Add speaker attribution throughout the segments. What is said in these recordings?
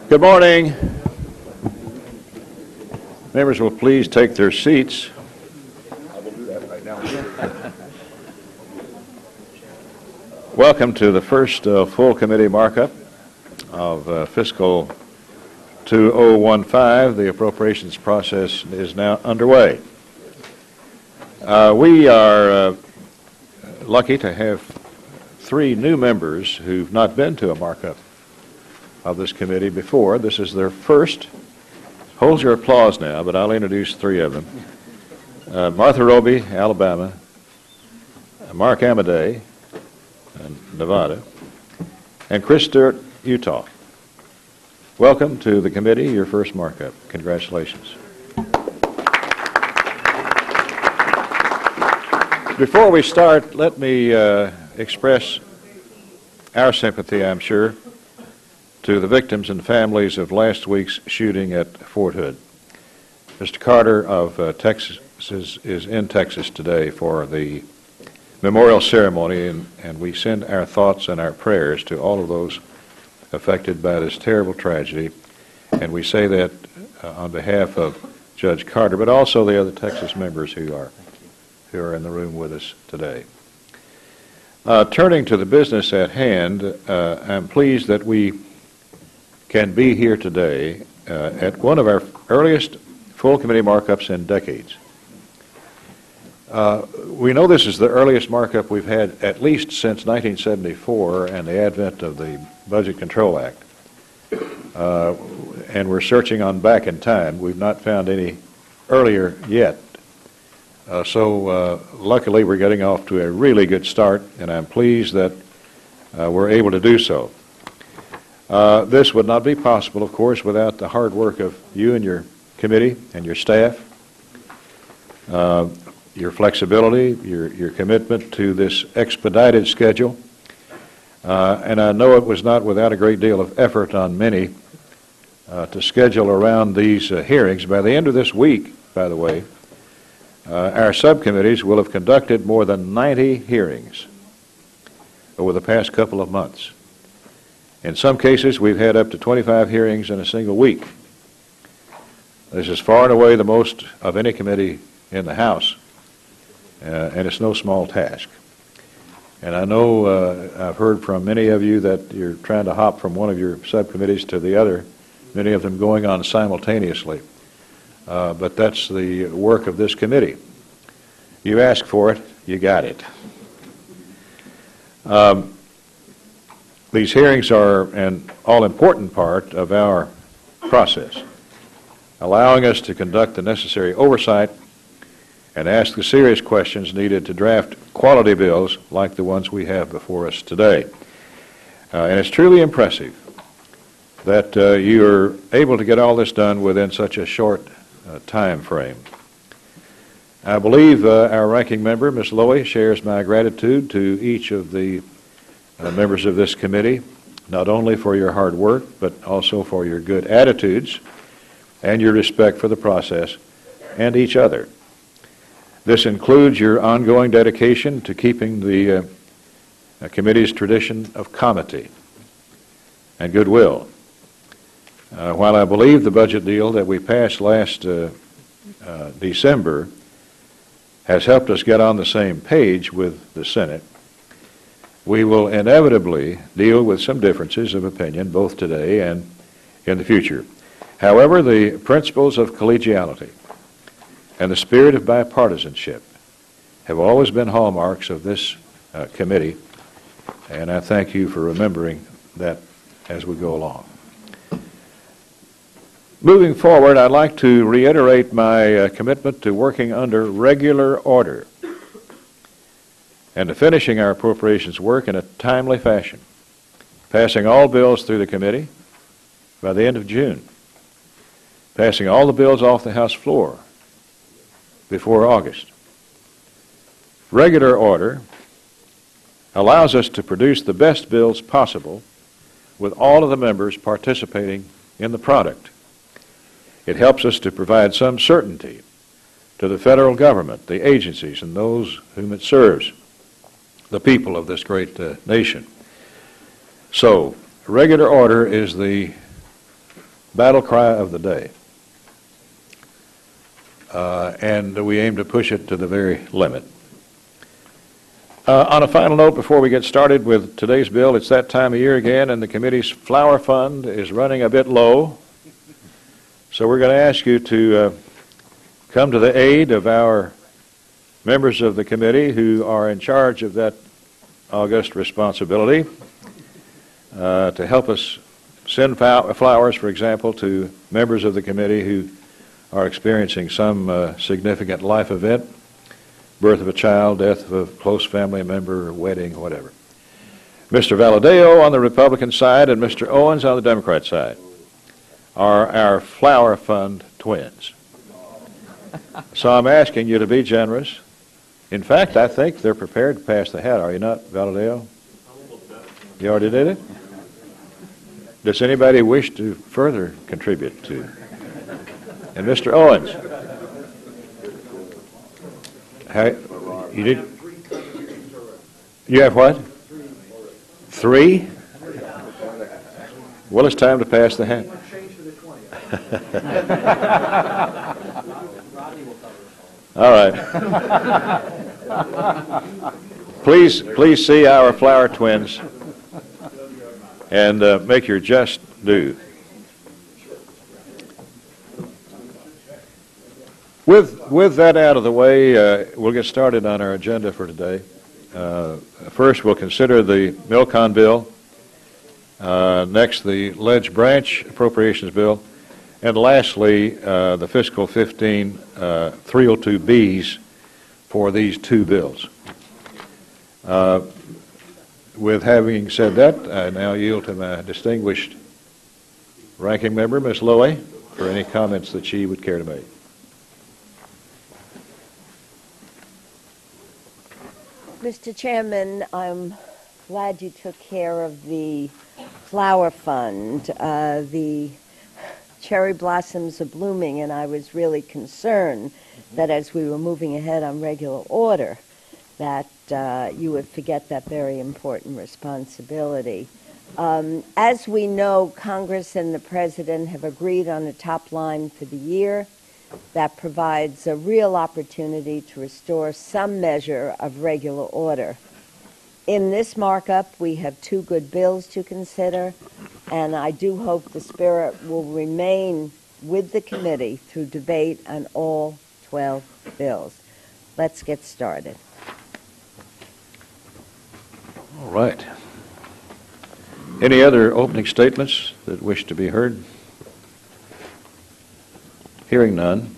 Speaker 1: Good morning. Members will please take their seats. I will do that right now. Welcome to the first full committee markup of fiscal 2015. The appropriations process is now underway. We are lucky to have 3 new members who've not been to a markup of this committee before. This is their first. Hold your applause now, but I'll introduce 3 of them. Martha Roby, Alabama. Mark Amadei, Nevada. And Chris Stewart, Utah. Welcome to the committee, your first markup. Congratulations. Before we start, let me express our sympathy, I'm sure, to the victims and families of last week's shooting at Fort Hood. Mr. Carter of Texas is in Texas today for the memorial ceremony, and we send our thoughts and our prayers to all of those affected by this terrible tragedy. And we say that on behalf of Judge Carter, but also the other Texas members who are in the room with us today. Turning to the business at hand, I'm pleased that we can be here today at one of our earliest full committee markups in decades. We know this is the earliest markup we've had at least since 1974 and the advent of the Budget Control Act. And we're searching on back in time. We've not found any earlier yet. So luckily we're getting off to a really good start, and I'm pleased that we're able to do so. This would not be possible, of course, without the hard work of you and your committee and your staff, your flexibility, your commitment to this expedited schedule. And I know it was not without a great deal of effort on many to schedule around these hearings. By the end of this week, by the way, our subcommittees will have conducted more than 90 hearings over the past couple of months. In some cases, we've had up to 25 hearings in a single week. This is far and away the most of any committee in the House, and it's no small task. And I know I've heard from many of you that you're trying to hop from one of your subcommittees to the other, many of them going on simultaneously. But that's the work of this committee. You asked for it, you got it. These hearings are an all-important part of our process, allowing us to conduct the necessary oversight and ask the serious questions needed to draft quality bills like the ones we have before us today. And it's truly impressive that you are able to get all this done within such a short time frame. I believe our ranking member, Ms. Lowy, shares my gratitude to each of the members of this committee, not only for your hard work, but also for your good attitudes and your respect for the process and each other. This includes your ongoing dedication to keeping the committee's tradition of comity and goodwill. While I believe the budget deal that we passed last December has helped us get on the same page with the Senate, we will inevitably deal with some differences of opinion both today and in the future. However, the principles of collegiality and the spirit of bipartisanship have always been hallmarks of this committee, and I thank you for remembering that as we go along. Moving forward, I'd like to reiterate my commitment to working under regular order and to finishing our appropriations work in a timely fashion, passing all bills through the committee by the end of June, passing all the bills off the House floor before August. Regular order allows us to produce the best bills possible with all of the members participating in the product. It helps us to provide some certainty to the federal government, the agencies, and those whom it serves, the people of this great nation. So, regular order is the battle cry of the day. And we aim to push it to the very limit. On a final note, before we get started with today's bill, it's that time of year again, and the committee's flower fund is running a bit low. So we're going to ask you to come to the aid of our members of the committee who are in charge of that august responsibility to help us send flowers, for example, to members of the committee who are experiencing some significant life event, birth of a child, death of a close family member, wedding, whatever. Mr. Valadeo on the Republican side and Mr. Owens on the Democrat side are our flower fund twins. So I'm asking you to be generous. In fact, I think they're prepared to pass the hat. Are you not, Valadeo? You already did it? Does anybody wish to further contribute to? And Mr. Owens, you did? You have what? 3? Well, it's time to pass the hat. All right. Please see our flower twins and make your just due. With that out of the way, we'll get started on our agenda for today. First, we'll consider the Milcon bill. Next, the Ledge Branch Appropriations bill. And lastly, the Fiscal 15 302Bs for these two bills. With having said that, I now yield to my distinguished ranking member, Ms. Lowy, for any comments that she would care to make.
Speaker 2: Mr. Chairman, I'm glad you took care of the flower fund. The cherry blossoms are blooming, and I was really concerned that as we were moving ahead on regular order, that you would forget that very important responsibility. As we know, Congress and the President have agreed on a top line for the year that provides a real opportunity to restore some measure of regular order. In this markup, we have 2 good bills to consider, and I do hope the spirit will remain with the committee through debate on all 12 bills. Let's get started.
Speaker 1: All right. Any other opening statements that wish to be heard? Hearing none,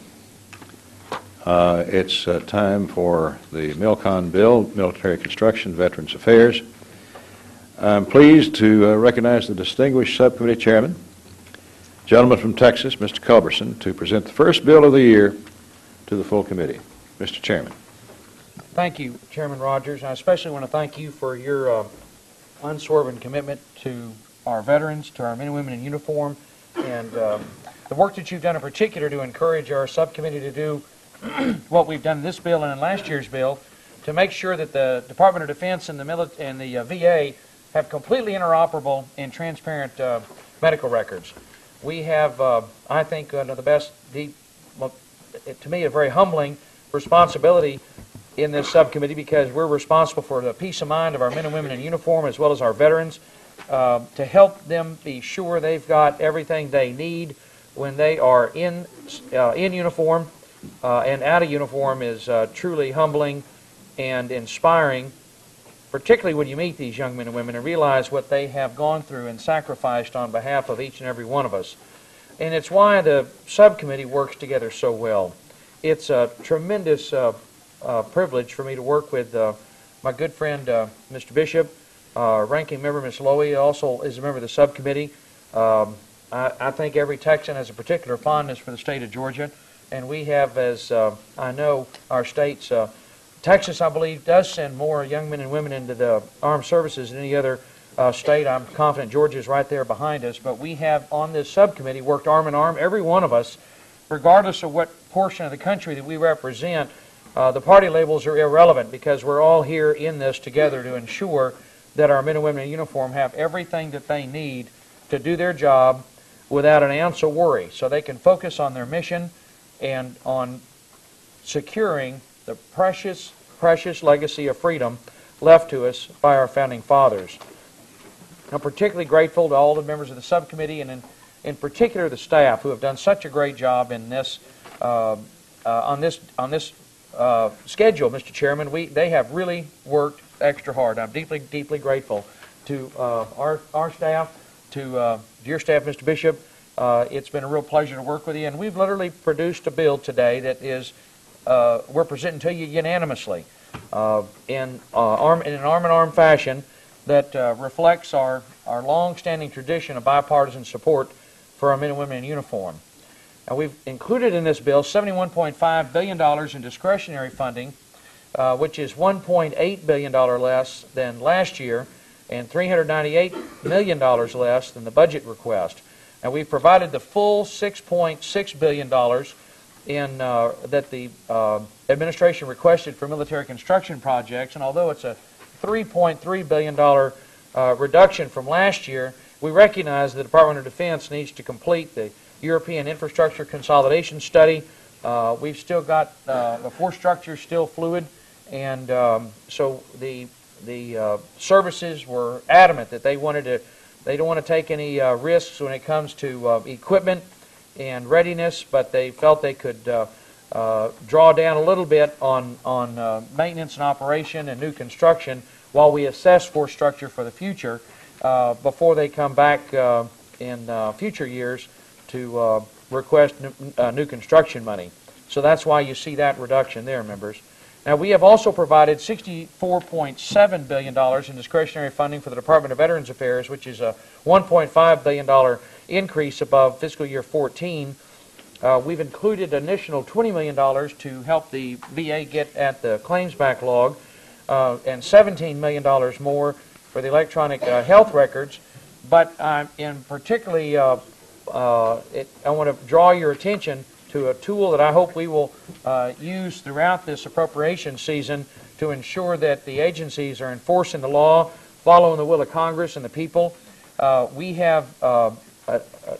Speaker 1: it's time for the Milcon bill, Military Construction, Veterans Affairs. I'm pleased to recognize the distinguished subcommittee chairman, gentleman from Texas, Mr. Culberson, to present the first bill of the year to the full committee. Mr. Chairman.
Speaker 3: Thank you, Chairman Rogers. I especially want to thank you for your unswerving commitment to our veterans, to our men and women in uniform, and the work that you've done in particular to encourage our subcommittee to do what we've done in this bill and in last year's bill to make sure that the Department of Defense and the VA have completely interoperable and transparent medical records. We have, I think, one of the best, to me, a very humbling responsibility in this subcommittee because we're responsible for the peace of mind of our men and women in uniform as well as our veterans to help them be sure they've got everything they need when they are in uniform and out of uniform is truly humbling and inspiring, particularly when you meet these young men and women and realize what they have gone through and sacrificed on behalf of each and every one of us. And it's why the subcommittee works together so well. It's a tremendous privilege for me to work with my good friend, Mr. Bishop, ranking member, Ms. Lowy, also is a member of the subcommittee. I think every Texan has a particular fondness for the state of Georgia, and we have, as I know, our state's Texas, I believe, does send more young men and women into the armed services than any other state. I'm confident Georgia is right there behind us, but we have on this subcommittee worked arm in arm, every one of us, regardless of what portion of the country that we represent. The party labels are irrelevant because we're all here in this together to ensure that our men and women in uniform have everything that they need to do their job without an ounce of worry, so they can focus on their mission and on securing the precious, precious legacy of freedom left to us by our founding fathers. I'm particularly grateful to all the members of the subcommittee and in particular the staff who have done such a great job in this on this schedule, Mr. Chairman. They have really worked extra hard. I'm deeply, deeply grateful to our staff, to your staff, Mr. Bishop. It's been a real pleasure to work with you, and we've literally produced a bill today that is we're presenting to you unanimously in an arm-in-arm fashion that reflects our long-standing tradition of bipartisan support for our men and women in uniform. And we've included in this bill $71.5 billion in discretionary funding, which is $1.8 billion less than last year and $398 million less than the budget request. And we've provided the full $6.6 billion that the administration requested for military construction projects. And although it's a $3.3 billion reduction from last year, we recognize the Department of Defense needs to complete the European infrastructure consolidation study. We've still got the force structure still fluid, and so the services were adamant that they don't want to take any risks when it comes to equipment and readiness, but they felt they could draw down a little bit on maintenance and operation and new construction while we assess force structure for the future before they come back in future years to request new construction money. So that's why you see that reduction there, members. Now, we have also provided $64.7 billion in discretionary funding for the Department of Veterans Affairs, which is a $1.5 billion increase above fiscal year 14. We've included an additional $20 million to help the VA get at the claims backlog, and $17 million more for the electronic health records. But in particularly, I want to draw your attention to a tool that I hope we will use throughout this appropriation season to ensure that the agencies are enforcing the law, following the will of Congress and the people. We have an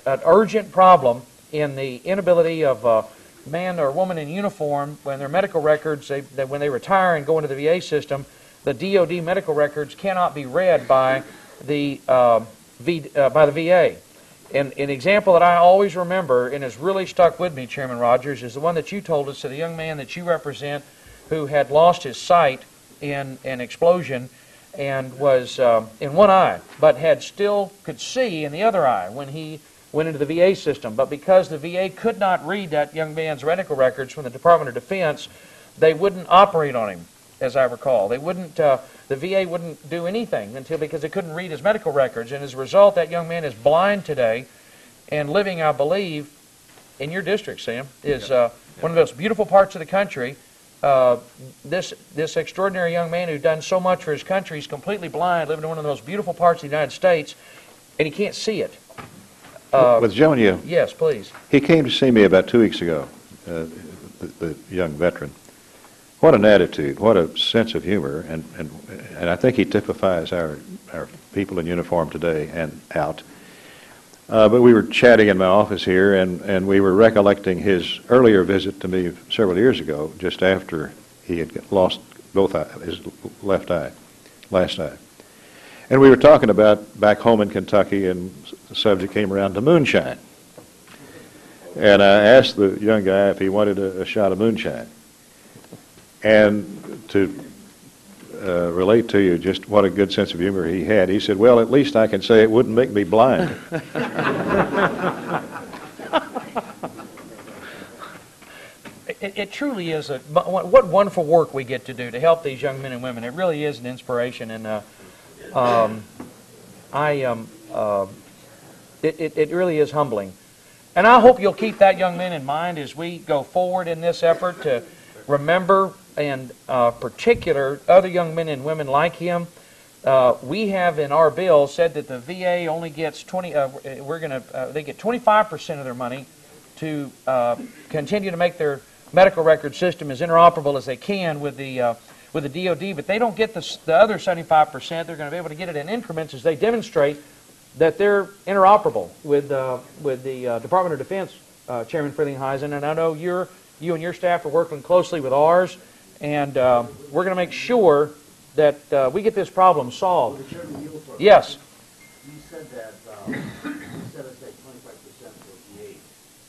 Speaker 3: urgent problem in the inability of a man or woman in uniform when their medical records, when they retire and go into the VA system, the DoD medical records cannot be read by the VA. And an example that I always remember and has really stuck with me, Chairman Rogers, is the one that you told us of the young man that you represent who had lost his sight in an explosion and was in one eye, but could see in the other eye when he went into the VA system. But because the VA could not read that young man's medical records from the Department of Defense, they wouldn't operate on him, as I recall. They wouldn't. The VA wouldn't do anything because they couldn't read his medical records, and as a result, that young man is blind today and living, I believe, in your district, Sam, is one of those beautiful parts of the country. This extraordinary young man who's done so much for his country is completely blind, living in one of the most beautiful parts of the United States, and he can't see it.
Speaker 1: With Joan,
Speaker 3: yes, please.
Speaker 1: He came to see me about 2 weeks ago, the young veteran. What an attitude, what a sense of humor, and I think he typifies our people in uniform today and out. But we were chatting in my office here, and we were recollecting his earlier visit to me several years ago, just after he had lost his left eye, last eye. And we were talking about back home in Kentucky, and the subject came around to moonshine. And I asked the young guy if he wanted a shot of moonshine. And to relate to you just what a good sense of humor he had, he said, well, at least I can say it wouldn't make me blind.
Speaker 3: It truly is what wonderful work we get to do to help these young men and women. It really is an inspiration, and it really is humbling. And I hope you'll keep that young man in mind as we go forward in this effort to remember, and particular, other young men and women like him. We have in our bill said that the VA only gets they get 25% of their money to continue to make their medical record system as interoperable as they can with the DoD, but they don't get the other 75%. They're going to be able to get it in increments as they demonstrate that they're interoperable with the Department of Defense, Chairman Frelinghuysen, and I know you and your staff are working closely with ours, and we're going to make sure that we get this problem solved. Yes.
Speaker 4: You said that you set aside 25% for VA.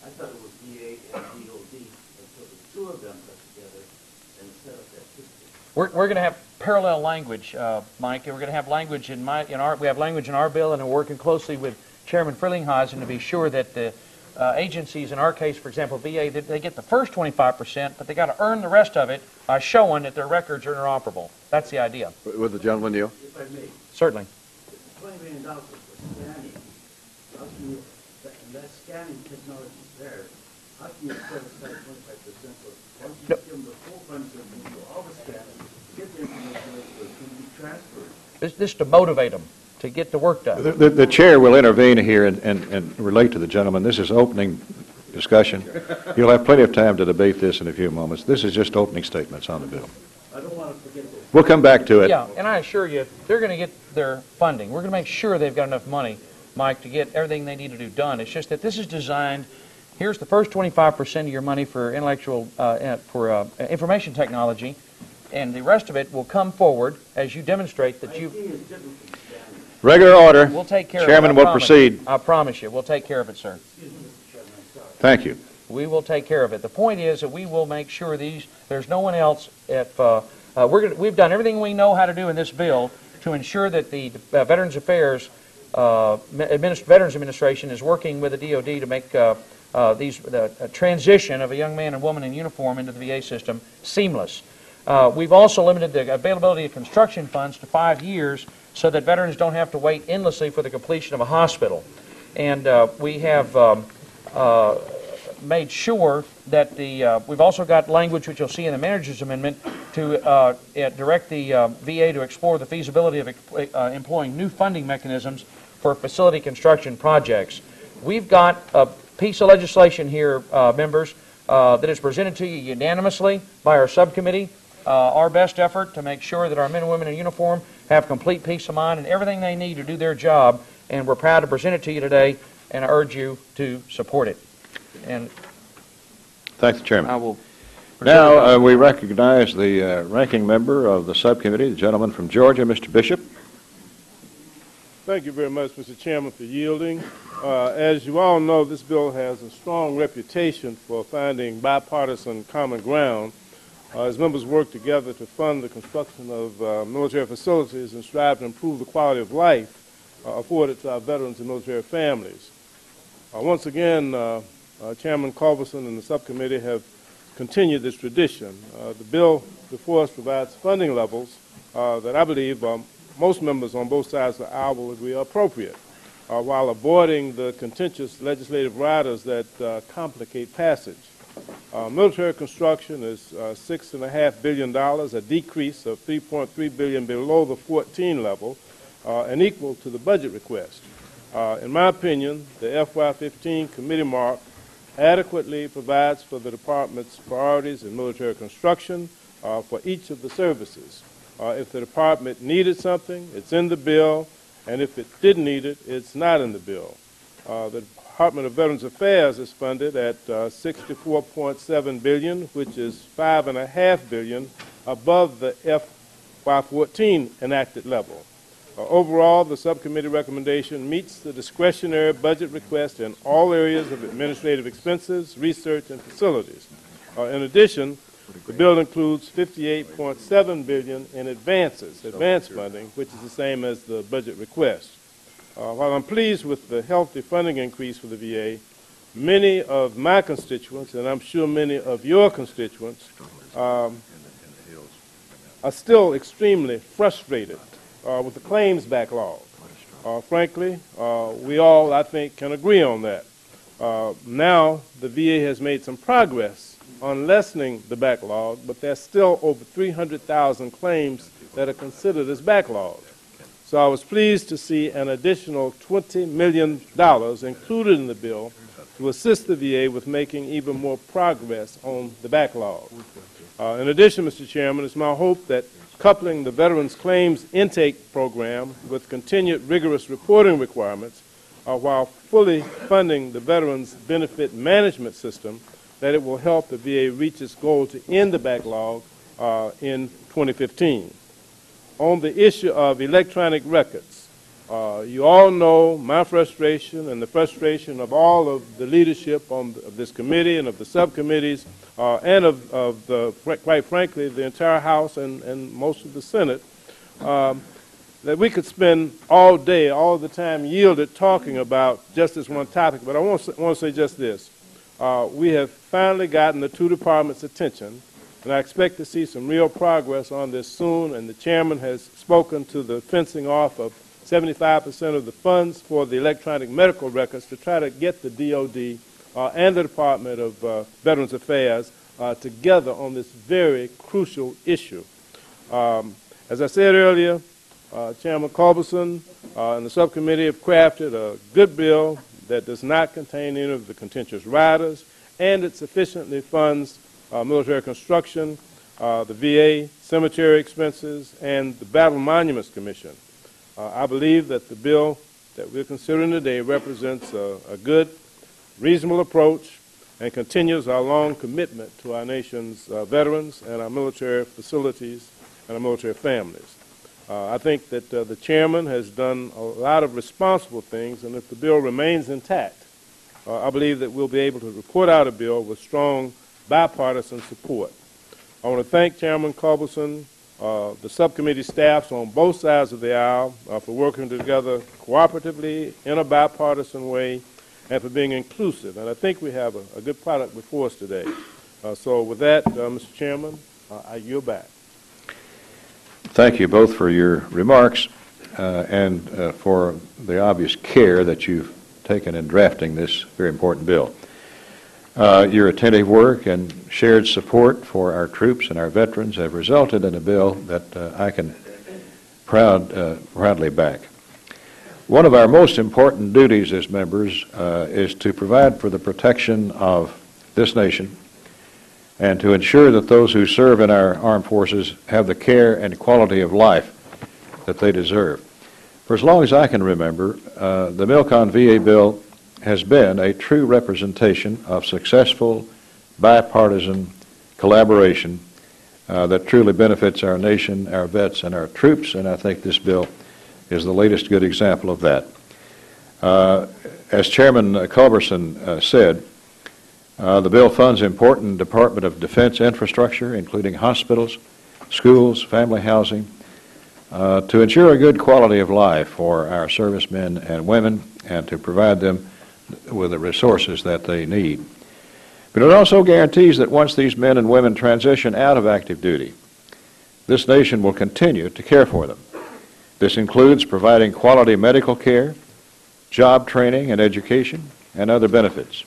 Speaker 4: I thought it was VA and DOD, and so the two of them got together and set up that system.
Speaker 3: We're going to have parallel language, Mike, and we're going to have language we have language in our bill, and we're working closely with Chairman Frelinghuysen to be sure that the agencies, in our case, for example, VA, they get the first 25%, but they got to earn the rest of it by showing that their records are interoperable. That's the idea.
Speaker 5: Would the gentleman yield?
Speaker 4: If I may,
Speaker 3: Certainly.
Speaker 4: $20 million for scanning. How can you, and that scanning technology is there, how can you set aside 25% for, once you give them the full funds and do all the scanning, get the information so it can be transferred?
Speaker 3: This to motivate them to get the work done.
Speaker 1: The chair will intervene here and relate to the gentleman. This is opening discussion. You'll have plenty of time to debate this in a few moments. This is just opening statements on the bill.
Speaker 4: I don't want to forget this.
Speaker 1: We'll come back to it.
Speaker 3: Yeah, and I assure you, they're going to get their funding. We're going to make sure they've got enough money, Mike, to get everything they need to do done. It's just that this is designed, here's the first 25% of your money for information technology, and the rest of it will come forward as you demonstrate that you've...
Speaker 1: Regular order.
Speaker 3: We'll take care
Speaker 1: Chairman
Speaker 3: of it.
Speaker 1: will proceed.
Speaker 3: I promise you, we'll take care of it, sir.
Speaker 1: Thank you.
Speaker 3: We will take care of it. The point is that we will make sure there's no one else. We've done everything we know how to do in this bill to ensure that the Veterans Affairs Veterans Administration is working with the DOD to make the transition of a young man and woman in uniform into the VA system seamless. We've also limited the availability of construction funds to 5 years so that veterans don't have to wait endlessly for the completion of a hospital. And we have made sure that we've also got language, which you'll see in the manager's amendment, to direct the VA to explore the feasibility of employing new funding mechanisms for facility construction projects. We've got a piece of legislation here, members, that is presented to you unanimously by our subcommittee. Our best effort to make sure that our men and women in uniform have complete peace of mind and everything they need to do their job, and we're proud to present it to you today, and I urge you to support it. And
Speaker 1: thank the chairman.
Speaker 3: I will.
Speaker 1: Now we recognize the ranking member of the subcommittee, the gentleman from Georgia, Mr. Bishop.
Speaker 6: Thank you very much, Mr. Chairman, for yielding. As you all know, this bill has a strong reputation for finding bipartisan common ground as members work together to fund the construction of military facilities and strive to improve the quality of life afforded to our veterans and military families. Once again, Chairman Culberson and the subcommittee have continued this tradition. The bill before us provides funding levels that I believe most members on both sides of the aisle will agree are appropriate, while avoiding the contentious legislative riders that complicate passage. Military construction is $6.5 billion, a decrease of $3.3 billion below the 14 level, and equal to the budget request. In my opinion, the FY15 committee mark adequately provides for the department's priorities in military construction for each of the services. If the department needed something, it's in the bill, and if it didn't need it, it's not in the bill. The Department of Veterans Affairs is funded at $64.7 billion, which is $5.5 billion above the FY14 enacted level. Overall, the subcommittee recommendation meets the discretionary budget request in all areas of administrative expenses, research, and facilities. In addition, the bill includes $58.7 billion in advance funding, which is the same as the budget request. While I'm pleased with the healthy funding increase for the VA, many of my constituents, and I'm sure many of your constituents, are still extremely frustrated with the claims backlog. Frankly, we all, I think, can agree on that. Now, the VA has made some progress on lessening the backlog, but there's still over 300,000 claims that are considered as backlog. So I was pleased to see an additional $20 million included in the bill to assist the VA with making even more progress on the backlog. In addition, Mr. Chairman, it's my hope that coupling the Veterans Claims Intake Program with continued rigorous reporting requirements while fully funding the Veterans Benefit Management System, that it will help the VA reach its goal to end the backlog in 2015. On the issue of electronic records, you all know my frustration and the frustration of all of the leadership of this committee and of the subcommittees and quite frankly, the entire House and most of the Senate, that we could spend all day, all the time yielded talking about just this one topic. But I want to say just this. We have finally gotten the two departments' attention, and I expect to see some real progress on this soon, and the chairman has spoken to the fencing off of 75% of the funds for the electronic medical records to try to get the DOD and the Department of Veterans Affairs together on this very crucial issue. As I said earlier, Chairman Culberson and the subcommittee have crafted a good bill that does not contain any of the contentious riders, and it sufficiently funds military construction, the VA, cemetery expenses, and the Battle Monuments Commission. I believe that the bill that we're considering today represents a good, reasonable approach and continues our long commitment to our nation's veterans and our military facilities and our military families. I think that the chairman has done a lot of responsible things, and if the bill remains intact, I believe that we'll be able to report out a bill with strong bipartisan support. I want to thank Chairman Culberson, the subcommittee staffs on both sides of the aisle for working together cooperatively in a bipartisan way and for being inclusive. And I think we have a good product before us today. So with that, Mr. Chairman, I yield back.
Speaker 1: Thank you both for your remarks and for the obvious care that you've taken in drafting this very important bill. Your attentive work and shared support for our troops and our veterans have resulted in a bill that I can proudly back. One of our most important duties as members is to provide for the protection of this nation and to ensure that those who serve in our armed forces have the care and quality of life that they deserve. For as long as I can remember, the Milcon-VA bill has been a true representation of successful bipartisan collaboration that truly benefits our nation, our vets, and our troops, and I think this bill is the latest good example of that. As Chairman Culberson said, the bill funds important Department of Defense infrastructure, including hospitals, schools, family housing, to ensure a good quality of life for our servicemen and women and to provide them with the resources that they need. But it also guarantees that once these men and women transition out of active duty, this nation will continue to care for them. This includes providing quality medical care, job training and education, and other benefits.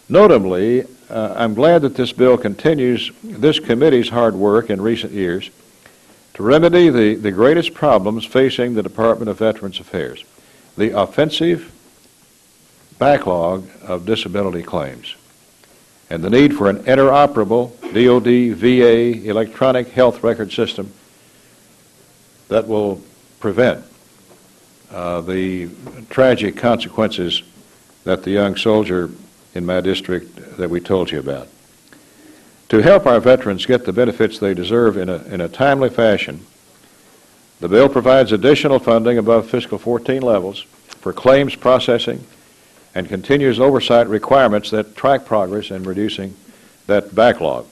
Speaker 1: Notably, I'm glad that this bill continues this committee's hard work in recent years to remedy the greatest problems facing the Department of Veterans Affairs, the offensive backlog of disability claims, and the need for an interoperable DOD, VA electronic health record system that will prevent the tragic consequences that the young soldier in my district that we told you about. To help our veterans get the benefits they deserve in a timely fashion, the bill provides additional funding above fiscal 14 levels for claims processing and continuous oversight requirements that track progress in reducing that backlog.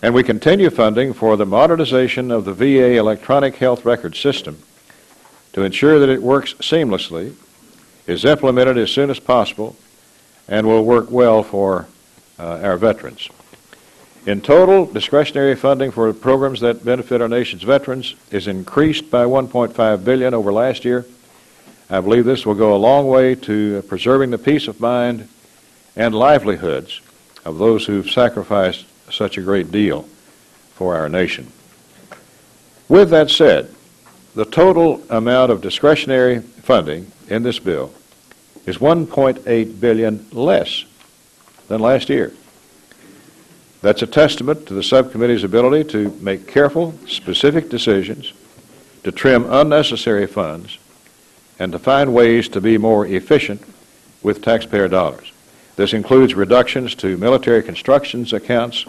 Speaker 1: And we continue funding for the modernization of the VA electronic health record system to ensure that it works seamlessly, is implemented as soon as possible, and will work well for our veterans. In total, discretionary funding for programs that benefit our nation's veterans is increased by $1.5 billion over last year. I believe this will go a long way to preserving the peace of mind and livelihoods of those who've sacrificed such a great deal for our nation. With that said, the total amount of discretionary funding in this bill is $1.8 billion less than last year. That's a testament to the subcommittee's ability to make careful, specific decisions, to trim unnecessary funds, and to find ways to be more efficient with taxpayer dollars. This includes reductions to military constructions accounts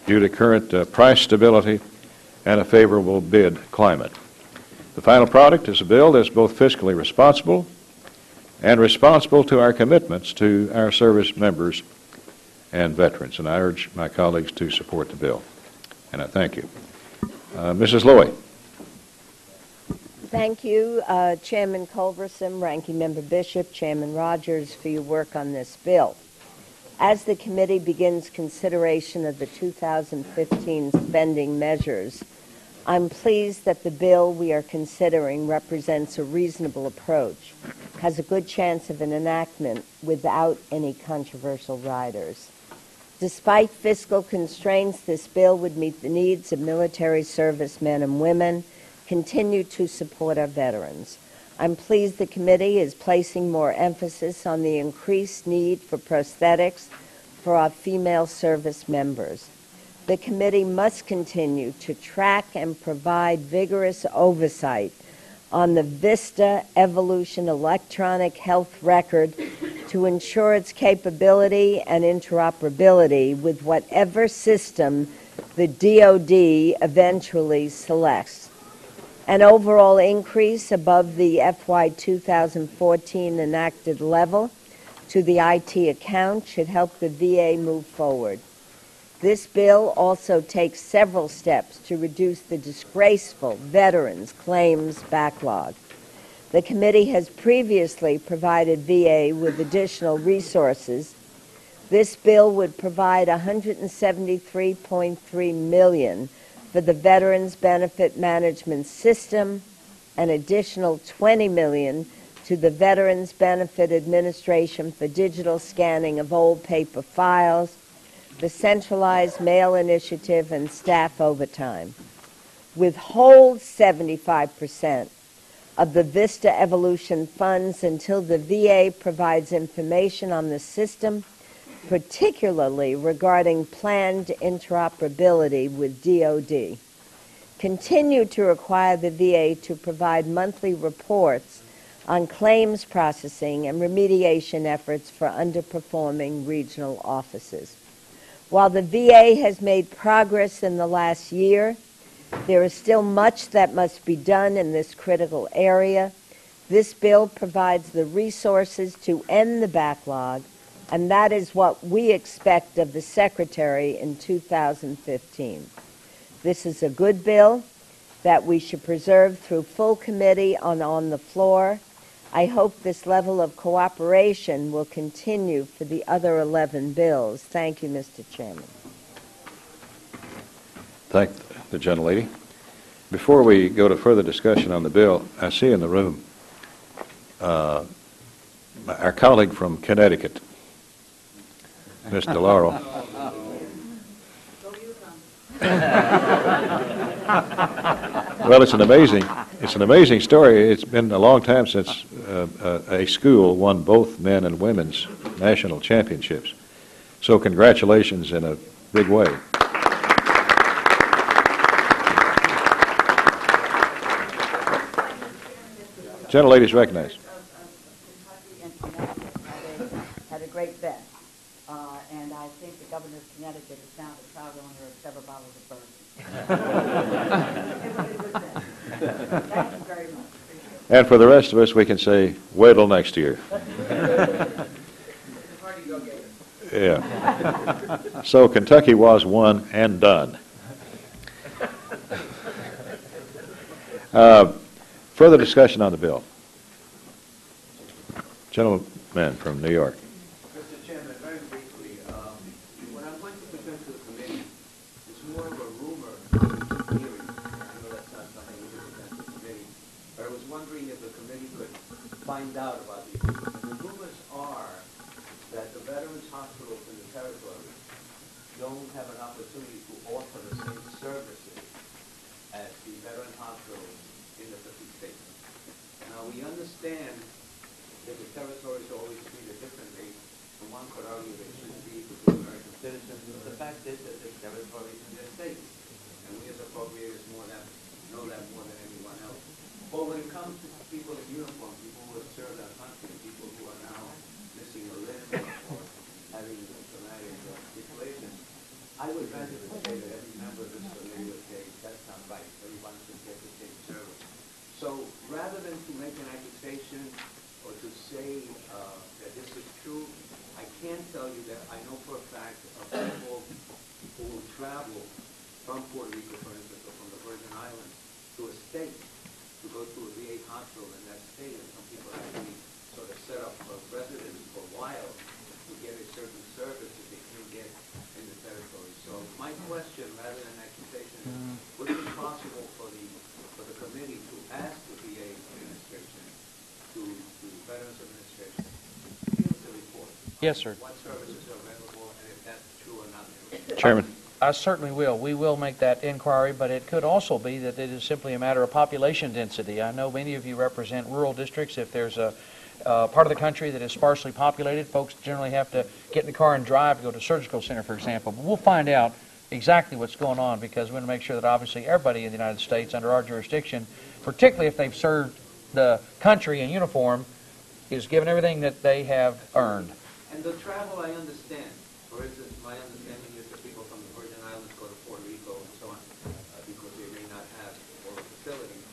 Speaker 1: due to current price stability and a favorable bid climate. The final product is a bill that's both fiscally responsible and responsible to our commitments to our service members and veterans. And I urge my colleagues to support the bill. And I thank you. Mrs. Loy.
Speaker 2: Thank you, Chairman Culberson, Ranking Member Bishop, Chairman Rogers, for your work on this bill. As the committee begins consideration of the 2015 spending measures, I'm pleased that the bill we are considering represents a reasonable approach, has a good chance of an enactment without any controversial riders. Despite fiscal constraints, this bill would meet the needs of military servicemen and women, continue to support our veterans. I'm pleased the committee is placing more emphasis on the increased need for prosthetics for our female service members. The committee must continue to track and provide vigorous oversight on the VISTA Evolution electronic health record to ensure its capability and interoperability with whatever system the DoD eventually selects. An overall increase above the FY 2014 enacted level to the IT account should help the VA move forward. This bill also takes several steps to reduce the disgraceful veterans' claims backlog. The committee has previously provided VA with additional resources. This bill would provide $173.3 million for the Veterans Benefit Management System, an additional $20 million to the Veterans Benefit Administration for digital scanning of old paper files, the centralized mail initiative, and staff overtime. Withhold 75% of the VISTA Evolution funds until the VA provides information on the system, particularly regarding planned interoperability with DoD. Continue to require the VA to provide monthly reports on claims processing and remediation efforts for underperforming regional offices. While the VA has made progress in the last year, there is still much that must be done in this critical area. This bill provides the resources to end the backlog, and that is what we expect of the Secretary in 2015. This is a good bill that we should preserve through full committee on the floor. I hope this level of cooperation will continue for the other 11 bills. Thank you, Mr. Chairman.
Speaker 1: Thank the gentlelady. Before we go to further discussion on the bill, I see in the room our colleague from Connecticut, Ms. DeLauro. Well, it's an amazing story. It's been a long time since a school won both men and women's national championships. So congratulations in a big way. Gentlelady's recognized.
Speaker 5: Kentucky and Connecticut had a great bet, and I think the governor of Connecticut is now the proud owner of several bottles of bourbon. It was a good bet. Thank you very much.
Speaker 1: And for the rest of us, we can say, wait till next year. Yeah. So Kentucky was won and done. Further discussion on the bill. Gentleman from New York.
Speaker 7: Mr. Chairman, very briefly, what I'm going to present to the committee is more of a rumor theory. I know that's not something we should present to the committee, but I was wondering if the committee could find out about these things. And the rumors are that the veterans hospitals in the territory don't have an opportunity to offer the same services as the veteran hospitals in the 50 states. Now, we understand that the territories are always treated differently, and one could argue they should be because they're American citizens, but the fact is that there's territories in their states, and we as appropriators know that more than anyone else. But when it comes to people in uniform, people who have served our country, people who are now missing a limb or having traumatic situations, I would rather say that every member of this committee would say, that's not right, everyone should get the same service. So rather than to make an accusation or to say that this is true, I can tell you that I know for a fact of people who will travel from Puerto Rico, for instance, or from the Virgin Islands to a state to go to a VA hospital in that state, and some people actually sort of set up a residence for a while to get a certain service that they can get in the territory. So my question, rather than accusation, is would it be possible for the committee to ask the VA administration, to Veterans Administration, to give us a report?
Speaker 3: Yes, sir.
Speaker 7: What services are available, and if that's true or not true?
Speaker 1: Chairman.
Speaker 3: I certainly will. We will make that inquiry, but it could also be that it is simply a matter of population density. I know many of you represent rural districts. If there's a part of the country that is sparsely populated, folks generally have to get in the car and drive to go to a surgical center, for example. But we'll find out exactly what's going on, because we want to make sure that obviously everybody in the United States under our jurisdiction, particularly if they've served the country in uniform, is given everything that they have earned.
Speaker 7: And the travel, I understand. For instance, my understanding is that people from the Virgin Islands go to Puerto Rico and so on because they may not have all the facilities.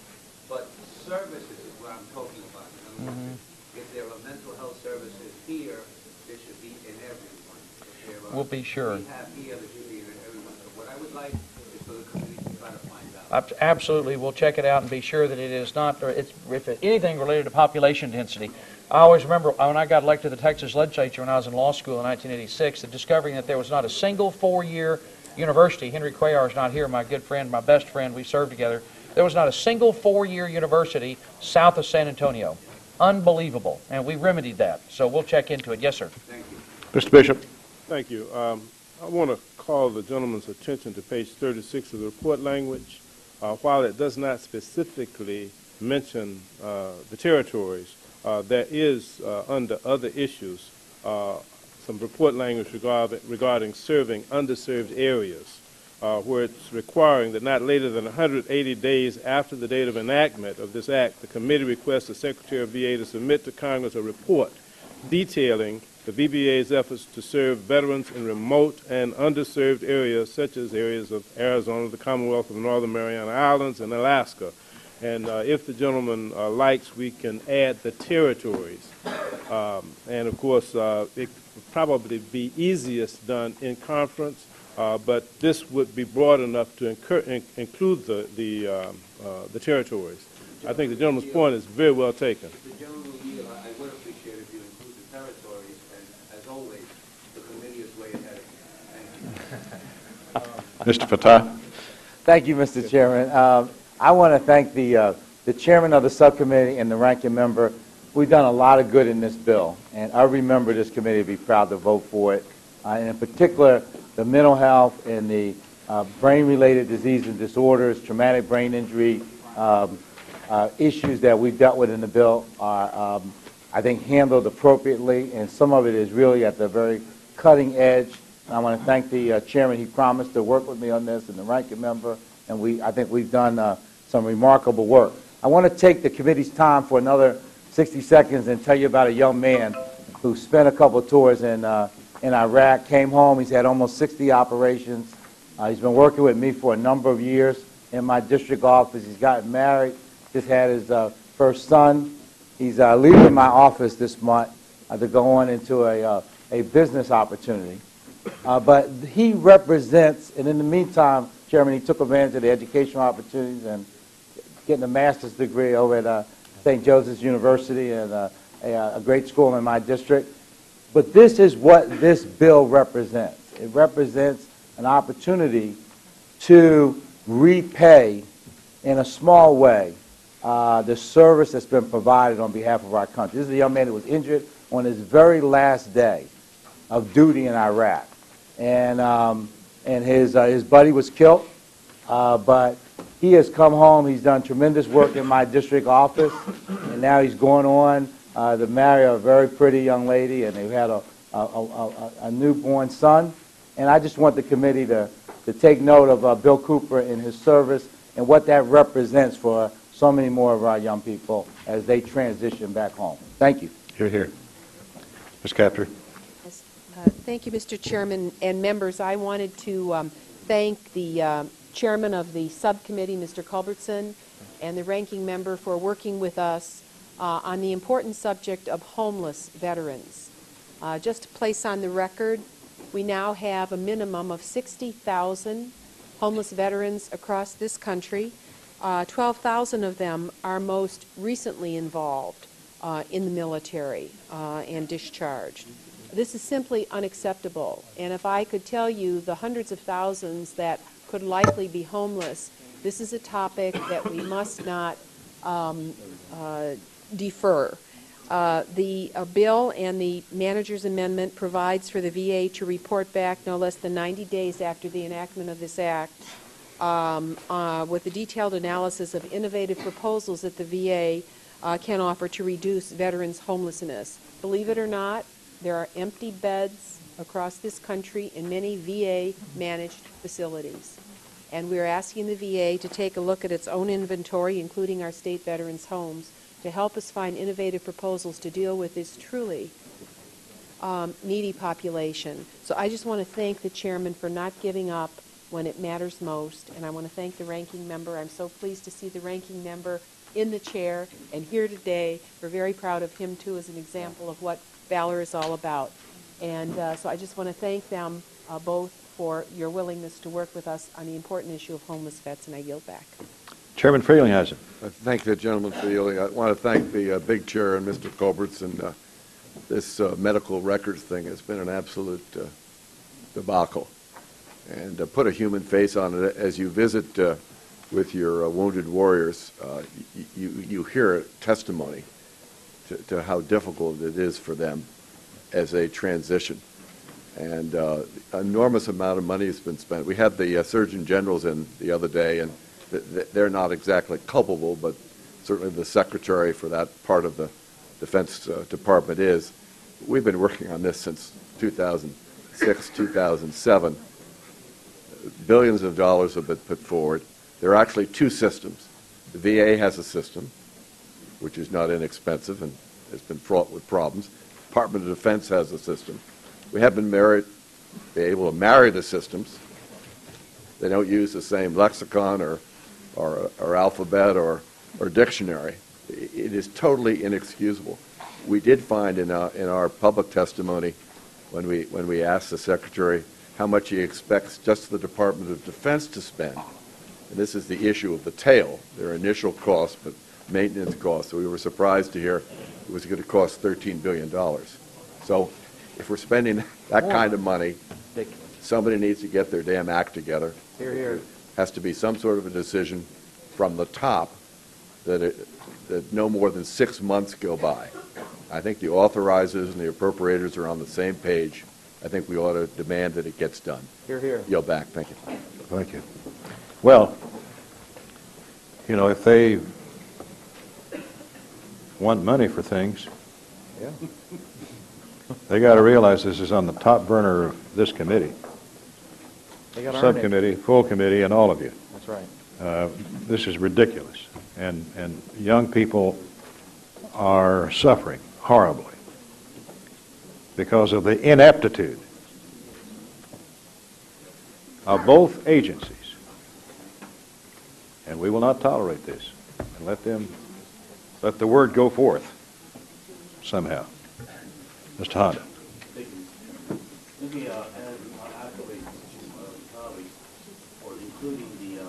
Speaker 7: But services is what I'm talking about. In other words, if there are mental health services here, there should be in everyone. If there
Speaker 3: We'll be sure.
Speaker 7: we have here, there should be in everyone. So what I would like is for the committee to try to find out.
Speaker 3: Absolutely. We'll check it out and be sure that it is not, or it's, if it's anything related to population density. I always remember when I got elected to the Texas legislature when I was in law school in 1986, discovering that there was not a single four-year university. Henry Cuellar is not here, my good friend, my best friend. We served together. There was not a single four-year university south of San Antonio. Unbelievable. And we remedied that. So we'll check into it. Yes, sir.
Speaker 7: Thank you.
Speaker 1: Mr. Bishop.
Speaker 6: Thank you. I want to call the gentleman's attention to page 36 of the report language. While it does not specifically mention the territories, there is, under other issues, some report language regarding serving underserved areas, where it's requiring that not later than 180 days after the date of enactment of this act, the committee requests the Secretary of VA to submit to Congress a report detailing the VBA's efforts to serve veterans in remote and underserved areas, such as areas of Arizona, the Commonwealth of Northern Mariana Islands, and Alaska. And if the gentleman likes, we can add the territories. And, of course, it would probably be easiest done in conference, but this would be broad enough to include the territories. I think the gentleman's point is very well taken.
Speaker 7: If the gentleman will yield, I would appreciate if you include the territories, and as always, the committee is way ahead of you. Thank you.
Speaker 1: Mr. Fatah.
Speaker 8: Thank you, Mr. Chairman. I want to thank the chairman of the subcommittee and the ranking member. We've done a lot of good in this bill, and every member of this committee would be proud to vote for it. And in particular, the mental health and the brain-related disease and disorders, traumatic brain injury issues that we've dealt with in the bill are, I think, handled appropriately, and some of it is really at the very cutting edge. And I want to thank the chairman. He promised to work with me on this, and the ranking member, and I think we've done some remarkable work. I want to take the committee's time for another 60 seconds and tell you about a young man who spent a couple of tours in Iraq, came home. He's had almost 60 operations. He's been working with me for a number of years in my district office. He's gotten married, just had his first son. He's leaving my office this month to go on into a business opportunity. But he represents, and in the meantime, Chairman, he took advantage of the educational opportunities and getting a master's degree over at St. Joseph's University and a great school in my district. But this is what this bill represents. It represents an opportunity to repay, in a small way, the service that's been provided on behalf of our country. This is a young man that was injured on his very last day of duty in Iraq. And his buddy was killed, but he has come home. He's done tremendous work in my district office, and now he's going on to marry a very pretty young lady, and they've had a a newborn son. And I just want the committee to take note of Bill Cooper and his service and what that represents for so many more of our young people as they transition back home. Thank you.
Speaker 1: Hear, hear. Ms. Capter.
Speaker 9: Yes. Thank you, Mr. Chairman and members. I wanted to thank the chairman of the subcommittee, Mr. Culbertson, and the ranking member for working with us on the important subject of homeless veterans. Just to place on the record, we now have a minimum of 60,000 homeless veterans across this country. 12,000 of them are most recently involved in the military and discharged. This is simply unacceptable. And if I could tell you the hundreds of thousands that could likely be homeless, this is a topic that we must not defer. The bill and the manager's amendment provides for the VA to report back no less than 90 days after the enactment of this act with a detailed analysis of innovative proposals that the VA can offer to reduce veterans' homelessness. Believe it or not, there are empty beds across this country in many VA-managed facilities. And we're asking the VA to take a look at its own inventory, including our state veterans' homes, to help us find innovative proposals to deal with this truly needy population. So I just want to thank the chairman for not giving up when it matters most, and I want to thank the ranking member. I'm so pleased to see the ranking member in the chair and here today. We're very proud of him, too, as an example of what valor is all about. And so I just want to thank them both for your willingness to work with us on the important issue of homeless vets, and I yield back.
Speaker 1: Chairman Frelinghuysen.
Speaker 10: Thank the gentleman for yielding. I want to thank the big chair and Mr. Culberts. And this medical records thing has been an absolute debacle. And put a human face on it. As you visit with your wounded warriors, you hear a testimony to how difficult it is for them as they transition. And enormous amount of money has been spent. We had the Surgeon Generals in the other day, and they're not exactly culpable, but certainly the secretary for that part of the Defense Department is. We've been working on this since 2006, 2007. Billions of dollars have been put forward. There are actually two systems. The VA has a system, which is not inexpensive and has been fraught with problems. The Department of Defense has a system. We have been able to marry the systems. They don't use the same lexicon or alphabet or dictionary. It is totally inexcusable. We did find in our public testimony when we asked the Secretary how much he expects just the Department of Defense to spend, and this is the issue of the tail, their initial cost, but maintenance costs. So we were surprised to hear it was going to cost $13 billion. So if we're spending that kind of money, somebody needs to get their damn act together.
Speaker 3: Here, here.
Speaker 10: Has to be some sort of a decision from the top that no more than 6 months go by. I think the authorizers and the appropriators are on the same page. I think we ought to demand that it gets done.
Speaker 3: Here, here.
Speaker 10: Yield back. Thank you.
Speaker 1: Thank you. Well, you know, if they want money for things,
Speaker 3: Yeah.
Speaker 1: they got to realize this is on the top burner of this committee,
Speaker 3: They got to earn it.
Speaker 1: subcommittee, full committee, and all of you.
Speaker 3: That's right.
Speaker 1: This is ridiculous, and young people are suffering horribly because of the ineptitude of both agencies. And we will not tolerate this, and let the word go forth somehow. Mr. Honda.
Speaker 4: Thank you. Let me add my accolades to my colleagues for including the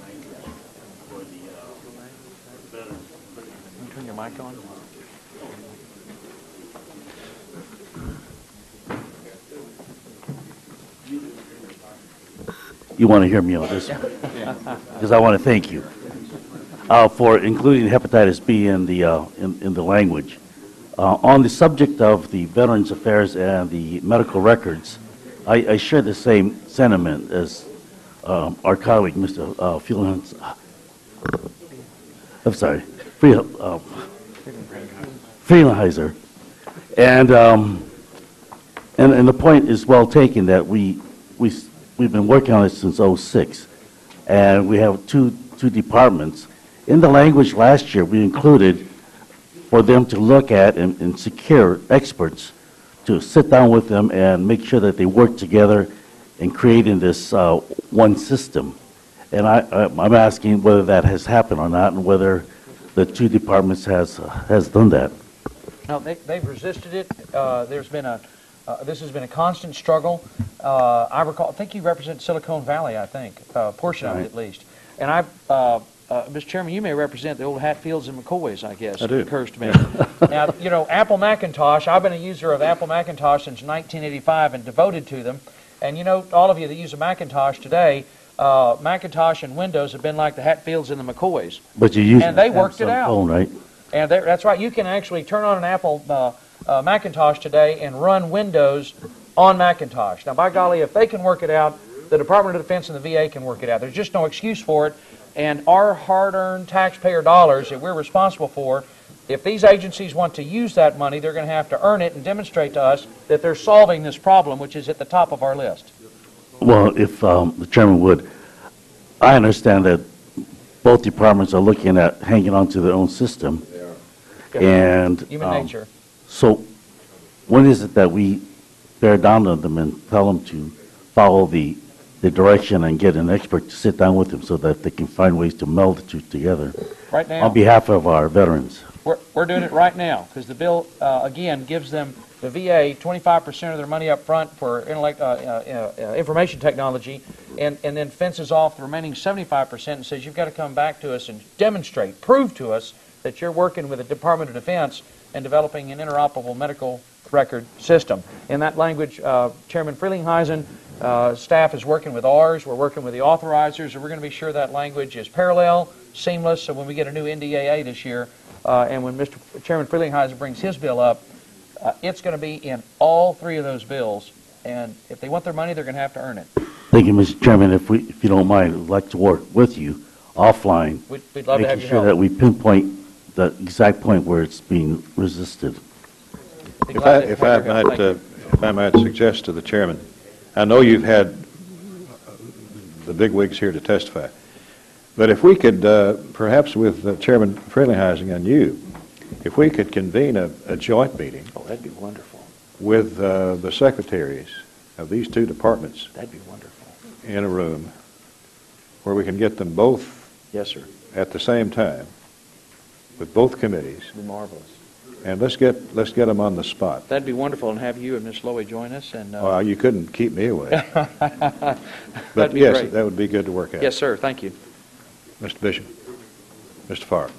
Speaker 4: language for the veterans.
Speaker 3: Can you turn your mic on?
Speaker 11: You want to hear me on this? Because I want to thank you for including hepatitis B in the language. On the subject of the Veterans Affairs and the medical records, I share the same sentiment as our colleague, Mr. Frelinghuysen. And And the point is well taken that we've been working on it since '06, and we have two departments. In the language last year, we included for them to look at and secure experts to sit down with them and make sure that they work together in creating this one system. And I'm asking whether that has happened or not, and whether the two departments has done that.
Speaker 3: No, they've resisted it. There's been this has been a constant struggle. I think you represent Silicon Valley, I think, a portion of it at least. And Mr. Chairman, you may represent the old Hatfields and McCoys, I guess.
Speaker 1: I do.
Speaker 3: It occurs to me. Now, you know, Apple Macintosh, I've been a user of Apple Macintosh since 1985 and devoted to them. And you know, all of you that use a Macintosh today, Macintosh and Windows have been like the Hatfields and the McCoys.
Speaker 11: But you use
Speaker 3: and they worked it out.
Speaker 11: Phone, right?
Speaker 3: And that's right. You can actually turn on an Apple Macintosh today and run Windows on Macintosh. Now, by golly, if they can work it out, the Department of Defense and the VA can work it out. There's just no excuse for it. And our hard-earned taxpayer dollars that we're responsible for, if these agencies want to use that money, they're going to have to earn it and demonstrate to us that they're solving this problem, which is at the top of our list.
Speaker 11: Well, if the chairman would, I understand that both departments are looking at hanging on to their own system. And
Speaker 3: human nature.
Speaker 11: So when is it that we bear down on them and tell them to follow the direction and get an expert to sit down with them so that they can find ways to meld the two together?
Speaker 3: Right now,
Speaker 11: on behalf of our veterans.
Speaker 3: We're doing it right now because the bill, again, gives them, the VA, 25% of their money up front for information technology, and then fences off the remaining 75% and says you've got to come back to us and demonstrate, prove to us that you're working with the Department of Defense and developing an interoperable medical record system. In that language, Chairman Frelinghuysen, staff is working with ours, we're working with the authorizers, and we're going to be sure that language is parallel, seamless, so when we get a new NDAA this year, and when Mr. Chairman Frelinghuysen brings his bill up, it's going to be in all three of those bills, and if they want their money, they're going to have to earn it.
Speaker 11: Thank you, Mr. Chairman. If you don't mind, I'd like to work with you offline,
Speaker 3: we'd love to have
Speaker 11: making
Speaker 3: your
Speaker 11: sure
Speaker 3: help.
Speaker 11: that we pinpoint the exact point where it's being resisted.
Speaker 1: If I might suggest to the chairman, I know you've had the bigwigs here to testify, but if we could, perhaps with Chairman Frelinghuysen and you, if we could convene a joint meeting.
Speaker 3: Oh, that'd be wonderful.
Speaker 1: With the secretaries of these two departments.
Speaker 3: That'd be wonderful.
Speaker 1: In a room where we can get them both.
Speaker 3: Yes, sir.
Speaker 1: At the same time with both committees.
Speaker 3: That'd be marvelous.
Speaker 1: And let's get them on the spot.
Speaker 3: That'd be wonderful, and have you and Ms. Lowy join us. And
Speaker 1: well, you couldn't keep me away. But
Speaker 3: be
Speaker 1: yes,
Speaker 3: great.
Speaker 1: that would be good to work out.
Speaker 3: Yes, sir. Thank you.
Speaker 1: Mr. Bishop. Mr. Farr.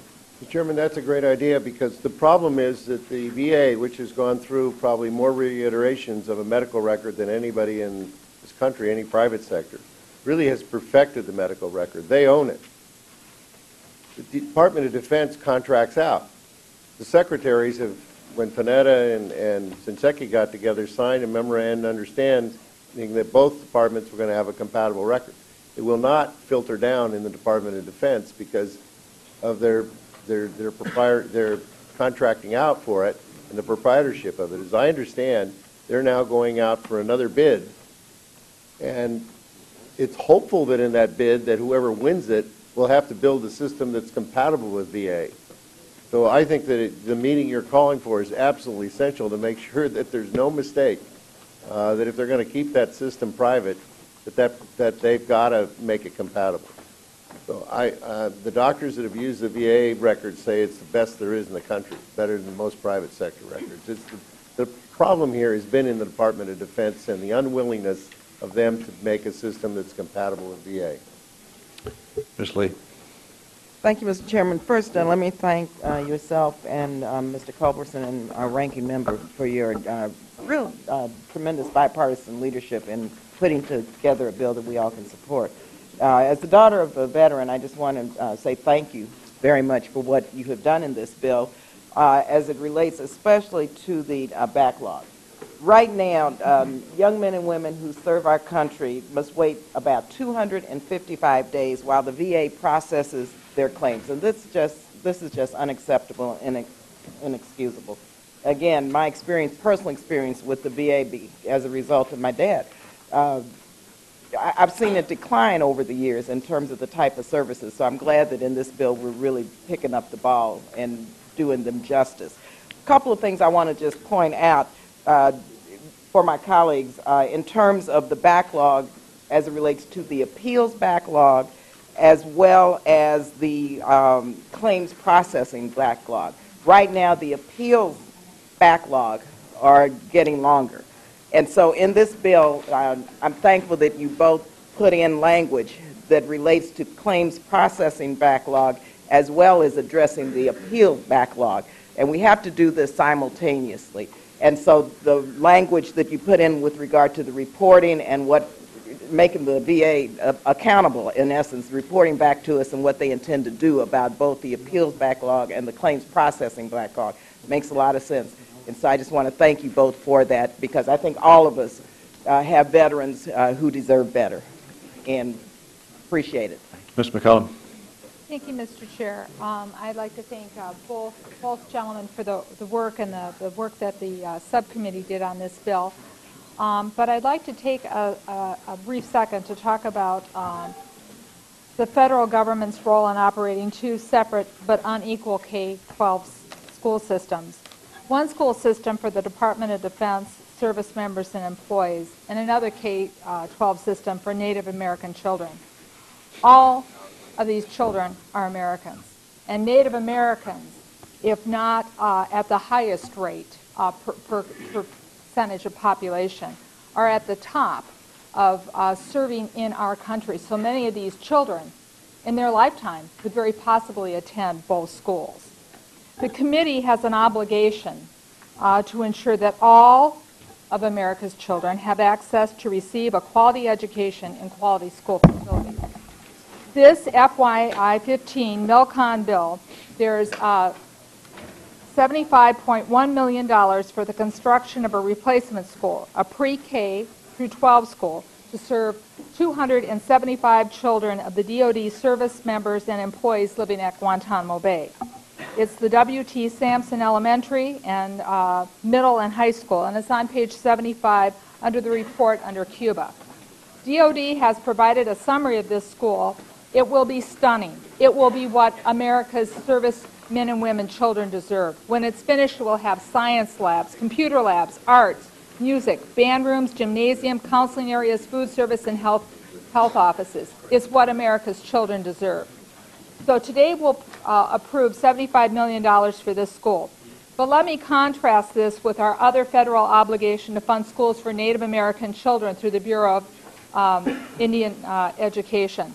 Speaker 12: Mr. Chairman, that's a great idea because the problem is that the VA, which has gone through probably more reiterations of a medical record than anybody in this country, any private sector, really has perfected the medical record. They own it. The Department of Defense contracts out. The secretaries have, when Panetta and Shinseki got together, signed a memorandum of understanding that both departments were going to have a compatible record. It will not filter down in the Department of Defense because of their contracting out for it and the proprietorship of it. As I understand, they're now going out for another bid, and it's hopeful that in that bid that whoever wins it will have to build a system that's compatible with VA. So I think that the meeting you're calling for is absolutely essential to make sure that there's no mistake, that if they're going to keep that system private, that they've got to make it compatible. So the doctors that have used the VA records say it's the best there is in the country, better than most private sector records. The problem here has been in the Department of Defense and the unwillingness of them to make a system that's compatible with VA.
Speaker 1: Ms. Lee.
Speaker 13: Thank you, Mr. Chairman. First, let me thank yourself and Mr. Culberson and our ranking member for your real tremendous bipartisan leadership in putting together a bill that we all can support. As the daughter of a veteran, I just want to say thank you very much for what you have done in this bill as it relates especially to the backlog. Right now, young men and women who serve our country must wait about 255 days while the VA processes their claims, and this is just unacceptable and inexcusable. again, my experience, personal experience with the VA as a result of my dad. I've seen it decline over the years in terms of the type of services, so I'm glad that in this bill we're really picking up the ball and doing them justice. A couple of things I want to just point out for my colleagues in terms of the backlog as it relates to the appeals backlog as well as the claims processing backlog. Right now the appeals backlog are getting longer. And so in this bill, I'm thankful that you both put in language that relates to claims processing backlog as well as addressing the appeal backlog. And we have to do this simultaneously. And so the language that you put in with regard to the reporting and what making the VA accountable, in essence, reporting back to us and what they intend to do about both the appeals backlog and the claims processing backlog makes a lot of sense. And so I just want to thank you both for that, because I think all of us have veterans who deserve better, and appreciate it.
Speaker 1: Ms. McCollum.
Speaker 14: Thank you, Mr. Chair. I'd like to thank both gentlemen for the work and the work that the subcommittee did on this bill. But I'd like to take a brief second to talk about the federal government's role in operating two separate but unequal K-12 school systems. One school system for the Department of Defense, service members, and employees, and another K-12 system for Native American children. All of these children are Americans, and Native Americans, if not at the highest rate per percentage of population, are at the top of serving in our country. So many of these children, in their lifetime, would very possibly attend both schools. The committee has an obligation to ensure that all of America's children have access to receive a quality education in quality school facilities. This FY15 Milcon bill, there's $75.1 million for the construction of a replacement school, a pre-K through 12 school, to serve 275 children of the DoD service members and employees living at Guantanamo Bay. It's the W.T. Sampson Elementary and Middle and High School, and it's on page 75 under the report under Cuba. DoD has provided a summary of this school. It will be stunning. It will be what America's service men and women children deserve. When it's finished, it will have science labs, computer labs, arts, music, band rooms, gymnasium, counseling areas, food service, and health offices. It's what America's children deserve. So today we'll approve $75 million for this school. But let me contrast this with our other federal obligation to fund schools for Native American children through the Bureau of Indian Education.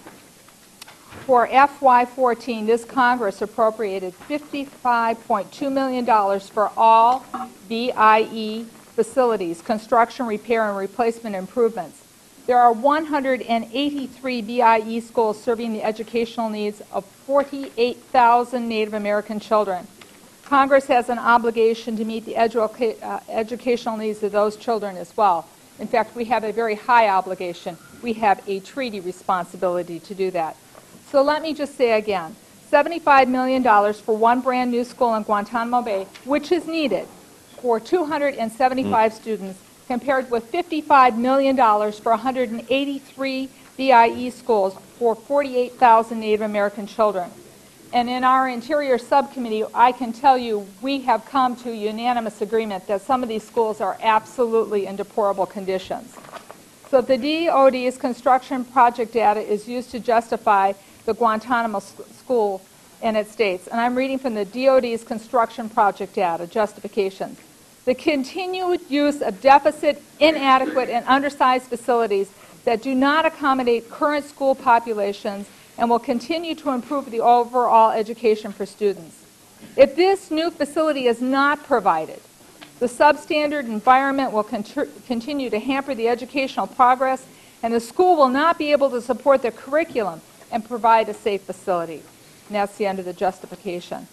Speaker 14: For FY14, this Congress appropriated $55.2 million for all VIE facilities, construction, repair, and replacement improvements. There are 183 VIE schools serving the educational needs of 48,000 Native American children. Congress has an obligation to meet the educational needs of those children as well. In fact, we have a very high obligation. We have a treaty responsibility to do that. So let me just say again, $75 million for one brand new school in Guantanamo Bay, which is needed for 275 students, compared with $55 million for 183 VIE schools for 48,000 Native American children. And in our Interior Subcommittee, I can tell you we have come to unanimous agreement that some of these schools are absolutely in deplorable conditions. So the DoD's construction project data is used to justify the Guantanamo school and its states. And I'm reading from the DoD's construction project data, justifications. The continued use of deficit, inadequate, and undersized facilities that do not accommodate current school populations and will continue to improve the overall education for students. If this new facility is not provided, the substandard environment will continue to hamper the educational progress, and the school will not be able to support the curriculum and provide a safe facility. And that's the end of the justification.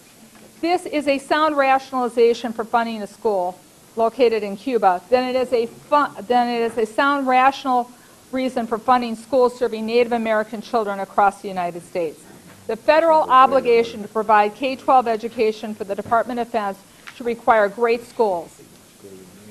Speaker 14: This is a sound rationalization for funding a school located in Cuba, then it is a sound rational reason for funding schools serving Native American children across the United States. The federal obligation to provide K-12 education for the Department of Defense to require great schools.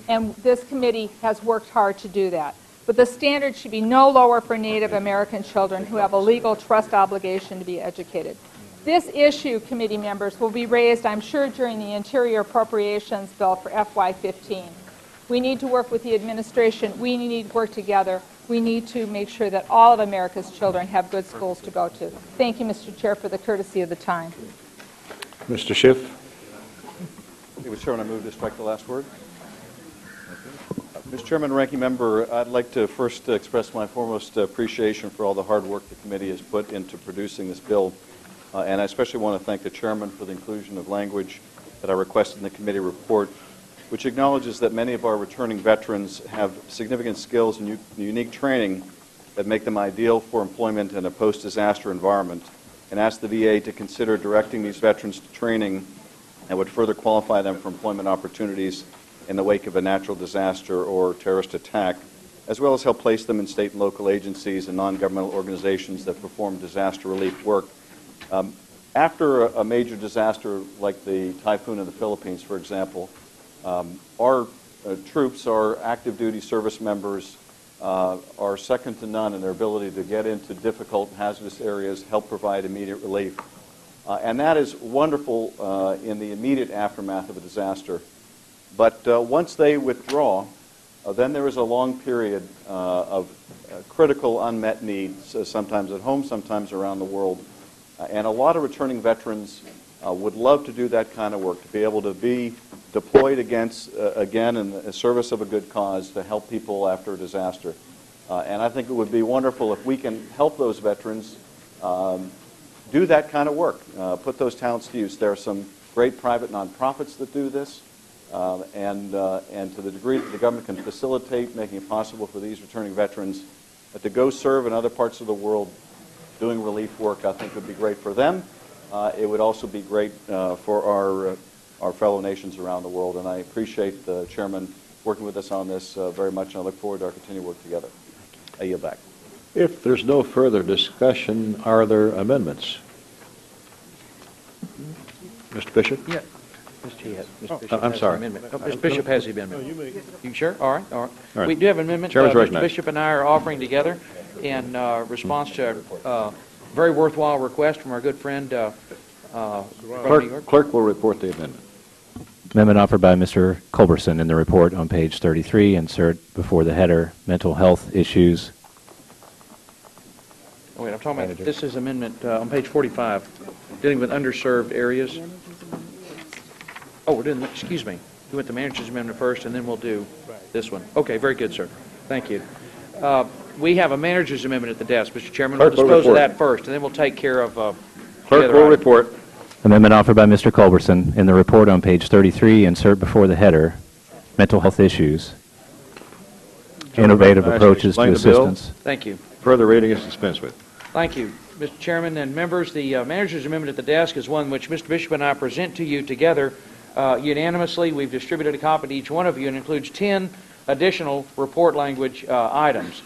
Speaker 14: And this committee has worked hard to do that. But the standard should be no lower for Native American children who have a legal trust obligation to be educated. This issue, committee members, will be raised, I'm sure, during the Interior Appropriations Bill for FY15. We need to work with the administration. We need to work together. We need to make sure that all of America's children have good schools to go to. Thank you, Mr. Chair, for the courtesy of the time.
Speaker 1: Mr. Schiff.
Speaker 15: Mr. Chairman, I move to strike the last word. Mr. Chairman, Ranking Member, I'd like to first express my foremost appreciation for all the hard work the committee has put into producing this bill, and I especially want to thank the Chairman for the inclusion of language that I requested in the committee report, which acknowledges that many of our returning veterans have significant skills and unique training that make them ideal for employment in a post-disaster environment, and ask the VA to consider directing these veterans to training that would further qualify them for employment opportunities in the wake of a natural disaster or terrorist attack, as well as help place them in state and local agencies and non-governmental organizations that perform disaster relief work. After a major disaster like the typhoon in the Philippines, for example, our troops, our active duty service members, are second to none in their ability to get into difficult, hazardous areas, help provide immediate relief. And that is wonderful in the immediate aftermath of a disaster. But once they withdraw, then there is a long period of critical unmet needs, sometimes at home, sometimes around the world. And a lot of returning veterans would love to do that kind of work, to be able to be deployed again in the service of a good cause to help people after a disaster. And I think it would be wonderful if we can help those veterans do that kind of work, put those talents to use. There are some great private nonprofits that do this. And to the degree that the government can facilitate making it possible for these returning veterans to go serve in other parts of the world doing relief work, I think would be great for them. It would also be great for our fellow nations around the world. And I appreciate the Chairman working with us on this very much, and I look forward to our continued work together. I yield back.
Speaker 1: If there's no further discussion, are there amendments? Mr. Bishop?
Speaker 3: Yeah. Mr. Bishop
Speaker 1: I'm sorry.
Speaker 3: Mr. Bishop has the amendment. You sure? All right. All right.
Speaker 1: All right.
Speaker 3: We do have an amendment Mr. Bishop and I are offering together in response to a very worthwhile request from our good friend from New York.
Speaker 1: Clerk will report the amendment.
Speaker 16: Amendment offered by Mr. Culberson in the report on page 33. Insert before the header, mental health issues.
Speaker 3: Oh, wait, I'm talking about, this is amendment on page 45, dealing with underserved areas. Oh, we're doing, excuse me. We went to manager's amendment first, and then we'll do this one. Okay, very good, sir. Thank you. We have a manager's amendment at the desk, Mr. Chairman. We'll dispose of that first, and then we'll take care of
Speaker 1: Clerk will report.
Speaker 16: Amendment offered by Mr. Culberson in the report on page 33. Insert before the header, mental health issues. Innovative approaches to assistance.
Speaker 3: Thank you.
Speaker 1: Further reading is dispensed with.
Speaker 3: Thank you, Mr. Chairman and members. The manager's amendment at the desk is one which Mr. Bishop and I present to you together unanimously. We've distributed a copy to each one of you, and includes 10 additional report language items.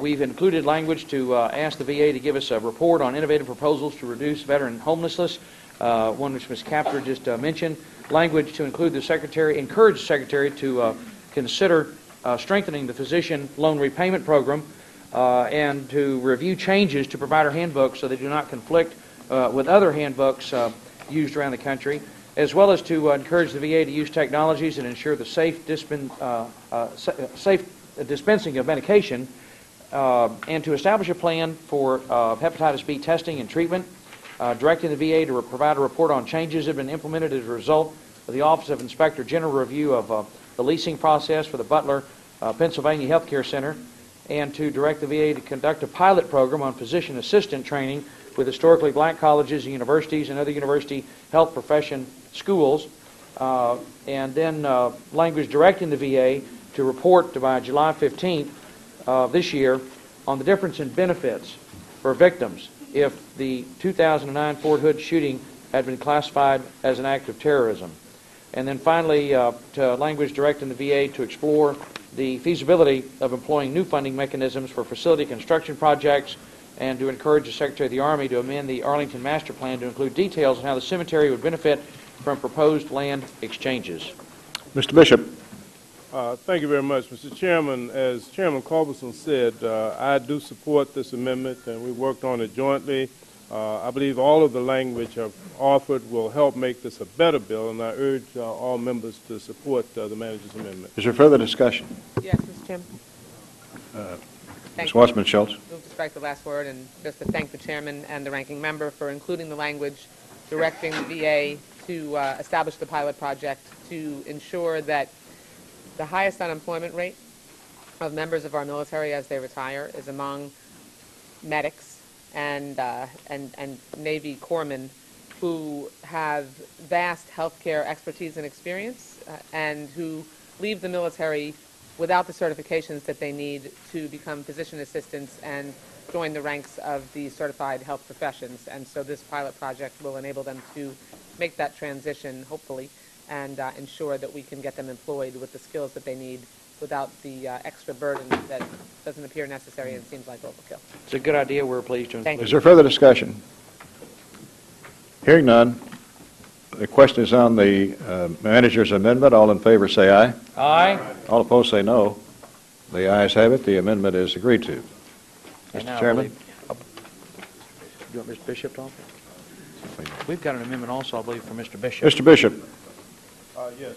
Speaker 3: We've included language to ask the VA to give us a report on innovative proposals to reduce veteran homelessness, one which Ms. Capter just mentioned. Language to include the Secretary, encourage the Secretary to consider strengthening the physician loan repayment program, and to review changes to provider handbooks so they do not conflict with other handbooks used around the country, as well as to encourage the VA to use technologies that ensure the safe dispensing of medication, and to establish a plan for hepatitis B testing and treatment, directing the VA to provide a report on changes that have been implemented as a result of the Office of Inspector General review of the leasing process for the Butler, Pennsylvania Healthcare Center, and to direct the VA to conduct a pilot program on physician assistant training with historically black colleges and universities and other university health profession schools, and then language directing the VA to report by July 15th this year on the difference in benefits for victims if the 2009 Fort Hood shooting had been classified as an act of terrorism. And then finally, to language directing the VA to explore the feasibility of employing new funding mechanisms for facility construction projects, and to encourage the Secretary of the Army to amend the Arlington Master Plan to include details on how the cemetery would benefit from proposed land exchanges.
Speaker 1: Mr. Bishop.
Speaker 6: Thank you very much, Mr. Chairman. As Chairman Culberson said, I do support this amendment, and we worked on it jointly. I believe all of the language I've offered will help make this a better bill, and I urge all members to support the manager's amendment.
Speaker 1: Is there further discussion?
Speaker 17: Yes, Mr. Chairman.
Speaker 1: Ms. Wassman-Schultz.
Speaker 17: Move to strike the last word, and just to thank the chairman and the ranking member for including the language directing the VA to establish the pilot project to ensure that the highest unemployment rate of members of our military as they retire is among medics and Navy corpsmen who have vast healthcare expertise and experience and who leave the military without the certifications that they need to become physician assistants and join the ranks of the certified health professions. And so this pilot project will enable them to make that transition, hopefully, and ensure that we can get them employed with the skills that they need without the extra burden that doesn't appear necessary and seems like overkill.
Speaker 3: It's a good idea. We're pleased to include.
Speaker 17: Thank you.
Speaker 1: Is there further discussion? Hearing none, the question is on the manager's amendment. All in favor say aye.
Speaker 3: Aye.
Speaker 1: All opposed say no. The ayes have it. The amendment is agreed to.
Speaker 3: And now
Speaker 1: Mr.
Speaker 3: I
Speaker 1: Chairman?
Speaker 3: believe- You want Mr. Bishop to offer? We've got an amendment also, I believe, from Mr. Bishop.
Speaker 1: Mr. Bishop,
Speaker 6: Yes,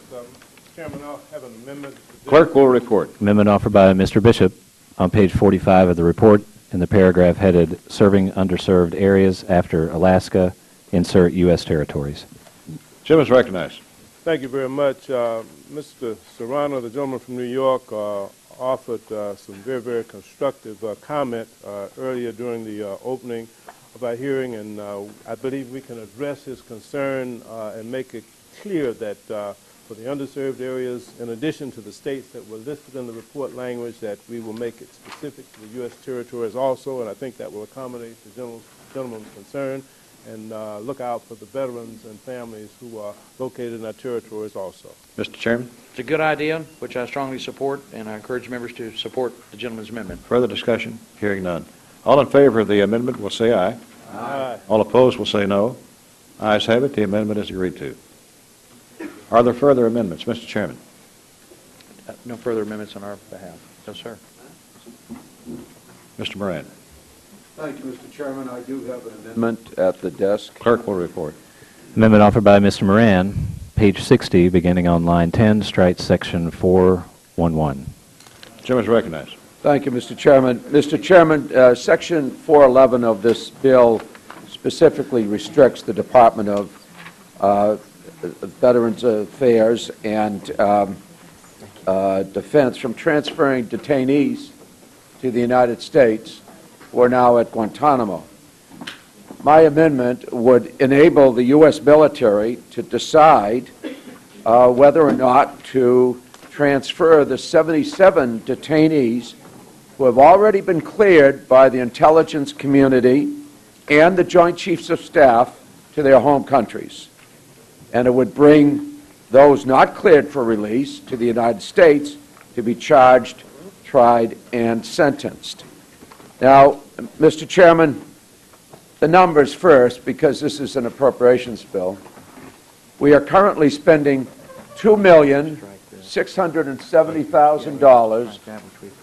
Speaker 6: Chairman, I'll have an amendment.
Speaker 1: clerk will report.
Speaker 16: Amendment offered by Mr. Bishop on page 45 of the report in the paragraph headed Serving Underserved Areas after Alaska, insert U.S. territories.
Speaker 1: Jim is recognized.
Speaker 6: Thank you very much. Mr. Serrano, the gentleman from New York, offered some very, very constructive comment earlier during the opening of our hearing, and I believe we can address his concern and make it clear that for the underserved areas, in addition to the states that were listed in the report language, that we will make it specific to the U.S. territories also, and I think that will accommodate the gentleman's concern, and look out for the veterans and families who are located in our territories also.
Speaker 1: Mr. Chairman?
Speaker 3: It's a good idea, which I strongly support, and I encourage members to support the gentleman's amendment.
Speaker 1: Further discussion? Hearing none. All in favor of the amendment will say aye.
Speaker 6: Aye.
Speaker 1: All opposed will say no. Ayes have it. The amendment is agreed to. Are there further amendments, Mr. Chairman?
Speaker 3: No further amendments on our behalf. No, sir.
Speaker 1: Mr. Moran?
Speaker 10: Thank you, Mr. Chairman. I do have an amendment at the desk.
Speaker 1: Clerk will report.
Speaker 16: Amendment offered by Mr. Moran, page 60, beginning on line 10, strike section 411.
Speaker 1: Jim is recognized.
Speaker 18: Thank you, Mr. Chairman. Mr. Chairman, Section 411 of this bill specifically restricts the Department of Veterans Affairs and Defense from transferring detainees to the United States who are now at Guantanamo. My amendment would enable the U.S. military to decide whether or not to transfer the 77 detainees who have already been cleared by the intelligence community and the Joint Chiefs of Staff to their home countries. And it would bring those not cleared for release to the United States to be charged, tried, and sentenced. Now, Mr. Chairman, the numbers first, because this is an appropriations bill. We are currently spending $2,670,000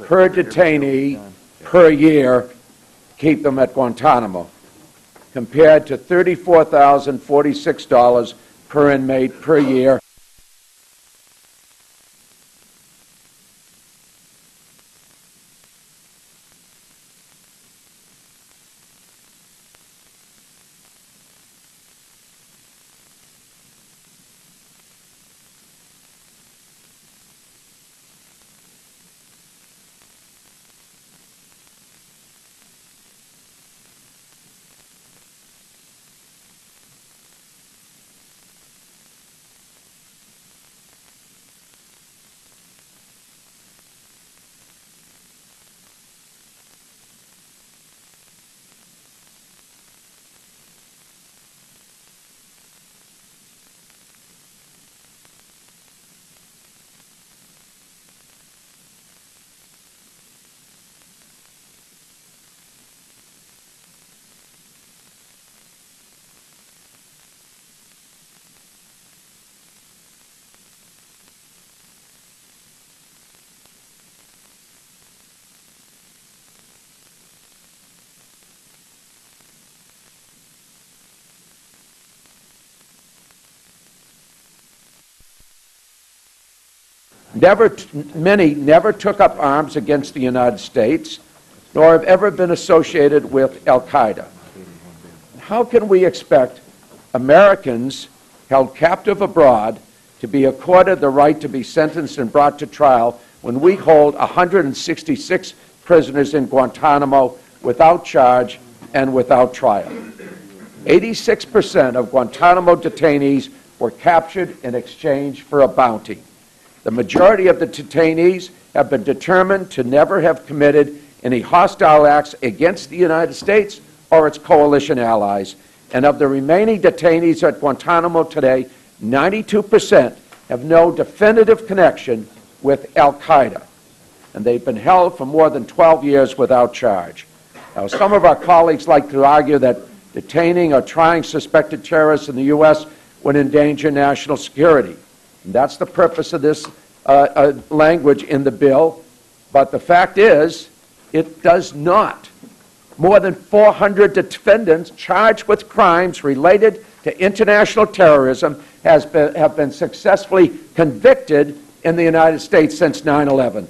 Speaker 18: per detainee per year to keep them at Guantanamo, compared to $34,046 per inmate per year. Many never took up arms against the United States, nor have ever been associated with al-Qaeda. How can we expect Americans held captive abroad to be accorded the right to be sentenced and brought to trial when we hold 166 prisoners in Guantanamo without charge and without trial? 86% of Guantanamo detainees were captured in exchange for a bounty. The majority of the detainees have been determined to never have committed any hostile acts against the United States or its coalition allies. And of the remaining detainees at Guantanamo today, 92% have no definitive connection with al-Qaeda. And they've been held for more than 12 years without charge. Now, some of our colleagues like to argue that detaining or trying suspected terrorists in the U.S. would endanger national security. And that's the purpose of this language in the bill. But the fact is, it does not. More than 400 defendants charged with crimes related to international terrorism have been successfully convicted in the United States since 9/11.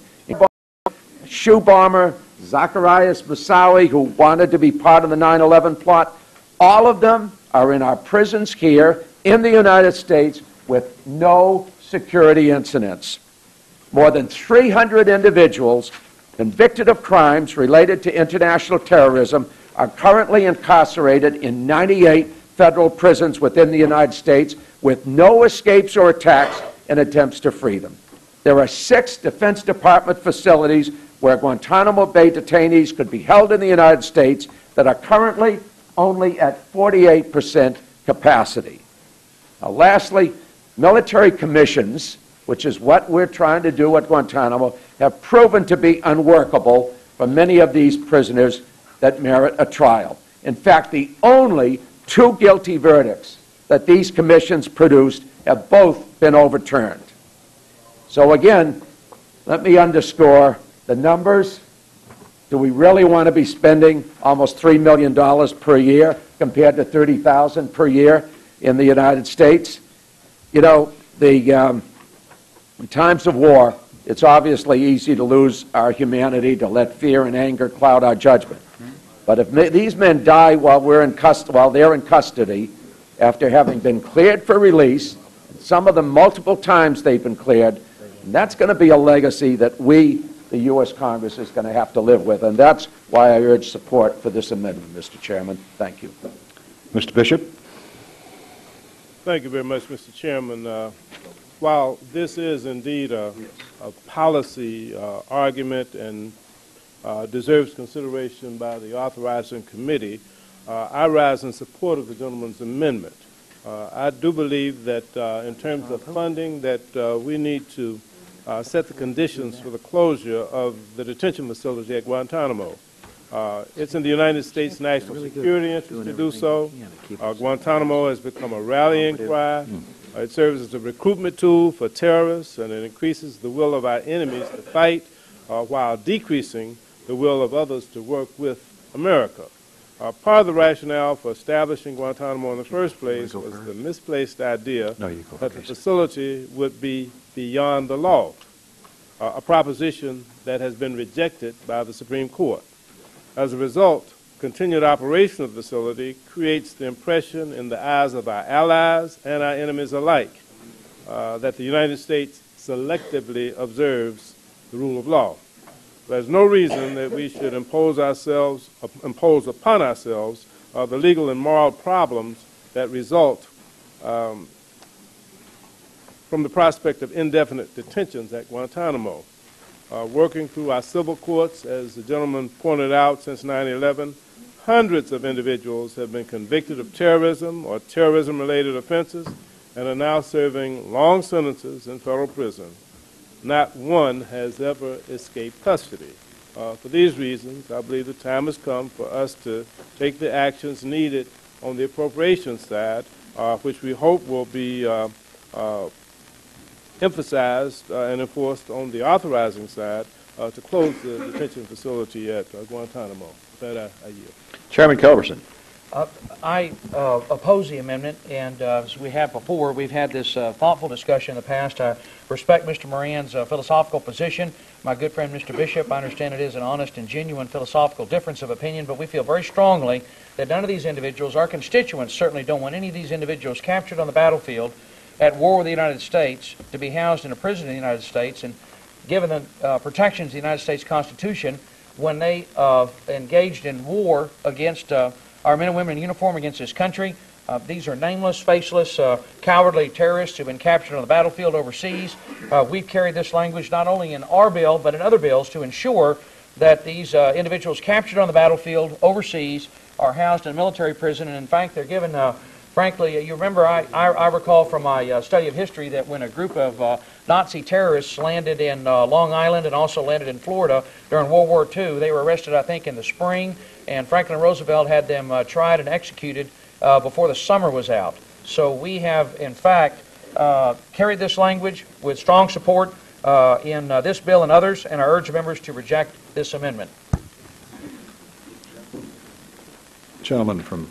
Speaker 18: Shoe bomber, Zacarias Moussaoui, who wanted to be part of the 9/11 plot, all of them are in our prisons here in the United States with no security incidents. More than 300 individuals convicted of crimes related to international terrorism are currently incarcerated in 98 federal prisons within the United States with no escapes or attacks and attempts to free them. There are 6 Defense Department facilities where Guantanamo Bay detainees could be held in the United States that are currently only at 48% capacity. Now, lastly, military commissions, which is what we're trying to do at Guantanamo, have proven to be unworkable for many of these prisoners that merit a trial. In fact, the only 2 guilty verdicts that these commissions produced have both been overturned. So again, let me underscore the numbers. Do we really want to be spending almost $3 million per year compared to $30,000 per year in the United States? You know, in times of war, it's obviously easy to lose our humanity, to let fear and anger cloud our judgment. But if these men die while they're in custody, after having been cleared for release, some of them multiple times they've been cleared, and that's going to be a legacy that we, the U.S. Congress, is going to have to live with. And that's why I urge support for this amendment, Mr. Chairman. Thank you.
Speaker 1: Mr. Bishop.
Speaker 6: Thank you very much, Mr. Chairman. While this is indeed a policy argument and deserves consideration by the authorizing committee, I rise in support of the gentleman's amendment. I do believe that in terms of funding that we need to set the conditions for the closure of the detention facility at Guantanamo. It's in the United States national security interest to do so. Guantanamo has become a rallying cry. It serves as a recruitment tool for terrorists, and it increases the will of our enemies to fight while decreasing the will of others to work with America. Part of the rationale for establishing Guantanamo in the first place was the misplaced idea that the facility would be beyond the law, a proposition that has been rejected by the Supreme Court. As a result, continued operation of the facility creates the impression in the eyes of our allies and our enemies alike that the United States selectively observes the rule of law. There's no reason that we should impose upon ourselves the legal and moral problems that result from the prospect of indefinite detentions at Guantanamo. Working through our civil courts, as the gentleman pointed out, since 9/11, hundreds of individuals have been convicted of terrorism or terrorism-related offenses and are now serving long sentences in federal prison. Not one has ever escaped custody. For these reasons, I believe the time has come for us to take the actions needed on the appropriations side, which we hope will be emphasized and enforced on the authorizing side to close the detention facility at Guantanamo. With that, I yield.
Speaker 1: Chairman Culberson.
Speaker 3: I oppose the amendment, and as we have before, we've had this thoughtful discussion in the past. I respect Mr. Moran's philosophical position. My good friend Mr. Bishop, I understand it is an honest and genuine philosophical difference of opinion, but we feel very strongly that none of these individuals, our constituents certainly don't want any of these individuals captured on the battlefield at war with the United States to be housed in a prison in the United States and given the protections of the United States Constitution when they engaged in war against our men and women in uniform against this country. These are nameless, faceless, cowardly terrorists who have been captured on the battlefield overseas. We've carried this language not only in our bill, but in other bills to ensure that these individuals captured on the battlefield overseas are housed in a military prison, and in fact, they're given, frankly, you remember, I recall from my study of history that when a group of Nazi terrorists landed in Long Island and also landed in Florida during World War II, they were arrested, I think, in the spring, and Franklin Roosevelt had them tried and executed before the summer was out. So we have, in fact, carried this language with strong support in this bill and others, and I urge members to reject this amendment.
Speaker 1: Gentleman from...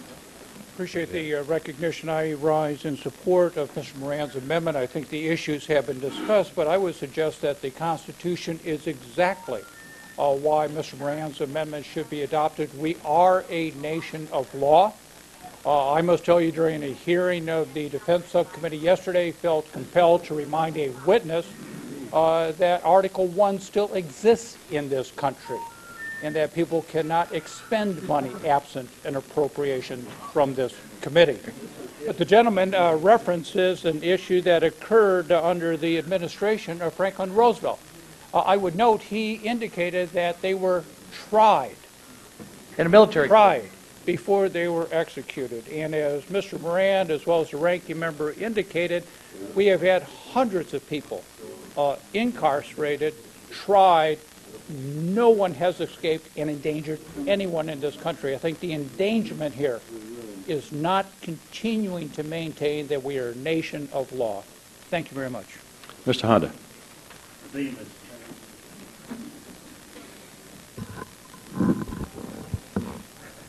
Speaker 19: Appreciate the recognition. I rise in support of Mr. Moran's amendment. I think the issues have been discussed, but I would suggest that the Constitution is exactly why Mr. Moran's amendment should be adopted. We are a nation of law. I must tell you, during a hearing of the Defense Subcommittee yesterday, felt compelled to remind a witness that Article 1 still exists in this country, and that people cannot expend money absent an appropriation from this committee. But the gentleman references an issue that occurred under the administration of Franklin Roosevelt. I would note he indicated that they were tried.
Speaker 3: In a military
Speaker 19: tried before they were executed. And as Mr. Moran, as well as the ranking member, indicated, we have had hundreds of people incarcerated, tried. No one has escaped and endangered anyone in this country. I think the endangerment here is not continuing to maintain that we are a nation of law. Thank you very much.
Speaker 1: Mr. Honda.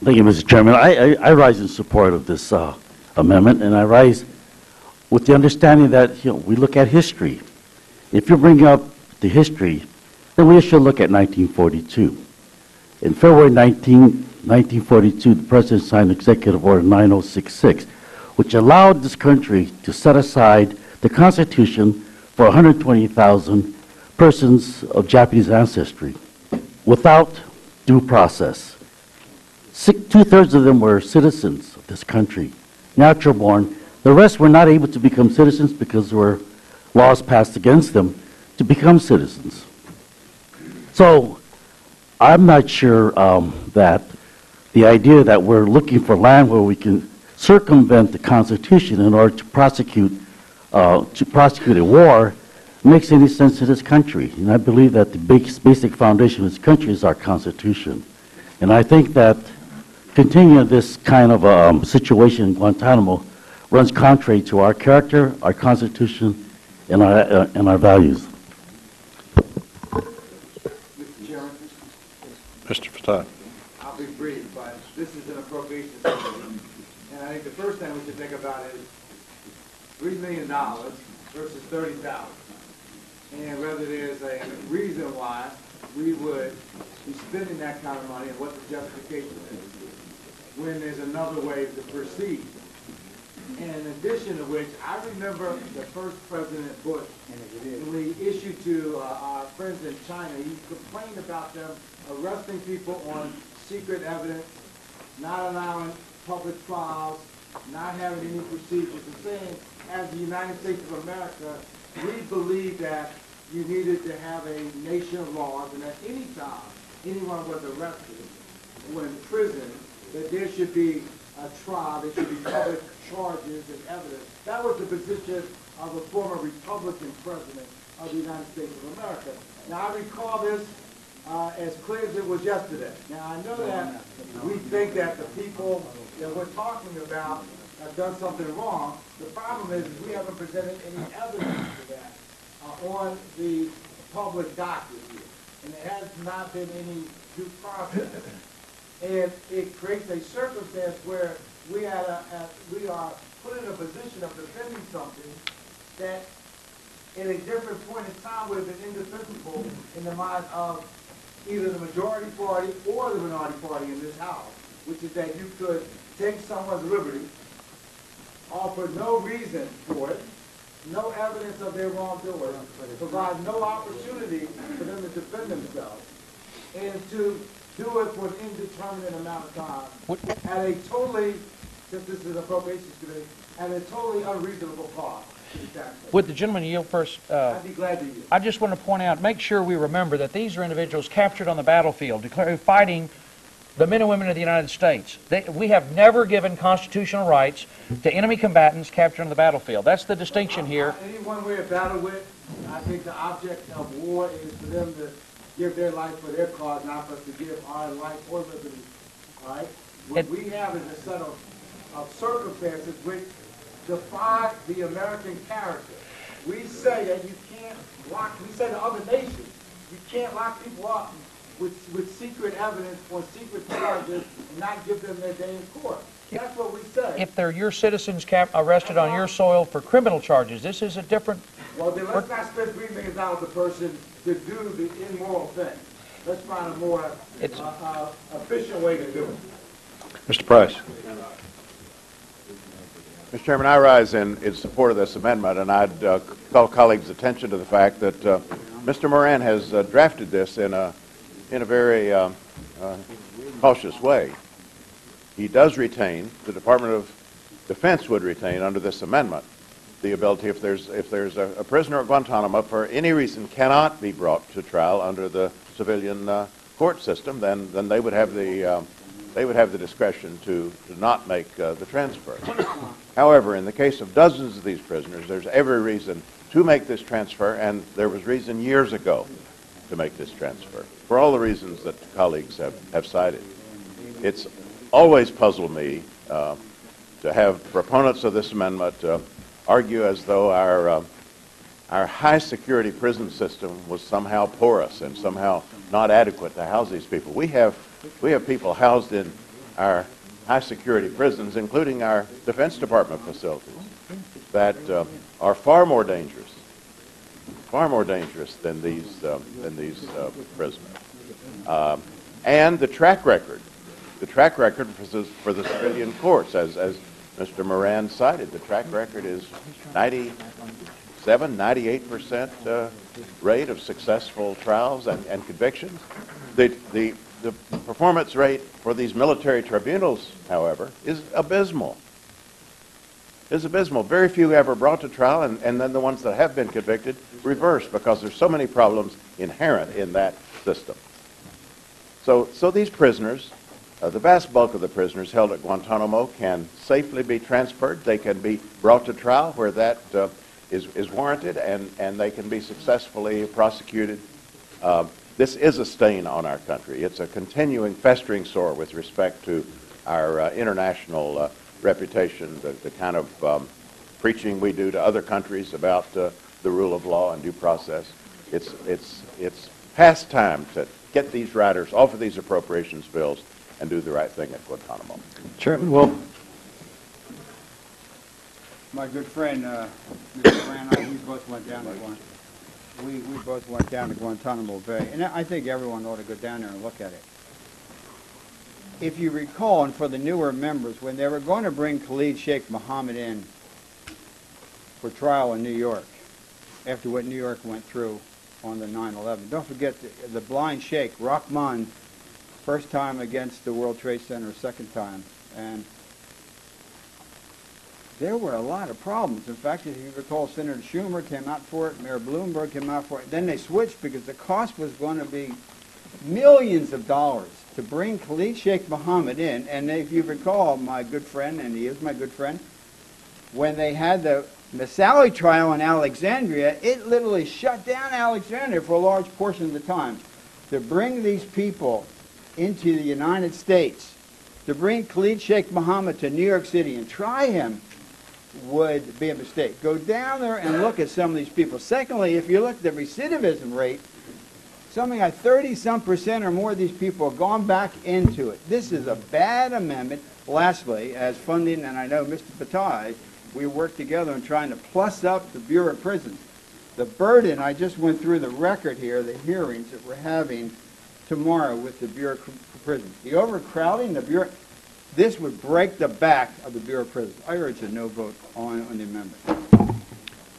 Speaker 11: Thank you, Mr. Chairman. I rise in support of this amendment, and I rise with the understanding that we look at history. If you bring up the history, then we should look at 1942. In February 1942, the President signed Executive Order 9066, which allowed this country to set aside the Constitution for 120,000 persons of Japanese ancestry without due process. Two-thirds of them were citizens of this country, natural born. The rest were not able to become citizens because there were laws passed against them to become citizens. So I'm not sure that the idea that we're looking for land where we can circumvent the Constitution in order to prosecute a war makes any sense to this country. And I believe that the basic foundation of this country is our Constitution. And I think that continuing this kind of situation in Guantanamo runs contrary to our character, our Constitution, and our values.
Speaker 18: Mr. Chairman?
Speaker 1: Mr. Fatah.
Speaker 8: I'll be brief, but this is an appropriations committee, and I think the first thing we should think about is $3 million versus $30,000, and whether there's a reason why we would be spending that kind of money and what the justification is when there's another way to proceed. And in addition to which, I remember the first President Bush, when we issued to our friends in China, he complained about them arresting people on secret evidence, not allowing public trials, not having any procedures, and saying, as the United States of America, we believe that you needed to have a nation of laws, and at any time anyone was arrested or in prison, that there should be a trial, there should be public charges and evidence. That was the position of a former Republican president of the United States of America. Now, I recall this as clear as it was yesterday. Now, I know that we think that the people that we're talking about have done something wrong. The problem is we haven't presented any evidence to that on the public docket here. And there has not been any due process.
Speaker 20: And it creates a circumstance where we are put in a position of defending something that at a different point in time would have been indefensible in the mind of either the majority party or the minority party in this House, which is that you could take someone's liberty, offer no reason for it, no evidence of their wrongdoing, provide no opportunity for them to defend themselves, and to do it for an indeterminate amount of time at a totally, since this is an Appropriations Committee, at a totally unreasonable cost to the taxpayer.
Speaker 3: Would the gentleman yield first?
Speaker 20: I'd be glad to yield.
Speaker 3: I just want to point out, make sure we remember that these are individuals captured on the battlefield, fighting the men and women of the United States. We have never given constitutional rights to enemy combatants captured on the battlefield. That's the distinction here.
Speaker 20: Anyone we're at battle with, I think the object of war is for them to give their life for their cause, not for us to give our life or liberty. All right? What we have is a set of circumstances which defy the American character. We say that you can't lock, we say to other nations, you can't lock people up with secret evidence or secret charges and not give them their day in court. That's what we say.
Speaker 3: If they're your citizens arrested on your soil for criminal charges, this is a different...
Speaker 20: Well, then let's not spend $3 million a person to do the immoral thing. Let's find a more efficient way to do it.
Speaker 1: Mr. Price.
Speaker 21: Mr. Chairman, I rise in support of this amendment, and I'd call colleagues' attention to the fact that Mr. Moran has drafted this in a very cautious way. He does retain, the Department of Defense would retain under this amendment, the ability, if there's a prisoner at Guantanamo for any reason cannot be brought to trial under the civilian court system, then they would have the discretion to not make the transfer. However, in the case of dozens of these prisoners, there's every reason to make this transfer, and there was reason years ago to make this transfer, for all the reasons that colleagues have cited. It's always puzzled me to have proponents of this amendment argue as though our high security prison system was somehow porous and somehow not adequate to house these people. We have people housed in our high security prisons, including our Defense Department facilities, that are far more dangerous than these prisoners. And the track record for the civilian courts, as Mr. Moran cited, the track record is 98% rate of successful trials and convictions. The performance rate for these military tribunals, however, is abysmal. Very few ever brought to trial, and then the ones that have been convicted reversed because there's so many problems inherent in that system. So these prisoners, the vast bulk of the prisoners held at Guantanamo can safely be transferred. They can be brought to trial where that is warranted, and they can be successfully prosecuted. This is a stain on our country. It's a continuing festering sore with respect to our international reputation, the kind of preaching we do to other countries about the rule of law and due process. It's past time to get these riders off of these appropriations bills and do the right thing at Guantanamo.
Speaker 1: Chairman Wolf.
Speaker 22: My good friend, Mr. Moran, and I, we both went down to Guantanamo Bay, and I think everyone ought to go down there and look at it. If you recall, and for the newer members, when they were going to bring Khalid Sheikh Mohammed in for trial in New York, after what New York went through on the 9/11, don't forget the blind sheikh, Rahman, first time against the World Trade Center, second time, and there were a lot of problems. In fact, if you recall, Senator Schumer came out for it, Mayor Bloomberg came out for it. Then they switched because the cost was going to be millions of dollars to bring Khalid Sheikh Mohammed in. And if you recall, my good friend, and he is my good friend, when they had the Massawi trial in Alexandria, it literally shut down Alexandria for a large portion of the time. To bring these people into the United States, to bring Khalid Sheikh Mohammed to New York City and try him would be a mistake. Go down there and look at some of these people. Secondly, if you look at the recidivism rate Something like 30-some% or more of these people have gone back into it. This is a bad amendment. Lastly, as funding, and I know Mr. Bataille, we work together on trying to plus up the Bureau of Prisons. The burden, I just went through the record here, the hearings that we're having tomorrow with the Bureau of Prisons. The overcrowding, the Bureau, this would break the back of the Bureau of Prisons. I urge a no vote on the amendment.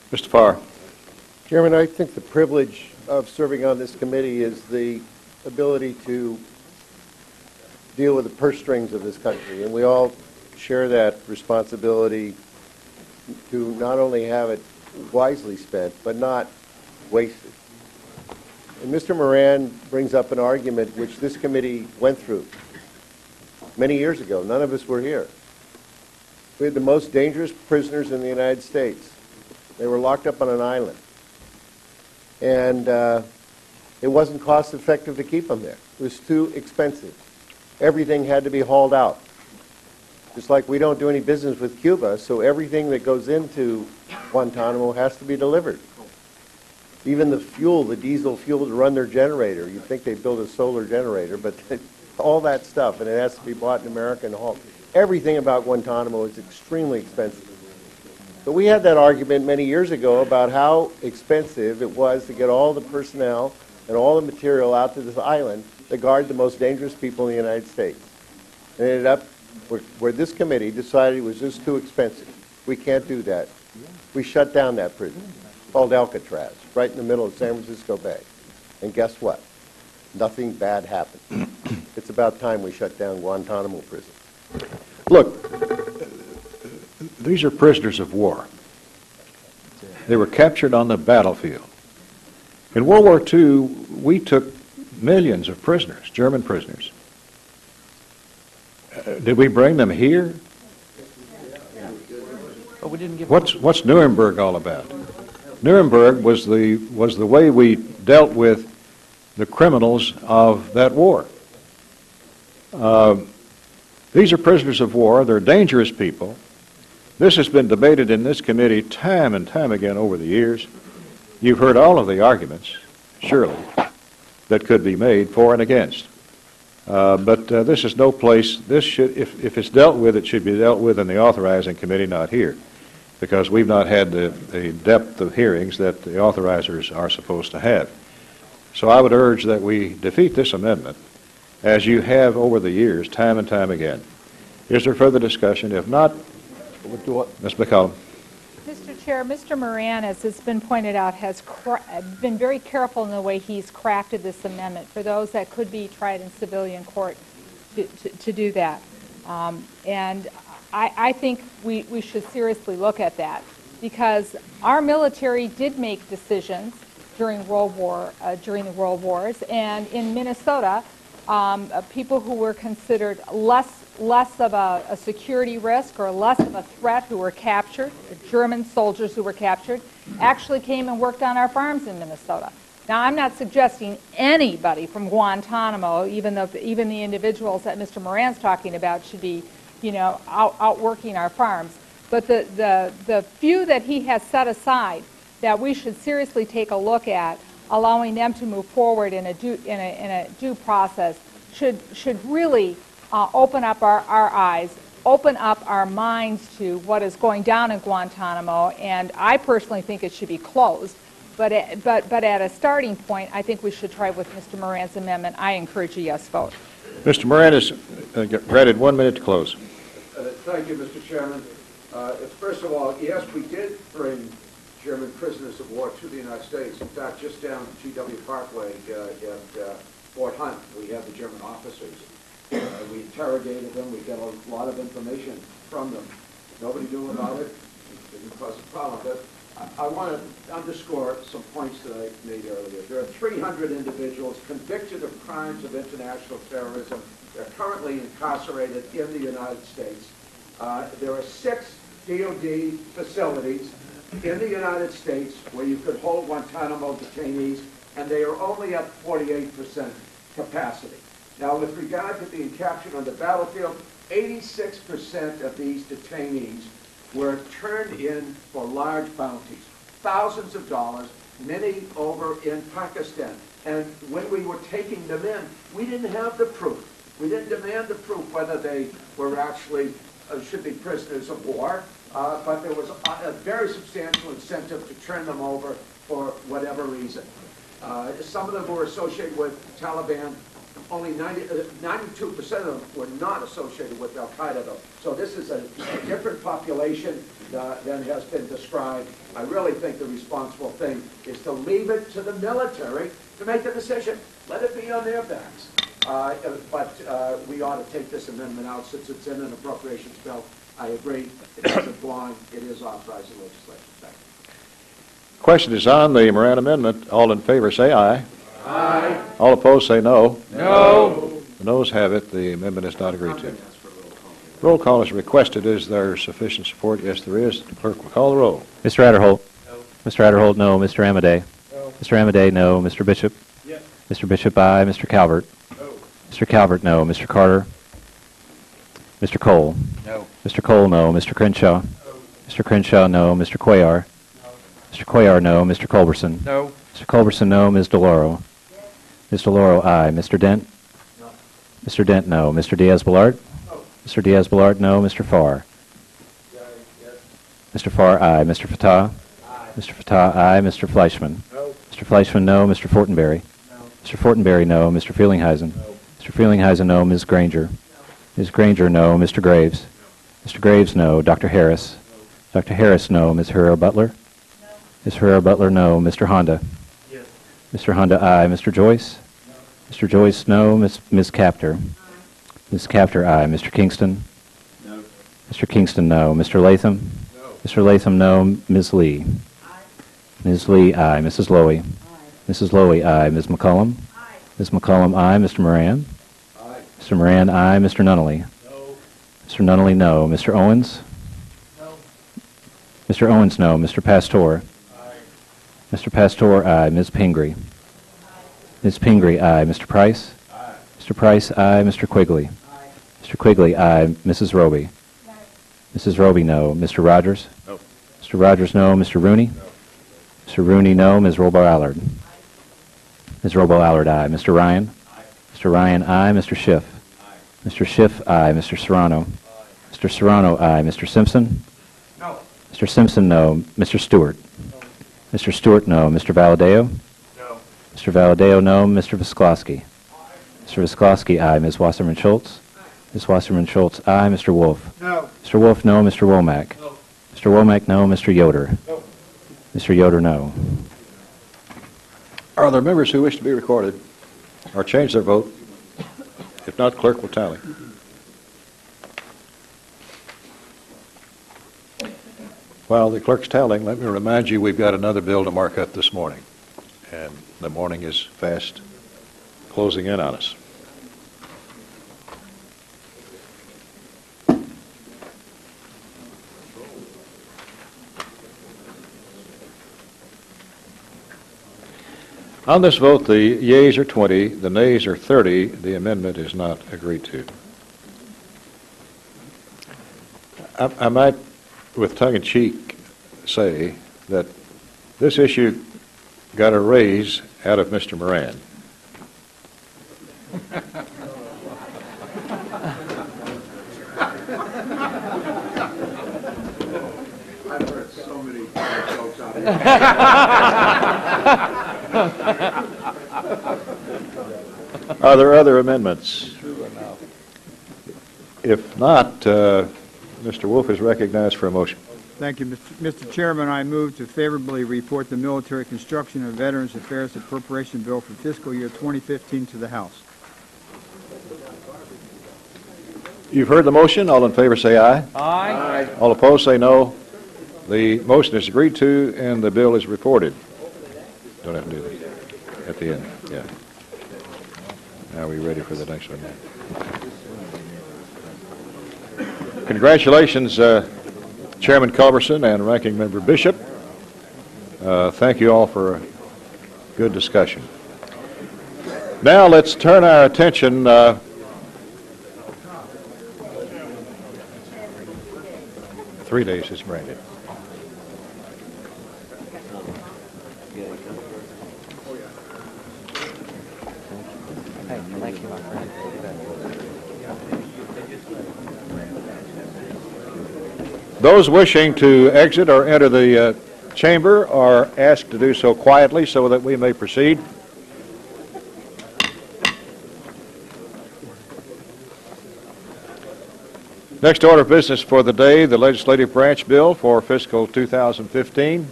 Speaker 1: Mr. Farr.
Speaker 12: Chairman, I think the privilege of serving on this committee is the ability to deal with the purse strings of this country, and we all share that responsibility to not only have it wisely spent, but not wasted. And Mr. Moran brings up an argument which this committee went through many years ago. None of us were here. We had the most dangerous prisoners in the United States. They were locked up on an island. And it wasn't cost effective to keep them there. It was too expensive. Everything had to be hauled out. Just like we don't do any business with Cuba, so everything that goes into Guantanamo has to be delivered. Even the fuel, the diesel fuel to run their generator. You'd think they built a solar generator, but all that stuff, and it has to be bought in America and hauled. Everything about Guantanamo is extremely expensive. But we had that argument many years ago about how expensive it was to get all the personnel and all the material out to this island to guard the most dangerous people in the United States. And it ended up where this committee decided it was just too expensive. We can't do that. We shut down that prison called Alcatraz, right in the middle of San Francisco Bay. And guess what? Nothing bad happened. It's about time we shut down Guantanamo prison.
Speaker 1: Look, these are prisoners of war. They were captured on the battlefield. In World War II, we took millions of prisoners, German prisoners. Did we bring them here?
Speaker 3: But we didn't give.
Speaker 1: What's Nuremberg all about? Nuremberg was the way we dealt with the criminals of that war. These are prisoners of war. They're dangerous people. This has been debated in this committee time and time again over the years. You've heard all of the arguments, surely, that could be made for and against. But this is no place. This should, if it's dealt with, it should be dealt with in the authorizing committee, not here, because we've not had the depth of hearings that the authorizers are supposed to have. So I would urge that we defeat this amendment, as you have over the years, time and time again. Is there further discussion? If not, Ms. McCollum.
Speaker 14: Mr. Chair, Mr. Moran, as has been pointed out, has been very careful in the way he's crafted this amendment for those that could be tried in civilian court to do that. And I think we should seriously look at that, because our military did make decisions during the World Wars, and in Minnesota, people who were considered less of a security risk or less of a threat who were captured, German soldiers who were captured, actually came and worked on our farms in Minnesota. Now, I'm not suggesting anybody from Guantanamo, even the individuals that Mr. Moran's talking about, should be, out working our farms. But the few that he has set aside that we should seriously take a look at, allowing them to move forward in a due process, should really open up our eyes, open up our minds to what is going down in Guantanamo. And I personally think it should be closed. But at a starting point, I think we should try with Mr. Moran's amendment. I encourage a yes vote.
Speaker 1: Mr. Moran is granted 1 minute to close.
Speaker 18: Thank you, Mr. Chairman. First of all, yes, we did bring German prisoners of war to the United States. In fact, just down G.W. Parkway at Fort Hunt, we have the German officers. We interrogated them. We got a lot of information from them. Nobody knew about it. It didn't cause a problem. But I want to underscore some points that I made earlier. There are 300 individuals convicted of crimes of international terrorism. They're currently incarcerated in the United States. There are 6 DOD facilities in the United States where you could hold Guantanamo detainees, and they are only at 48% capacity. Now, with regard to being captured on the battlefield, 86% of these detainees were turned in for large bounties, thousands of dollars, many over in Pakistan. And when we were taking them in, we didn't have the proof. We didn't demand the proof whether they were actually, should be prisoners of war, but there was a very substantial incentive to turn them over for whatever reason. Some of them were associated with Taliban. Only 92% of them were not associated with Al-Qaeda, though. So this is a different population than has been described. I really think the responsible thing is to leave it to the military to make the decision. Let it be on their backs. But we ought to take this amendment out since it's in an appropriations bill. I agree. It doesn't belong. It is authorized in legislation. Thank you.
Speaker 1: Question is on the Moran Amendment. All in favor say aye.
Speaker 18: Aye.
Speaker 1: All opposed say no.
Speaker 18: No.
Speaker 1: The noes have it. The amendment is not agreed to. Roll call is requested. Is there sufficient support? Yes, there is. The clerk will call the roll.
Speaker 16: Mr. Adderholt? No. Mr. Adderholt, no. Mr. Amadei?
Speaker 6: No.
Speaker 16: Mr. Amadei, no. Mr. Bishop?
Speaker 6: Yes.
Speaker 16: Mr. Bishop, aye. Mr. Calvert?
Speaker 6: No.
Speaker 16: Mr. Calvert, no. Mr. Carter? Mr. Cole?
Speaker 6: No.
Speaker 16: Mr. Cole, no. Mr. Crenshaw?
Speaker 6: No.
Speaker 16: Mr. Crenshaw, no. Mr. Cuellar?
Speaker 6: No.
Speaker 16: Mr. Cuellar, no. Mr. Culberson?
Speaker 6: No.
Speaker 16: Mr. Culberson, no. Ms. DeLauro? Ms. DeLauro, aye. Mr. Dent?
Speaker 6: No.
Speaker 16: Mr. Dent, no. Mr. Diaz-Balart?
Speaker 6: No.
Speaker 16: Mr. Diaz-Balart, no. Mr. Farr?
Speaker 6: Yes.
Speaker 16: Mr. Farr, aye. Mr. Fatah?
Speaker 6: Aye.
Speaker 16: Mr. Fatah, aye. Mr. Fleischman?
Speaker 6: No.
Speaker 16: Mr. Fleischman, no. Mr. Fortenberry?
Speaker 6: No.
Speaker 16: Mr. Fortenberry, no. Mr. Feelinghuisen?
Speaker 6: No.
Speaker 16: Mr. Feelinghuisen, no. Ms. Granger? Ms. Granger, no. Mr. Graves? Mr. Graves, no. Dr. Harris? Dr. Harris, no. Ms. Herrera-Butler? No. Ms. Herrera-Butler, no. Mr. Honda?
Speaker 6: Yes.
Speaker 16: Mr. Honda, aye. Mr. Joyce? No. Mr. Joyce, no. Ms. Capter? Ms. Capter, aye. Mr. Kingston?
Speaker 6: No.
Speaker 16: Mr. Kingston, no. Mr. Latham?
Speaker 6: No.
Speaker 16: Mr. Latham, no. Ms. Lee?
Speaker 6: Aye.
Speaker 16: Ms. Lee, aye. Mrs. Lowy? Aye. Mrs. Lowy, aye. Ms. McCollum? Aye. Ms. McCollum, aye. Mr. Moran?
Speaker 6: Aye.
Speaker 16: Mr. Moran, aye. Mr. Nunnally?
Speaker 6: No.
Speaker 16: Mr. Nunnally, no. Mr. Owens?
Speaker 6: No.
Speaker 16: Mr. Owens, no. Mr. Pastor?
Speaker 6: Aye.
Speaker 16: Mr. Pastor, aye. Ms. Pingree? Ms. Pingree, aye. Mr. Price?
Speaker 6: Aye.
Speaker 16: Mr. Price, aye. Mr. Quigley?
Speaker 6: Aye.
Speaker 16: Mr. Quigley, aye. Mrs. Roby?
Speaker 6: Aye.
Speaker 16: Mrs. Roby, no. Mr. Rogers?
Speaker 6: No.
Speaker 16: Mr. Rogers, no. Mr. Rooney?
Speaker 6: No.
Speaker 16: Mr. Rooney, no. Ms. Robo-Allard? Ms. Robo-Allard, aye. Mr. Ryan?
Speaker 6: Aye.
Speaker 16: Mr. Ryan, aye. Mr. Schiff?
Speaker 6: Aye.
Speaker 16: Mr. Schiff, aye. Mr. Serrano?
Speaker 6: Aye.
Speaker 16: Mr. Serrano, aye. Mr. Simpson?
Speaker 6: No.
Speaker 16: Mr. Simpson, no. Mr. Stewart?
Speaker 6: No.
Speaker 16: Mr. Stewart, no. Mr. Valadeo?
Speaker 6: No.
Speaker 16: Mr. Valadeo, no. Mr. Visklosky? Mr. Visklosky, aye. Ms. Wasserman Schultz? Ms. Wasserman Schultz, aye. Mr. Wolf?
Speaker 6: No.
Speaker 16: Mr. Wolf, no. Mr. Womack?
Speaker 6: No.
Speaker 16: Mr. Womack, no. Mr. Yoder?
Speaker 6: No.
Speaker 16: Mr. Yoder, no.
Speaker 1: Are there members who wish to be recorded or change their vote? If not, clerk will tally. While the clerk's tallying, let me remind you we've got another bill to mark up this morning, and the morning is fast closing in on us. On this vote, the yeas are 20, the nays are 30. The amendment is not agreed to. I might, with tongue-in-cheek, say that this issue got a raise out of Mr. Moran.
Speaker 21: I've heard so many jokes out of
Speaker 1: Are there other amendments? If not, Mr. Wolf is recognized for a motion.
Speaker 22: Thank you, Mr. Chairman. I move to favorably report the Military Construction and Veterans Affairs Appropriation Bill for Fiscal Year 2015 to the House.
Speaker 1: You've heard the motion. All in favor say aye.
Speaker 3: Aye.
Speaker 1: All opposed say no. The motion is agreed to and the bill is reported. Don't have to do that at the end. Yeah. Now we're ready for the next one. Congratulations, Chairman Culberson and Ranking Member Bishop. Thank you all for a good discussion. Now let's turn our attention 3 days is granted. Those wishing to exit or enter the chamber are asked to do so quietly so that we may proceed. Next order of business for the day, the legislative branch bill for fiscal 2015.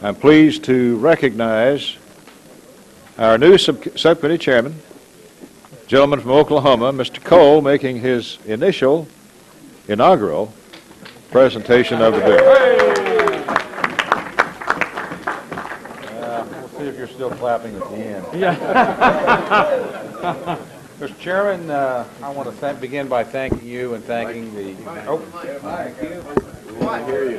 Speaker 1: I'm pleased to recognize our new subcommittee chairman, gentleman from Oklahoma, Mr. Cole, making his inaugural presentation of the bill.
Speaker 2: We'll see if you're still clapping at the end.
Speaker 5: Yeah.
Speaker 2: Mr. Chairman, I want to begin by thanking you and thanking the...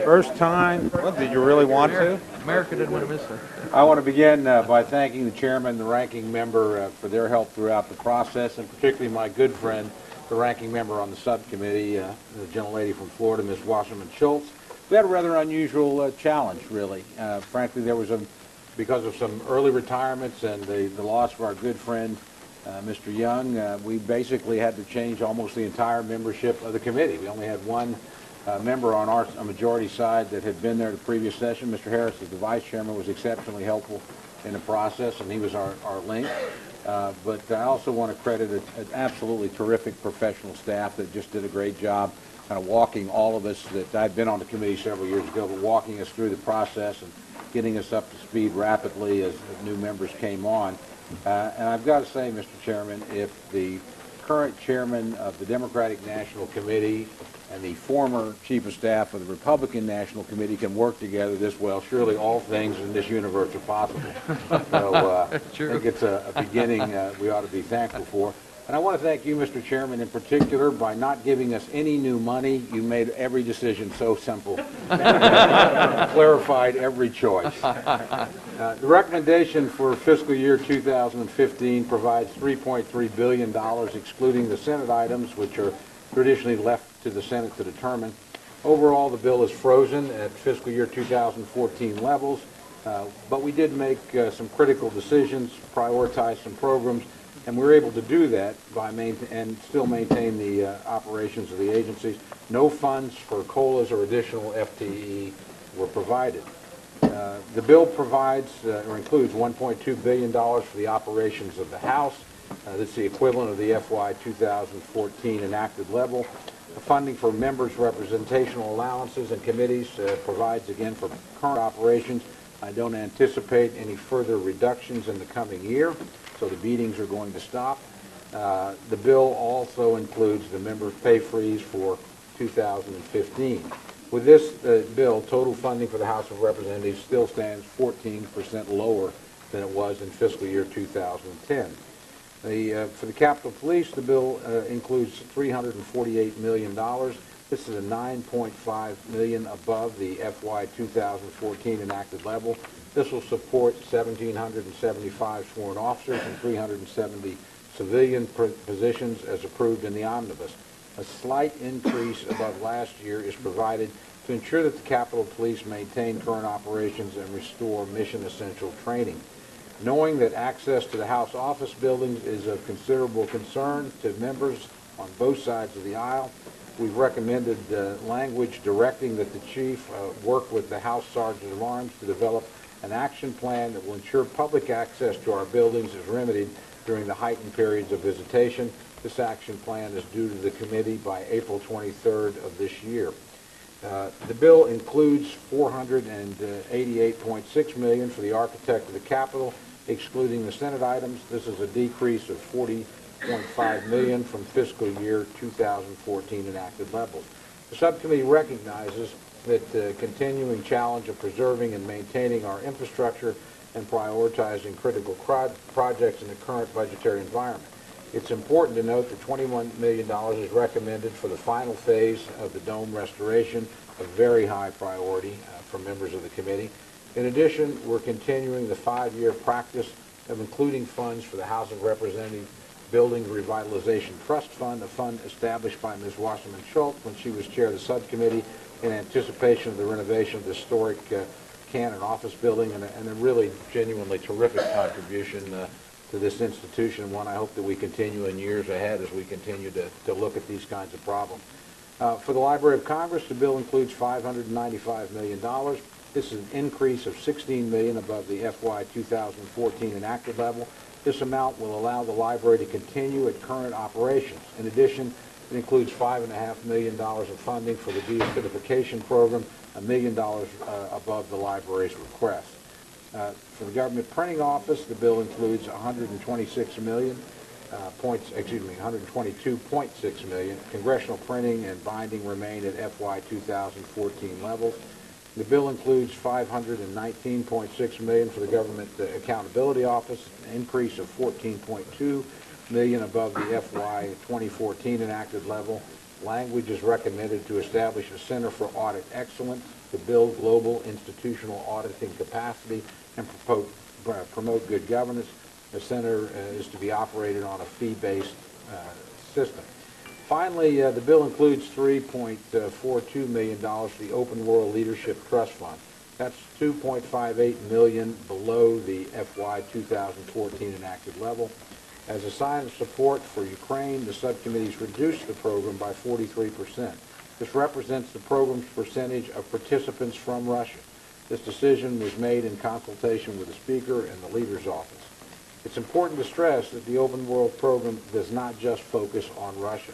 Speaker 2: First time. What, did you really want to?
Speaker 5: America didn't want to miss it.
Speaker 2: I want to begin by thanking the chairman, the ranking member for their help throughout the process, and particularly my good friend, the ranking member on the subcommittee, the gentlelady from Florida, Ms. Wasserman Schultz. We had a rather unusual challenge, really. Frankly, there was because of some early retirements and the loss of our good friend, Mr. Young, we basically had to change almost the entire membership of the committee. We only had one member on our majority side that had been there the previous session. Mr. Harris, as the vice chairman, was exceptionally helpful in the process, and he was our link. But I also want to credit an absolutely terrific professional staff that just did a great job kind of walking all of us that I'd been on the committee several years ago, but walking us through the process and getting us up to speed rapidly as new members came on. And I've got to say, Mr. Chairman, if the current chairman of the Democratic National Committee and the former chief of staff of the Republican National Committee can work together this well, surely all things in this universe are possible. So I think it's a beginning we ought to be thankful for. And I want to thank you, Mr. Chairman, in particular, by not giving us any new money. You made every decision so simple. Clarified every choice. The recommendation for fiscal year 2015 provides $3.3 billion, excluding the Senate items, which are traditionally left to the Senate to determine. Overall, the bill is frozen at fiscal year 2014 levels, but we did make some critical decisions, prioritize some programs, and we were able to do that and still maintain the operations of the agencies. No funds for COLAs or additional FTE were provided. The bill provides or includes $1.2 billion for the operations of the House. That's the equivalent of the FY 2014 enacted level. The funding for members' representational allowances and committees provides, again, for current operations. I don't anticipate any further reductions in the coming year, so the meetings are going to stop. The bill also includes the member pay freeze for 2015. With this bill, total funding for the House of Representatives still stands 14% lower than it was in fiscal year 2010. For the Capitol Police, the bill includes $348 million. This is a $9.5 million above the FY 2014 enacted level. This will support 1,775 sworn officers and 370 civilian positions as approved in the omnibus. A slight increase above last year is provided to ensure that the Capitol Police maintain current operations and restore mission-essential training. Knowing that access to the House office buildings is of considerable concern to members on both sides of the aisle, we've recommended language directing that the chief work with the House Sergeant at Arms to develop an action plan that will ensure public access to our buildings is remedied during the heightened periods of visitation. This action plan is due to the committee by April 23rd of this year. The bill includes $488.6 million for the architect of the Capitol, excluding the Senate items. This is a decrease of $40.5 million from fiscal year 2014 enacted levels. The subcommittee recognizes that the continuing challenge of preserving and maintaining our infrastructure and prioritizing critical projects in the current budgetary environment. It's important to note that $21 million is recommended for the final phase of the dome restoration, a very high priority for members of the committee. In addition, we're continuing the 5-year practice of including funds for the House of Representatives Building Revitalization Trust Fund, a fund established by Ms. Wasserman Schultz when she was chair of the subcommittee in anticipation of the renovation of the historic Cannon office building, and a really genuinely terrific contribution to this institution, one I hope that we continue in years ahead as we continue to look at these kinds of problems. For the Library of Congress, the bill includes $595 million. This is an increase of $16 million above the FY 2014 enacted level. This amount will allow the library to continue at current operations. In addition, it includes $5.5 million of funding for the de-acidification program, $1 million above the library's request. For the government printing office, the bill includes $122.6 million. Congressional printing and binding remain at FY 2014 levels. The bill includes $519.6 million for the Government Accountability Office, an increase of $14.2 million above the FY 2014 enacted level. Language is recommended to establish a Center for Audit Excellence to build global institutional auditing capacity and promote good governance. The center is to be operated on a fee-based system. Finally, the bill includes $3.42 million for the Open World Leadership Trust Fund. That's $2.58 million below the FY 2014 enacted level. As a sign of support for Ukraine, the subcommittees reduced the program by 43%. This represents the program's percentage of participants from Russia. This decision was made in consultation with the Speaker and the Leader's office. It's important to stress that the Open World program does not just focus on Russia.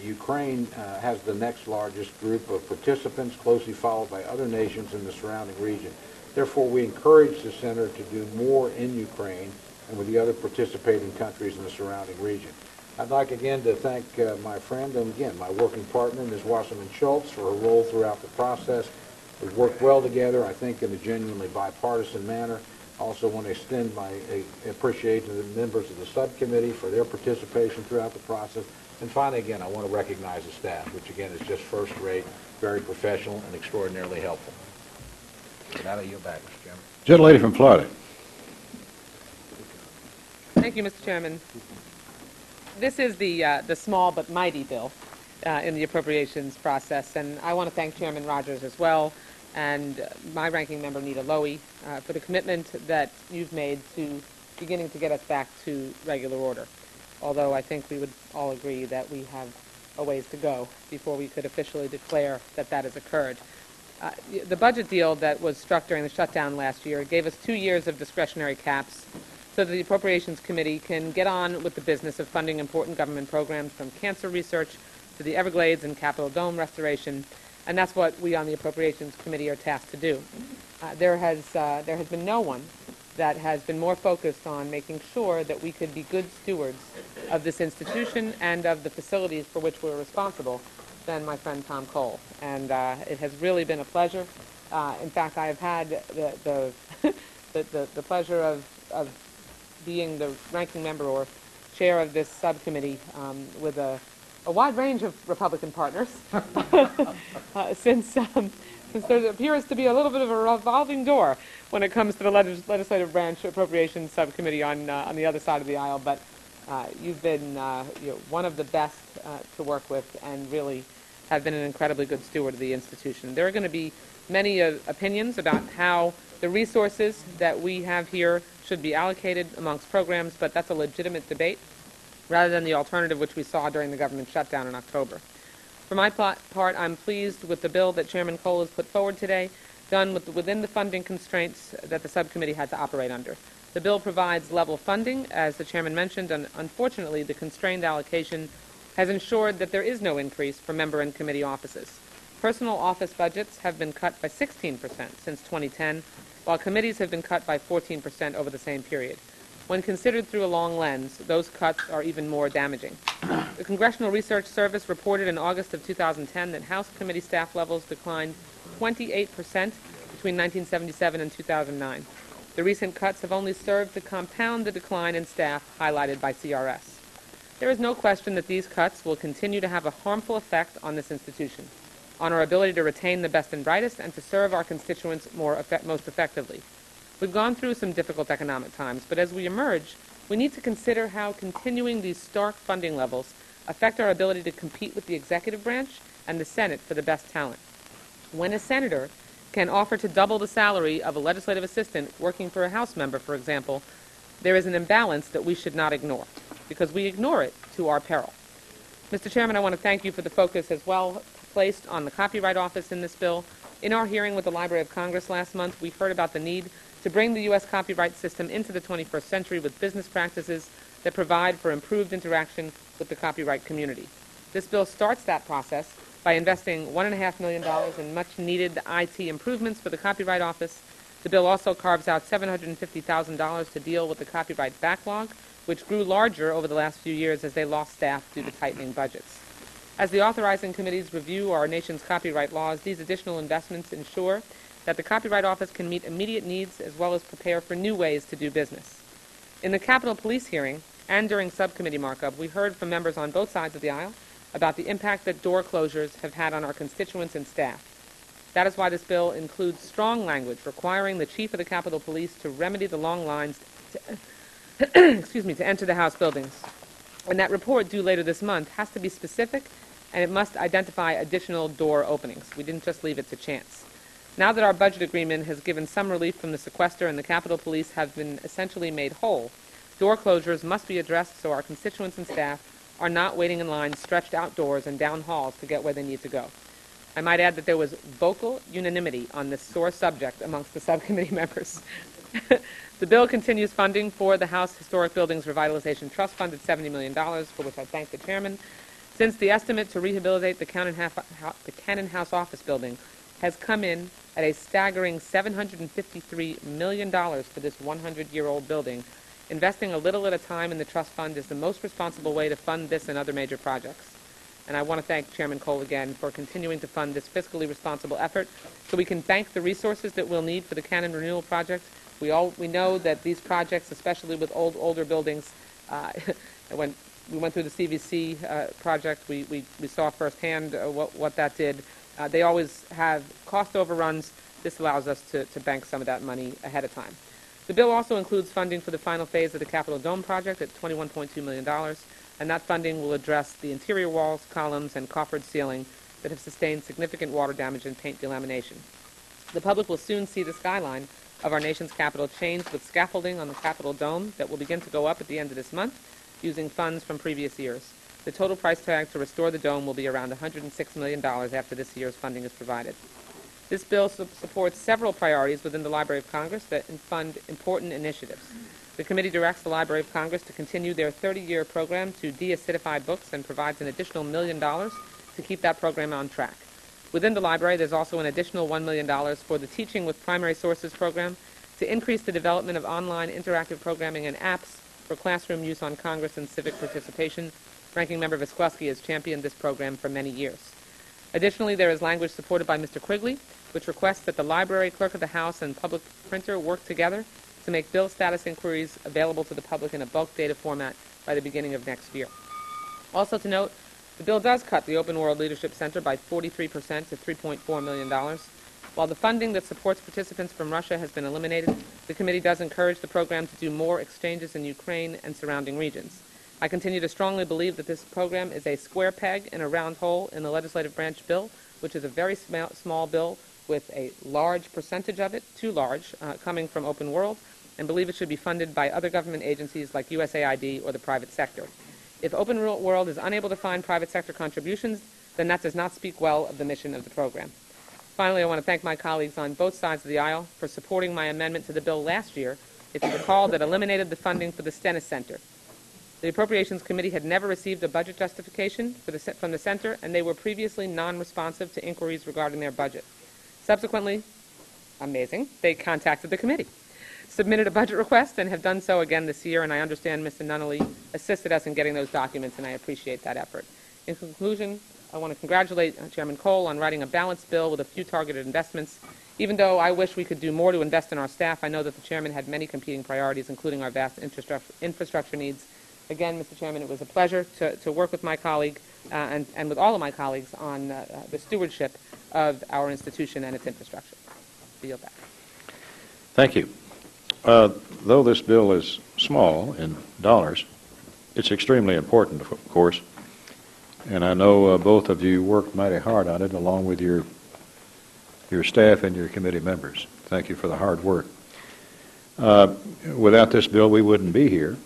Speaker 2: Ukraine has the next largest group of participants, closely followed by other nations in the surrounding region. Therefore, we encourage the Center to do more in Ukraine and with the other participating countries in the surrounding region. I'd like again to thank my friend and again my working partner, Ms. Wasserman-Schultz, for her role throughout the process. We've worked well together, I think, in a genuinely bipartisan manner. I also want to extend my appreciation to the members of the subcommittee for their participation throughout the process. And finally, again, I want to recognize the staff, which again is just first-rate, very professional, and extraordinarily helpful. Now I yield back, Mr. Chairman.
Speaker 1: Gentlelady from Florida.
Speaker 17: Thank you, Mr. Chairman. This is the small but mighty bill in the appropriations process, and I want to thank Chairman Rogers as well and my ranking member, Nita Lowy, for the commitment that you've made to beginning to get us back to regular order. Although I think we would all agree that we have a ways to go before we could officially declare that that has occurred. The budget deal that was struck during the shutdown last year gave us 2 years of discretionary caps so that the Appropriations Committee can get on with the business of funding important government programs from cancer research to the Everglades and Capitol Dome restoration, and that's what we on the Appropriations Committee are tasked to do. There has been no one that has been more focused on making sure that we could be good stewards of this institution and of the facilities for which we're responsible than my friend Tom Cole. And it has really been a pleasure. In fact, I have had the pleasure of being the ranking member or chair of this subcommittee with a wide range of Republican partners since there appears to be a little bit of a revolving door when it comes to the legislative branch appropriations subcommittee on the other side of the aisle. But you've been one of the best to work with and really have been an incredibly good steward of the institution. There are going to be many opinions about how the resources that we have here should be allocated amongst programs, but that's a legitimate debate rather than the alternative which we saw during the government shutdown in October. For my part, I'm pleased with the bill that Chairman Cole has put forward today, done within the funding constraints that the subcommittee had to operate under. The bill provides level funding, as the Chairman mentioned, and unfortunately the constrained allocation has ensured that there is no increase for member and committee offices. Personal office budgets have been cut by 16% since 2010, while committees have been cut by 14% over the same period. When considered through a long lens, those cuts are even more damaging. The Congressional Research Service reported in August of 2010 that House committee staff levels declined 28% between 1977 and 2009. The recent cuts have only served to compound the decline in staff highlighted by CRS. There is no question that these cuts will continue to have a harmful effect on this institution, on our ability to retain the best and brightest and to serve our constituents most effectively. We've gone through some difficult economic times, but as we emerge, we need to consider how continuing these stark funding levels affect our ability to compete with the executive branch and the Senate for the best talent. When a senator can offer to double the salary of a legislative assistant working for a House member, for example, there is an imbalance that we should not ignore, because we ignore it to our peril. Mr. Chairman, I want to thank you for the focus as well placed on the Copyright Office in this bill. In our hearing with the Library of Congress last month, we heard about the need to bring the U.S. copyright system into the 21st century with business practices that provide for improved interaction with the copyright community. This bill starts that process by investing $1.5 million in much-needed IT improvements for the Copyright Office. The bill also carves out $750,000 to deal with the copyright backlog, which grew larger over the last few years as they lost staff due to tightening budgets. As the authorizing committees review our nation's copyright laws, these additional investments ensure that the Copyright Office can meet immediate needs as well as prepare for new ways to do business. In the Capitol Police hearing and during subcommittee markup, we heard from members on both sides of the aisle about the impact that door closures have had on our constituents and staff. That is why this bill includes strong language requiring the chief of the Capitol Police to remedy the long lines to enter the House buildings. And that report due later this month has to be specific, and it must identify additional door openings. We didn't just leave it to chance. Now that our budget agreement has given some relief from the sequester and the Capitol Police have been essentially made whole, door closures must be addressed so our constituents and staff are not waiting in lines stretched outdoors and down halls to get where they need to go. I might add that there was vocal unanimity on this sore subject amongst the subcommittee members. The bill continues funding for the House Historic Buildings Revitalization Trust Fund at $70 million, for which I thank the chairman. Since the estimate to rehabilitate the Cannon House office building has come in at a staggering $753 million for this 100-year-old building, investing a little at a time in the trust fund is the most responsible way to fund this and other major projects. And I want to thank Chairman Cole again for continuing to fund this fiscally responsible effort so we can bank the resources that we'll need for the Cannon Renewal Project. We know that these projects, especially with older buildings, when we went through the CVC project, we saw firsthand what that did. They always have cost overruns. This allows us to bank some of that money ahead of time. The bill also includes funding for the final phase of the Capitol Dome project at $21.2 million, and that funding will address the interior walls, columns, and coffered ceiling that have sustained significant water damage and paint delamination. The public will soon see the skyline of our nation's Capitol changed with scaffolding on the Capitol Dome that will begin to go up at the end of this month using funds from previous years. The total price tag to restore the dome will be around $106 million after this year's funding is provided. This bill supports several priorities within the Library of Congress that fund important initiatives. The committee directs the Library of Congress to continue their 30-year program to de-acidify books and provides an additional $1 million to keep that program on track. Within the library, there's also an additional $1 million for the Teaching with Primary Sources program to increase the development of online interactive programming and apps for classroom use on Congress and civic participation. Ranking Member Visqueski has championed this program for many years. Additionally, there is language supported by Mr. Quigley, which requests that the Library Clerk of the House and Public Printer work together to make bill status inquiries available to the public in a bulk data format by the beginning of next year. Also to note, the bill does cut the Open World Leadership Center by 43% to $3.4 million. While the funding that supports participants from Russia has been eliminated, the committee does encourage the program to do more exchanges in Ukraine and surrounding regions. I continue to strongly believe that this program is a square peg in a round hole in the legislative branch bill, which is a very small bill with a large percentage of it, too large, coming from Open World, and believe it should be funded by other government agencies like USAID or the private sector. If Open World is unable to find private sector contributions, then that does not speak well of the mission of the program. Finally, I want to thank my colleagues on both sides of the aisle for supporting my amendment to the bill last year, if you recall, that eliminated the funding for the Stennis Center. The Appropriations Committee had never received a budget justification from the Center, and they were previously non-responsive to inquiries regarding their budget. Subsequently, amazing, they contacted the committee, submitted a budget request, and have done so again this year, and I understand Mr. Nunnally assisted us in getting those documents, and I appreciate that effort. In conclusion, I want to congratulate Chairman Cole on writing a balanced bill with a few targeted investments. Even though I wish we could do more to invest in our staff, I know that the Chairman had many competing priorities, including our vast infrastructure needs. Again, Mr. Chairman, it was a pleasure to work with my colleague and with all of my colleagues on the stewardship of our institution and its infrastructure. I yield back.
Speaker 1: Thank you. Though this bill is small in dollars, it's extremely important, of course. And I know both of you worked mighty hard on it, along with your staff and your committee members. Thank you for the hard work. Without this bill, we wouldn't be here.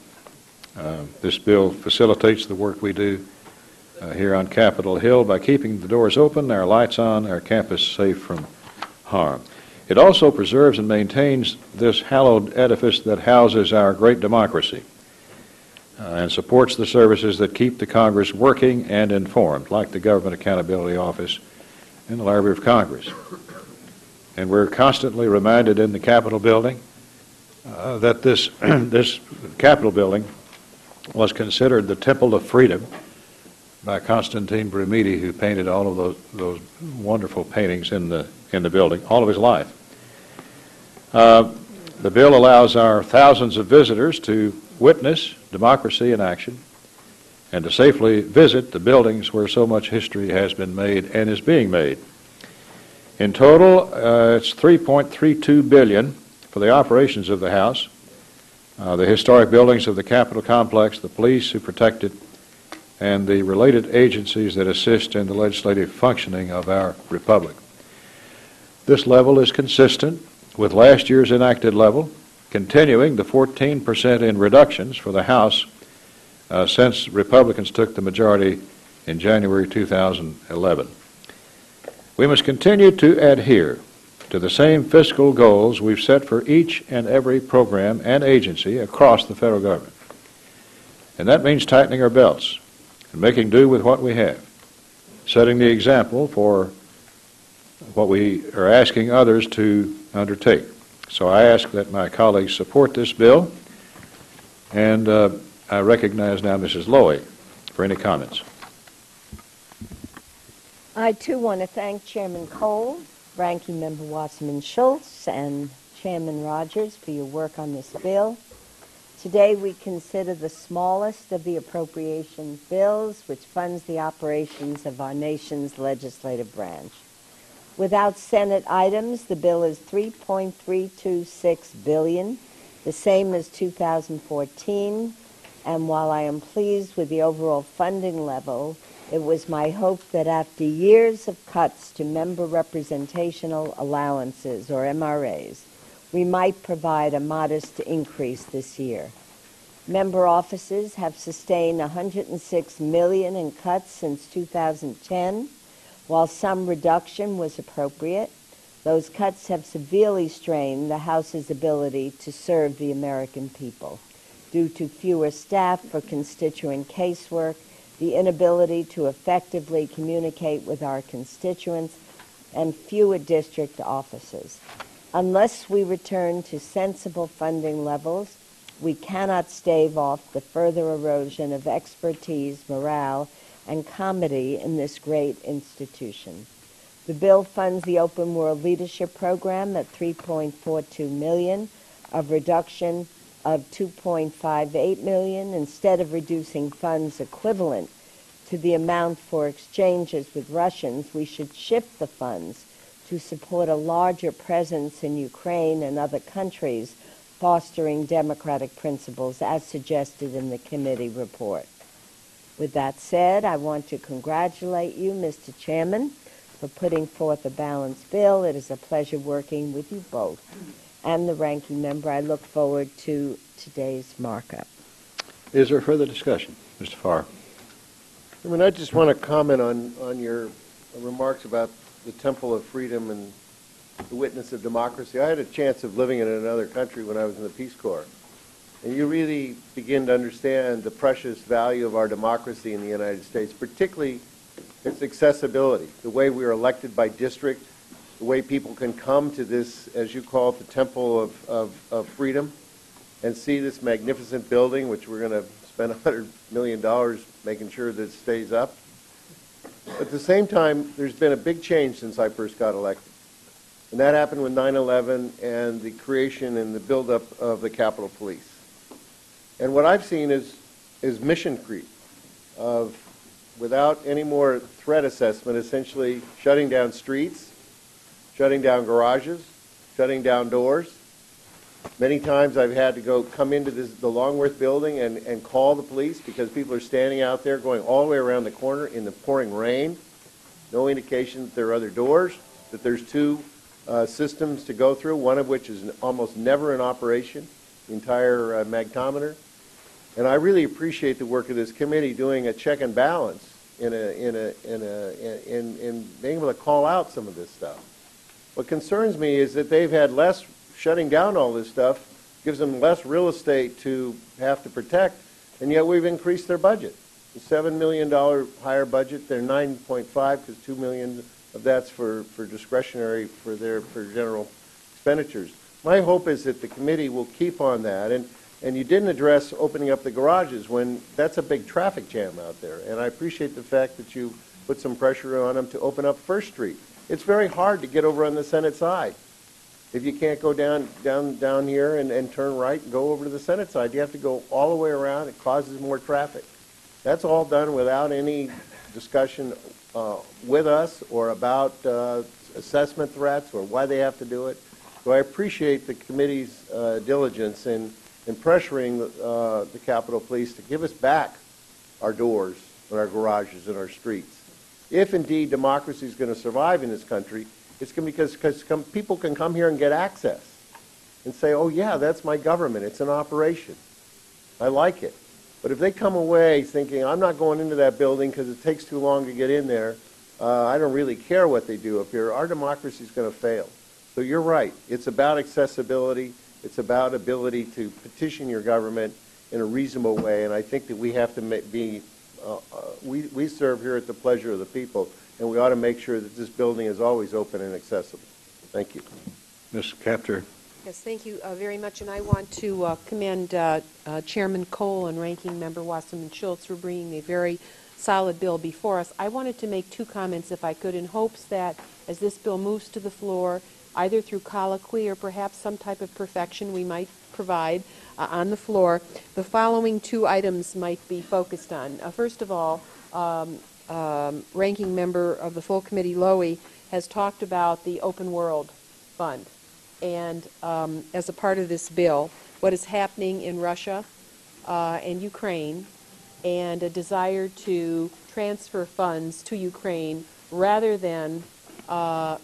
Speaker 1: This bill facilitates the work we do here on Capitol Hill by keeping the doors open, our lights on, our campus safe from harm. It also preserves and maintains this hallowed edifice that houses our great democracy and supports the services that keep the Congress working and informed, like the Government Accountability Office and the Library of Congress. And we're constantly reminded in the Capitol building that this Capitol building was considered the Temple of Freedom by Constantine Brumidi, who painted all of those wonderful paintings in the building all of his life. The bill allows our thousands of visitors to witness democracy in action and to safely visit the buildings where so much history has been made and is being made. In total, it's $3.32 billion for the operations of the House, the historic buildings of the Capitol complex, the police who protect it, and the related agencies that assist in the legislative functioning of our republic. This level is consistent with last year's enacted level, continuing the 14% in reductions for the House since Republicans took the majority in January 2011. We must continue to adhere to the same fiscal goals we've set for each and every program and agency across the federal government. And that means tightening our belts and making do with what we have, setting the example for what we are asking others to undertake. So I ask that my colleagues support this bill, and I recognize now Mrs. Lowy for any comments.
Speaker 5: I, too, want to thank Chairman Cole, Ranking Member Wasserman-Schultz, and Chairman Rogers for your work on this bill. Today we consider the smallest of the appropriation bills, which funds the operations of our nation's legislative branch. Without Senate items, the bill is $3.326 billion, the same as 2014, and while I am pleased with the overall funding level, it was my hope that after years of cuts to member representational allowances, or MRAs, we might provide a modest increase this year. Member offices have sustained $106 million in cuts since 2010. While some reduction was appropriate, those cuts have severely strained the House's ability to serve the American people due to fewer staff for constituent casework, the inability to effectively communicate with our constituents, and fewer district offices. Unless we return to sensible funding levels, we cannot stave off the further erosion of expertise, morale, and comedy in this great institution. The bill funds the Open World Leadership Program at $3.42 million, a reduction of $2.58 million. Instead of reducing funds equivalent to the amount for exchanges with Russians, we should shift the funds to support a larger presence in Ukraine and other countries, fostering democratic principles as suggested in the committee report. With that said, I want to congratulate you, Mr. Chairman, for putting forth a balanced bill. It is a pleasure working with you both. And the ranking member, I look forward to today's markup.
Speaker 1: Is there further discussion? Mr. Farr.
Speaker 12: I mean, I just want to comment on your remarks about the Temple of Freedom and the witness of democracy. I had a chance of living in another country when I was in the Peace Corps. And you really begin to understand the precious value of our democracy in the United States, particularly its accessibility, the way we are elected by district, the way people can come to this, as you call it, the Temple of Freedom, and see this magnificent building, which we're going to spend $100 million making sure that it stays up. At the same time, there's been a big change since I first got elected. And that happened with 9/11 and the creation and the buildup of the Capitol Police. And what I've seen is mission creep of, without any more threat assessment, essentially shutting down streets, shutting down garages, shutting down doors. Many times I've had to come into the Longworth building and call the police because people are standing out there going all the way around the corner in the pouring rain. No indication that there are other doors, that there's two systems to go through, one of which is almost never in operation, the entire magtometer. And I really appreciate the work of this committee doing a check and balance in being able to call out some of this stuff. What concerns me is that they've had less, shutting down all this stuff gives them less real estate to have to protect, and yet we've increased their budget. The $7 million higher budget, they're 9.5 because $2 million of that's for discretionary for general expenditures. My hope is that the committee will keep on that, and you didn't address opening up the garages when that's a big traffic jam out there, and I appreciate the fact that you put some pressure on them to open up First Street. It's very hard to get over on the Senate side. If you can't go down here and turn right and go over to the Senate side, you have to go all the way around. It causes more traffic. That's all done without any discussion with us or about assessment threats or why they have to do it. So I appreciate the committee's diligence in pressuring the Capitol Police to give us back our doors and our garages and our streets. If indeed democracy is going to survive in this country, it's going to be because people can come here and get access and say, oh yeah, that's my government, it's an operation. I like it. But if they come away thinking, I'm not going into that building because it takes too long to get in there, I don't really care what they do up here, our democracy is going to fail. So you're right. It's about accessibility. It's about ability to petition your government in a reasonable way, and I think that we have to be, we serve here at the pleasure of the people, and we ought to make sure that this building is always open and accessible. Thank you.
Speaker 1: Ms. Kaptur.
Speaker 7: Yes, thank you very much, and I want to commend Chairman Cole and Ranking Member Wasserman Schultz for bringing a very solid bill before us. I wanted to make two comments, if I could, in hopes that as this bill moves to the floor, either through colloquy or perhaps some type of perfection we might provide on the floor, the following two items might be focused on. First of all, Ranking Member of the Full Committee Lowy has talked about the Open World Fund. And as a part of this bill, what is happening in Russia and Ukraine, and a desire to transfer funds to Ukraine rather than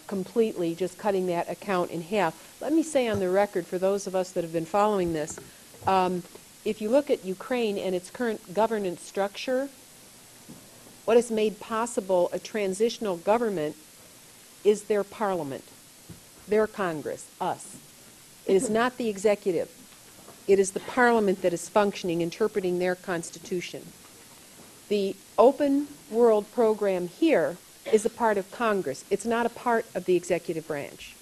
Speaker 7: completely just cutting that account in half. Let me say on the record, for those of us that have been following this, if you look at Ukraine and its current governance structure, what has made possible a transitional government is their parliament, their Congress, us. It is not the executive. It is the parliament that is functioning, interpreting their constitution. The Open World program here is a part of Congress. It's not a part of the executive branch.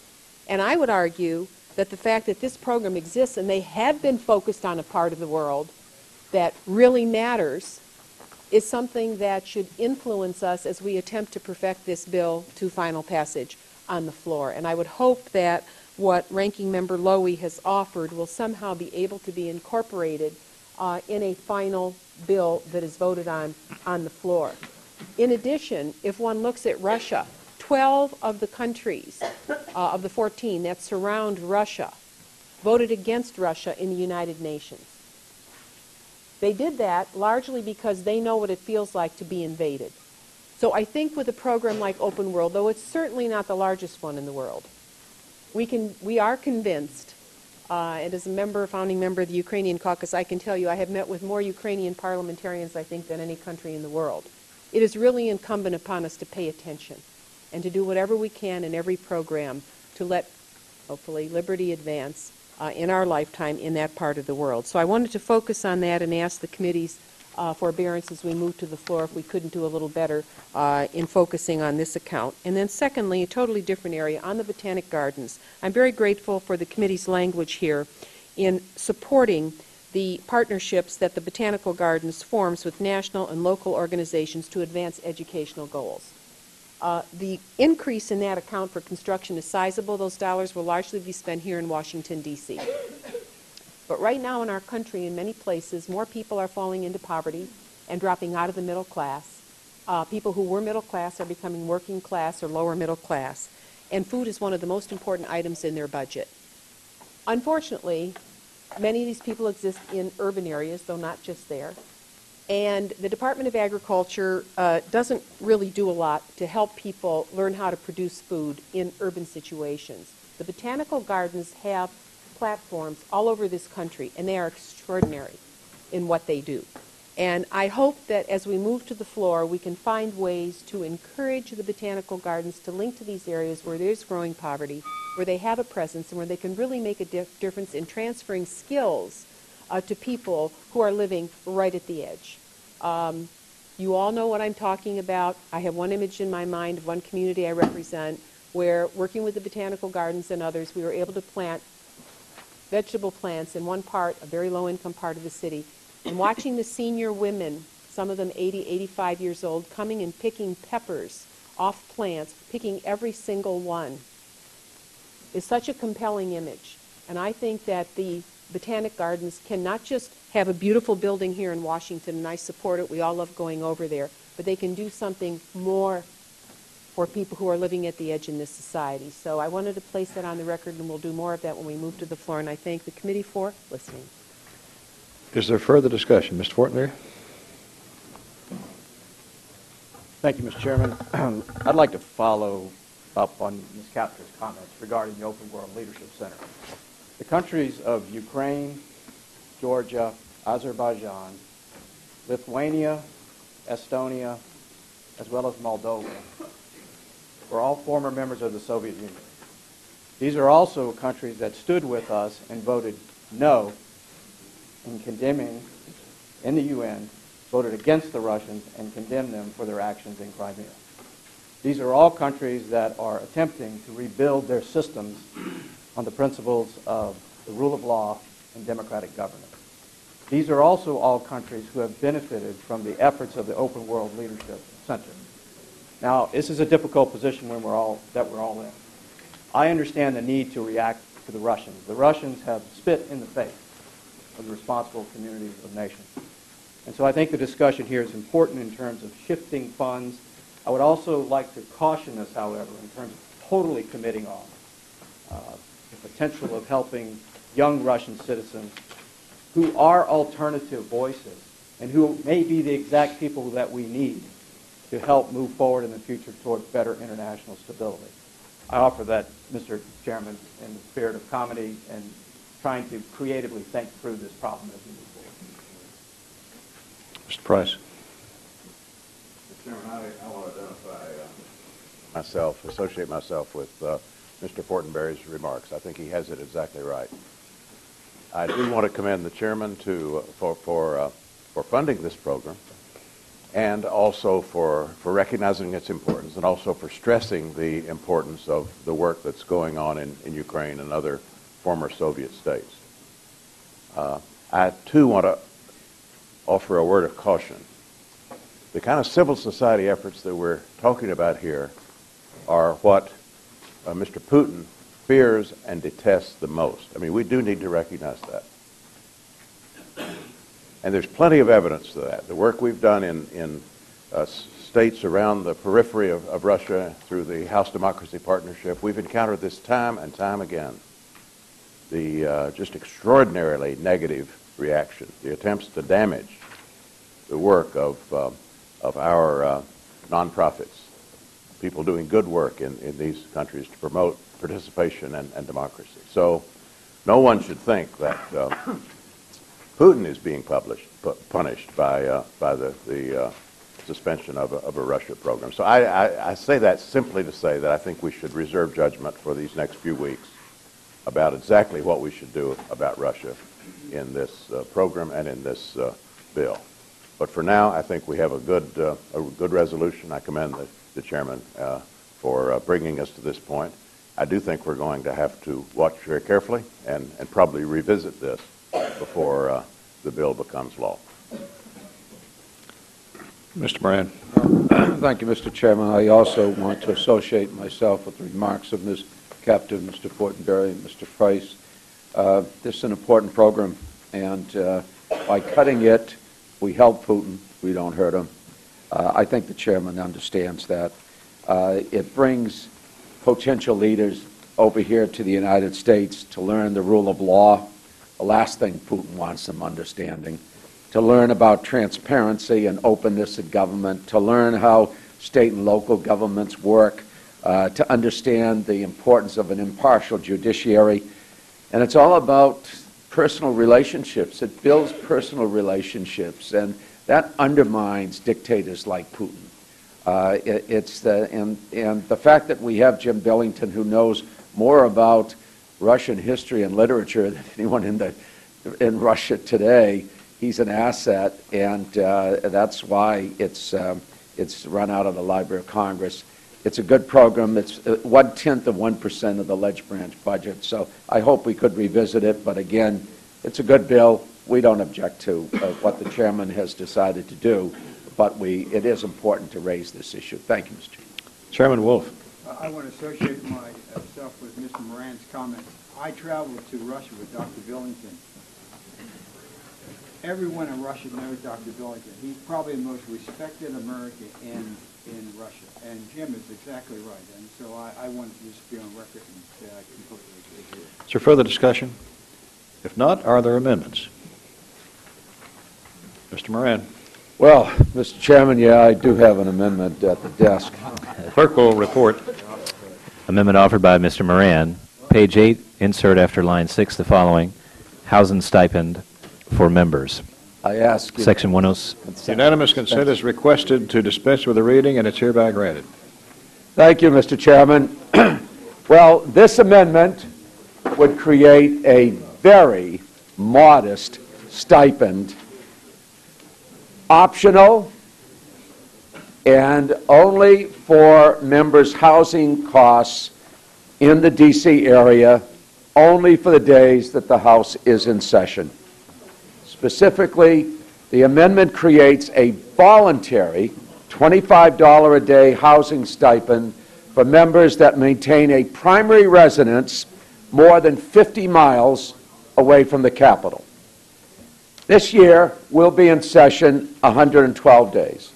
Speaker 7: And I would argue that the fact that this program exists and they have been focused on a part of the world that really matters is something that should influence us as we attempt to perfect this bill to final passage on the floor. And I would hope that what Ranking Member Lowy has offered will somehow be able to be incorporated in a final bill that is voted on the floor. In addition, if one looks at Russia, 12 of the countries of the 14 that surround Russia voted against Russia in the United Nations. They did that largely because they know what it feels like to be invaded. So I think with a program like Open World, though it's certainly not the largest one in the world, we are convinced, and as a founding member of the Ukrainian caucus, I can tell you I have met with more Ukrainian parliamentarians, I think, than any country in the world. It is really incumbent upon us to pay attention and to do whatever we can in every program to let, hopefully, liberty advance in our lifetime in that part of the world. So I wanted to focus on that and ask the committee's forbearance as we move to the floor if we couldn't do a little better in focusing on this account. And then secondly, a totally different area, on the Botanic Gardens. I'm very grateful for the committee's language here in supporting the partnerships that the Botanical Gardens forms with national and local organizations to advance educational goals. The increase in that account for construction is sizable. Those dollars will largely be spent here in Washington, D.C. But right now in our country, in many places, more people are falling into poverty and dropping out of the middle class. People who were middle class are becoming working class or lower middle class. And food is one of the most important items in their budget. Unfortunately, many of these people exist in urban areas, though not just there. And the Department of Agriculture doesn't really do a lot to help people learn how to produce food in urban situations. The botanical gardens have platforms all over this country, and they are extraordinary in what they do. And I hope that as we move to the floor, we can find ways to encourage the botanical gardens to link to these areas where there's growing poverty, where they have a presence, and where they can really make a difference in transferring skills to people who are living right at the edge. You all know what I'm talking about. I have one image in my mind of one community I represent where, working with the botanical gardens and others, we were able to plant vegetable plants in one part, a very low-income part of the city, and watching the senior women, some of them 80, 85 years old, coming and picking peppers off plants, picking every single one, is such a compelling image. And I think that the Botanic Gardens can not just have a beautiful building here in Washington, and I support it, we all love going over there, but they can do something more for people who are living at the edge in this society. So I wanted to place that on the record, and we'll do more of that when we move to the floor, and I thank the committee for listening.
Speaker 1: Is there further discussion? Mr. Fortenberry?
Speaker 4: Thank you, Mr. Chairman. I'd like to follow up on Ms. Kapter's comments regarding the Open World Leadership Center. The countries of Ukraine, Georgia, Azerbaijan, Lithuania, Estonia, as well as Moldova, were all former members of the Soviet Union. These are also countries that stood with us and voted no in condemning, in the UN, voted against the Russians and condemned them for their actions in Crimea. These are all countries that are attempting to rebuild their systems on the principles of the rule of law and democratic governance. These are also all countries who have benefited from the efforts of the Open World Leadership Center. Now, this is a difficult position when we're all in. I understand the need to react to the Russians. The Russians have spit in the face of the responsible communities of nations. And so I think the discussion here is important in terms of shifting funds. I would also like to caution us, however, in terms of totally committing on the potential of helping young Russian citizens who are alternative voices and who may be the exact people that we need to help move forward in the future toward better international stability. I offer that, Mr. Chairman, in the spirit of comedy and trying to creatively think through this problem as we move forward.
Speaker 1: Mr. Price.
Speaker 21: Mr. Chairman, I want to identify associate myself with Mr. Fortenberry's remarks. I think he has it exactly right. I do want to commend the chairman for funding this program, and also for recognizing its importance, and also for stressing the importance of the work that's going on in Ukraine and other former Soviet states. I, too, want to offer a word of caution. The kind of civil society efforts that we're talking about here are what Mr. Putin fears and detests the most. I mean, we do need to recognize that. And there's plenty of evidence to that. The work we've done in states around the periphery of Russia through the House Democracy Partnership, we've encountered this time and time again. The just extraordinarily negative reaction, the attempts to damage the work of our nonprofits, people doing good work in these countries to promote participation and democracy. So no one should think that Putin is being punished by the suspension of a Russia program. So I say that simply to say that I think we should reserve judgment for these next few weeks about exactly what we should do about Russia in this program and in this bill. But for now, I think we have a good resolution. I commend the chairman for bringing us to this point. I do think we're going to have to watch very carefully and probably revisit this before the bill becomes law.
Speaker 1: Mr. Moran.
Speaker 18: Thank you, Mr. Chairman. I also want to associate myself with the remarks of Ms. Kapter, Mr. Fortenberry, and Mr. Price. This is an important program, and by cutting it, we help Putin, we don't hurt him. I think the chairman understands that. It brings potential leaders over here to the United States to learn the rule of law, the last thing Putin wants them understanding. to learn about transparency and openness in government, to learn how state and local governments work, to understand the importance of an impartial judiciary. And it's all about personal relationships. It builds personal relationships, and that undermines dictators like Putin. And the fact that we have Jim Billington, who knows more about Russian history and literature than anyone in Russia today, he's an asset, and that's why it's run out of the Library of Congress. It's a good program. It's 0.1% of the Ledge Branch budget, so I hope we could revisit it. But again, it's a good bill. We don't object to what the chairman has decided to do, but it is important to raise this issue. Thank you, Mr. Chairman.
Speaker 1: Chairman Wolf.
Speaker 22: I want to associate myself with Mr. Moran's comments. I traveled to Russia with Dr. Billington. Everyone in Russia knows Dr. Billington. He's probably the most respected American in Russia. And Jim is exactly right. And so I wanted to just be on record and say I completely agree.
Speaker 1: Is there further discussion? If not, are there amendments? Mr. Moran.
Speaker 18: Well, Mr. Chairman, yeah, I do have an amendment at the desk.
Speaker 1: Clerk will report.
Speaker 16: Amendment offered by Mr. Moran. Page 8, insert after line 6 the following: housing stipend for members.
Speaker 18: I ask
Speaker 16: Section 106.
Speaker 1: Unanimous consent is requested to dispense with the reading, and it's hereby granted.
Speaker 18: Thank you, Mr. Chairman. Well, this amendment would create a very modest stipend, optional, and only for members' housing costs in the D.C. area, only for the days that the House is in session. Specifically, the amendment creates a voluntary $25 a day housing stipend for members that maintain a primary residence more than 50 miles away from the capital. This year, we'll be in session 112 days.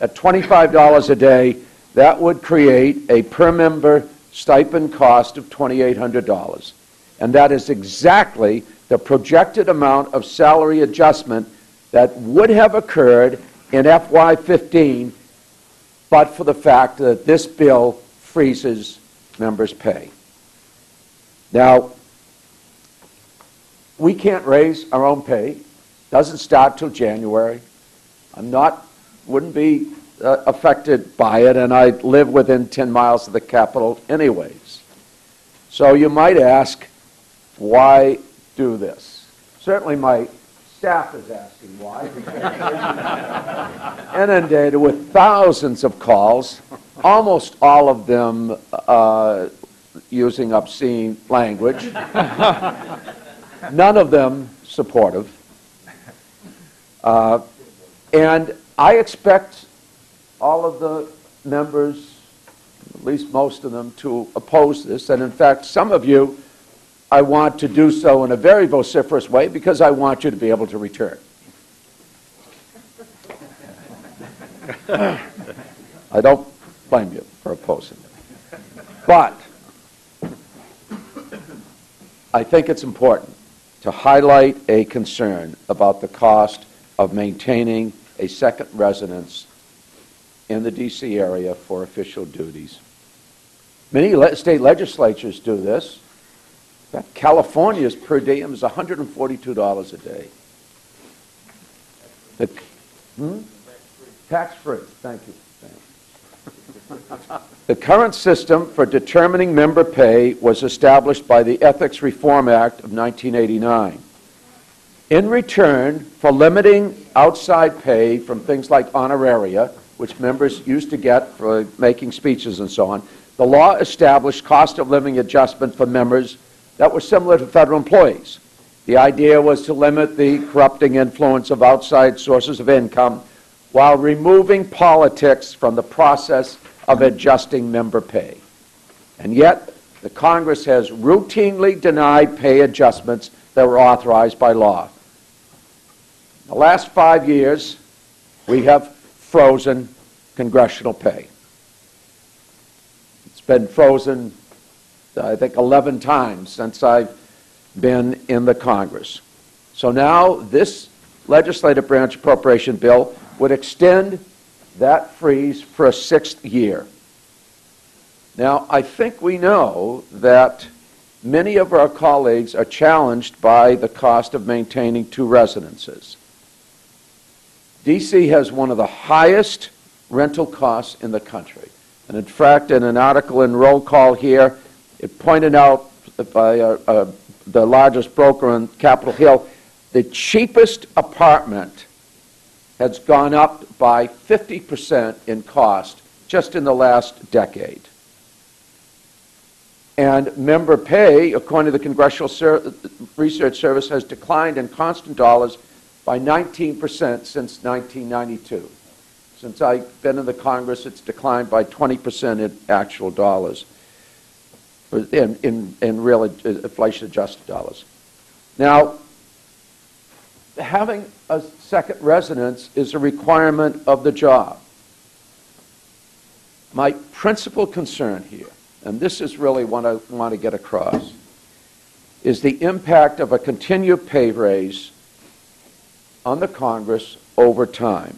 Speaker 18: At $25 a day, that would create a per-member stipend cost of $2,800. And that is exactly the projected amount of salary adjustment that would have occurred in FY15, but for the fact that this bill freezes members' pay. Now, we can't raise our own pay. Doesn't start till January. Wouldn't be affected by it, and I live within 10 miles of the capital anyways. So you might ask, why do this? Certainly my staff is asking why. Inundated with thousands of calls, almost all of them using obscene language, none of them supportive. And I expect all of the members, at least most of them, to oppose this. And in fact, some of you, I want to do so in a very vociferous way because I want you to be able to return. I don't blame you for opposing it. But I think it's important to highlight a concern about the cost of maintaining a second residence in the D.C. area for official duties. Many state legislatures do this. In fact, California's per diem is $142 a day. Tax-free. Thank you. The current system for determining member pay was established by the Ethics Reform Act of 1989. In return for limiting outside pay from things like honoraria, which members used to get for making speeches and so on, the law established cost of living adjustment for members that were similar to federal employees. The idea was to limit the corrupting influence of outside sources of income while removing politics from the process of adjusting member pay. And yet, the Congress has routinely denied pay adjustments that were authorized by law. In the last 5 years, we have frozen congressional pay. It's been frozen, I think, 11 times since I've been in the Congress. So now this legislative branch appropriation bill would extend that freeze for a 6th year. Now, I think we know that many of our colleagues are challenged by the cost of maintaining 2 residences. D.C. has one of the highest rental costs in the country. And in fact, in an article in Roll Call here, it pointed out by the largest broker on Capitol Hill, the cheapest apartment has gone up by 50% in cost just in the last decade. And member pay, according to the Congressional Research Service, has declined in constant dollars by 19% since 1992. Since I've been in the Congress, it's declined by 20% in actual dollars, in real inflation-adjusted dollars. Now, having a second residence is a requirement of the job. My principal concern here, and this is really what I want to get across, is the impact of a continued pay raise on the Congress over time.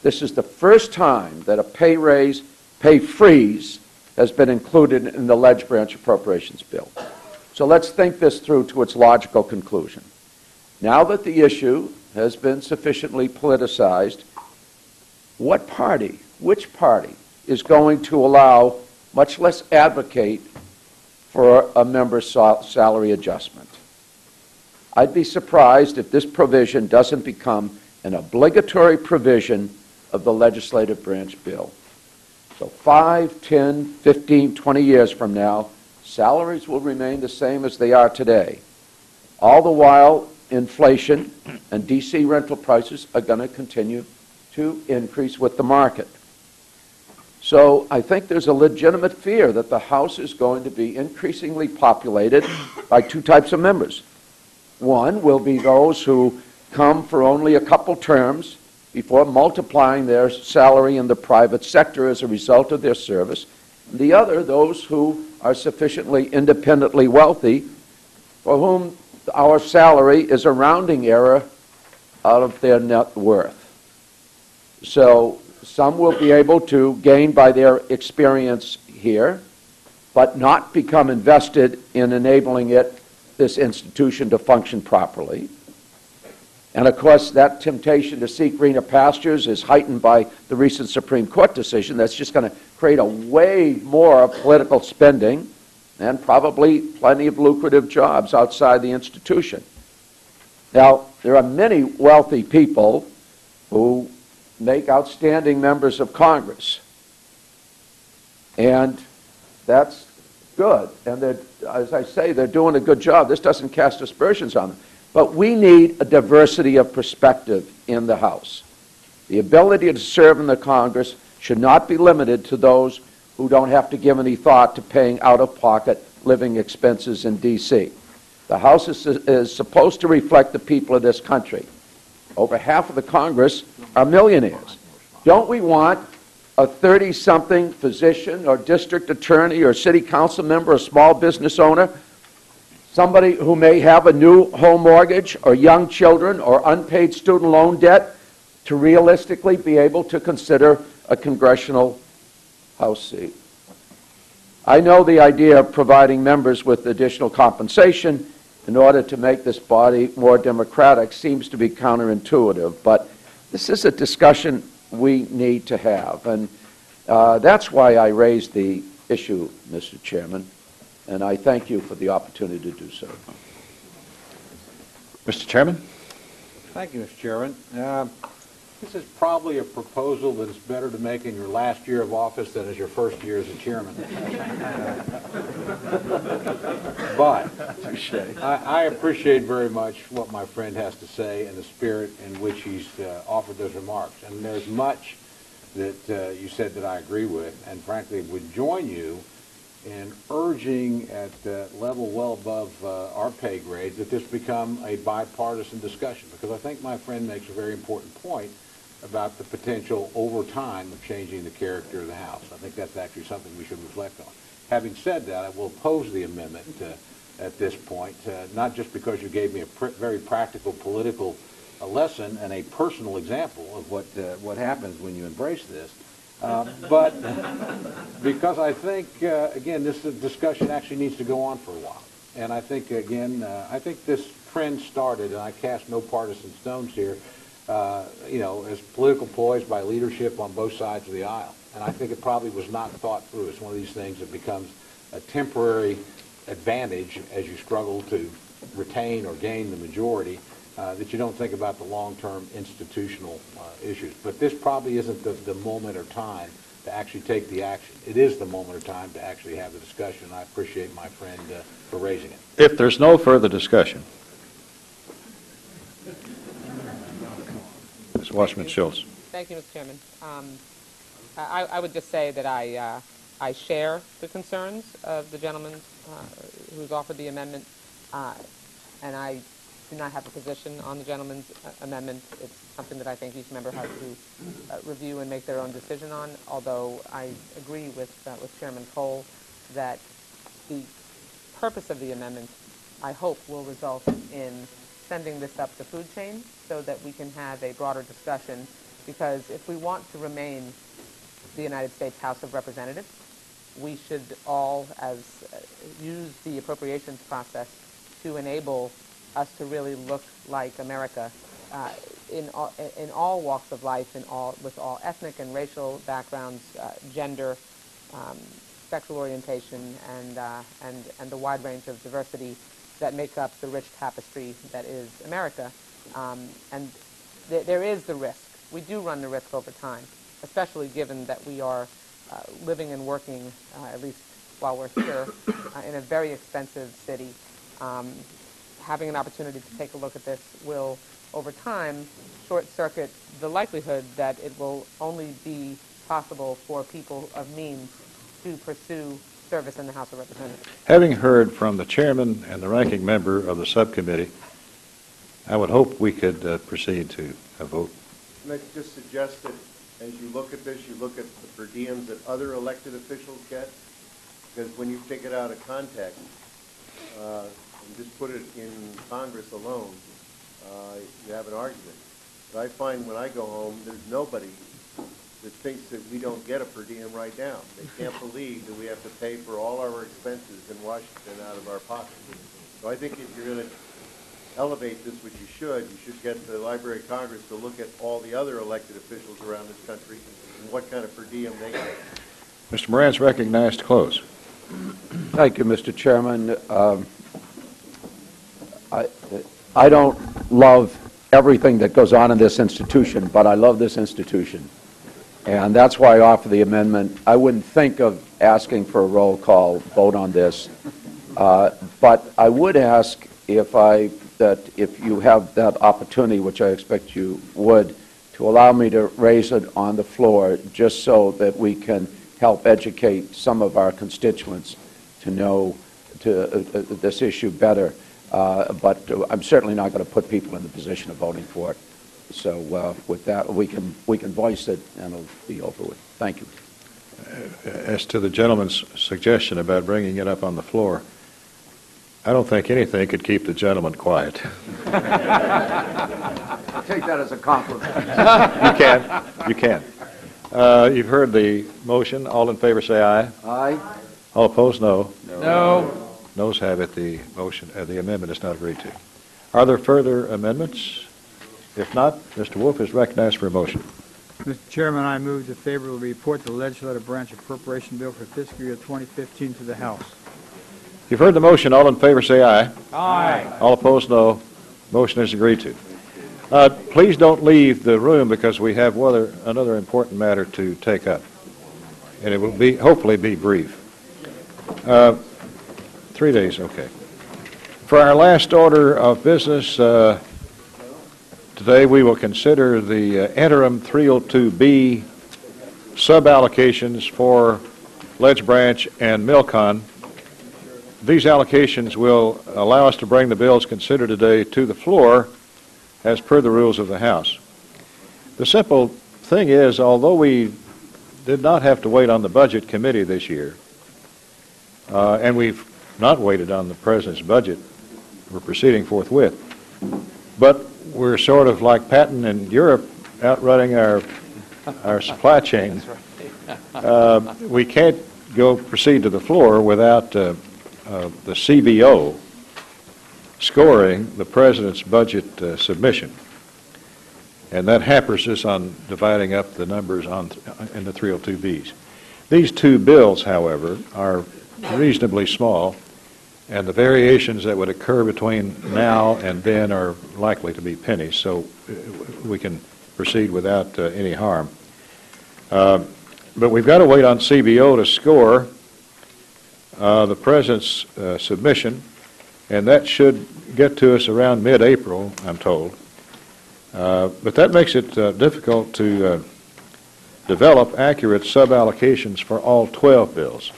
Speaker 18: This is the first time that a pay freeze, has been included in the Ledge Branch Appropriations Bill. So let's think this through to its logical conclusion. Now that the issue has been sufficiently politicized, which party is going to allow, much less advocate, for a member's salary adjustment? I'd be surprised if this provision doesn't become an obligatory provision of the legislative branch bill. So 5, 10, 15, 20 years from now, salaries will remain the same as they are today. All the while, inflation and D.C. rental prices are going to continue to increase with the market. So I think there's a legitimate fear that the House is going to be increasingly populated by 2 types of members. One will be those who come for only a couple terms before multiplying their salary in the private sector as a result of their service. And the other, those who are sufficiently independently wealthy, for whom our salary is a rounding error out of their net worth. So some will be able to gain by their experience here, but not become invested in enabling this institution to function properly. And of course, that temptation to seek greener pastures is heightened by the recent Supreme Court decision that's just going to create a way more political spending and probably plenty of lucrative jobs outside the institution. Now, there are many wealthy people who make outstanding members of Congress. And that's good. And as I say, they're doing a good job. This doesn't cast aspersions on them. But we need a diversity of perspective in the House. The ability to serve in the Congress should not be limited to those who don't have to give any thought to paying out-of-pocket living expenses in D.C. The House is supposed to reflect the people of this country. Over half of the Congress are millionaires. Don't we want a 30-something physician or district attorney or city council member or small business owner, somebody who may have a new home mortgage or young children or unpaid student loan debt, to realistically be able to consider a congressional House seat? I know the idea of providing members with additional compensation in order to make this body more democratic seems to be counterintuitive, but this is a discussion we need to have. And that's why I raised the issue, Mr. Chairman, and I thank you for the opportunity to do so.
Speaker 1: Mr. Chairman?
Speaker 2: Thank you, Mr. Chairman. This is probably a proposal that is better to make in your last year of office than as your first year as a chairman. But I appreciate very much what my friend has to say and the spirit in which he's offered those remarks. And there's much that you said that I agree with, and frankly would join you in urging at the level well above our pay grades that this become a bipartisan discussion, because I think my friend makes a very important point about the potential over time of changing the character of the House. I think that's actually something we should reflect on. Having said that, I will oppose the amendment at this point, not just because you gave me a very practical political a lesson and a personal example of what happens when you embrace this. But because I think, again, this discussion actually needs to go on for a while. And I think, again, I think this trend started, and I cast no partisan stones here, as political ploys by leadership on both sides of the aisle. And I think it probably was not thought through. It's one of these things that becomes a temporary advantage as you struggle to retain or gain the majority, that you don't think about the long-term institutional issues. But this probably isn't the moment or time to actually take the action. It is the moment or time to actually have the discussion. I appreciate my friend for raising it.
Speaker 1: If there's no further discussion, Ms. Wasserman-Schultz.
Speaker 17: Thank you, Mr. Chairman. I would just say that I share the concerns of the gentleman who's offered the amendment, and I do not have a position on the gentleman's amendment. It's something that I think each member has to review and make their own decision on, although I agree with Chairman Cole that the purpose of the amendment, I hope, will result in sending this up the food chain so that we can have a broader discussion, because if we want to remain the United States House of Representatives, we should all use the appropriations process to enable us to really look like America in all walks of life, with all ethnic and racial backgrounds, gender, sexual orientation, and the wide range of diversity that make up the rich tapestry that is America. And there is the risk. We do run the risk over time, especially given that we are living and working, at least while we're here, in a very expensive city. Having an opportunity to take a look at this will, over time, short-circuit the likelihood that it will only be possible for people of means to pursue service in the House of Representatives.
Speaker 1: Having heard from the chairman and the ranking member of the subcommittee, I would hope we could proceed to a vote.
Speaker 12: Can I just suggest that as you look at this, you look at the per diems that other elected officials get? Because when you take it out of context, and just put it in Congress alone, you have an argument. But I find when I go home, there's nobody that thinks that we don't get a per diem right now. They can't believe that we have to pay for all our expenses in Washington out of our pocket. So I think if you're going to elevate this, which you should get the Library of Congress to look at all the other elected officials around this country and what kind of per diem they get.
Speaker 1: Mr. Moran's recognized to close.
Speaker 18: Thank you, Mr. Chairman. I don't love everything that goes on in this institution, but I love this institution. And that's why I offer the amendment. I wouldn't think of asking for a roll call vote on this, but I would ask if you have that opportunity, which I expect you would, to allow me to raise it on the floor just so that we can help educate some of our constituents to know this issue better. But I'm certainly not going to put people in the position of voting for it. So with that, we can voice it, and it'll be over with. Thank you.
Speaker 1: As to the gentleman's suggestion about bringing it up on the floor, I don't think anything could keep the gentleman quiet.
Speaker 18: I'll take that as a compliment.
Speaker 1: You can. You've heard the motion. All in favor say aye.
Speaker 18: Aye.
Speaker 1: All opposed, no.
Speaker 18: No.
Speaker 1: Noes have it. The motion, the amendment is not agreed to. Are there further amendments? If not, Mr. Wolf is recognized for a motion.
Speaker 22: Mr. Chairman, I move to favorably report the legislative branch appropriation bill for fiscal year 2015 to the House.
Speaker 1: You've heard the motion. All in favor say aye.
Speaker 22: Aye.
Speaker 1: All opposed, no. Motion is agreed to. Please don't leave the room because we have another important matter to take up. And it will hopefully be brief. 3 days, okay. For our last order of business, today we will consider the interim 302B sub-allocations for Ledge Branch and Milcon. These allocations will allow us to bring the bills considered today to the floor as per the rules of the House. The simple thing is, although we did not have to wait on the Budget Committee this year, and we've not waited on the President's budget, we're proceeding forthwith, but we're sort of like Patton in Europe outrunning our supply chain. We can't proceed to the floor without the CBO scoring the President's budget submission. And that hampers us on dividing up the numbers in the 302Bs. These two bills, however, are reasonably small, and the variations that would occur between now and then are likely to be pennies, so we can proceed without any harm. But we've got to wait on CBO to score the President's submission, and that should get to us around mid-April, I'm told. But that makes it difficult to develop accurate suballocations for all 12 bills.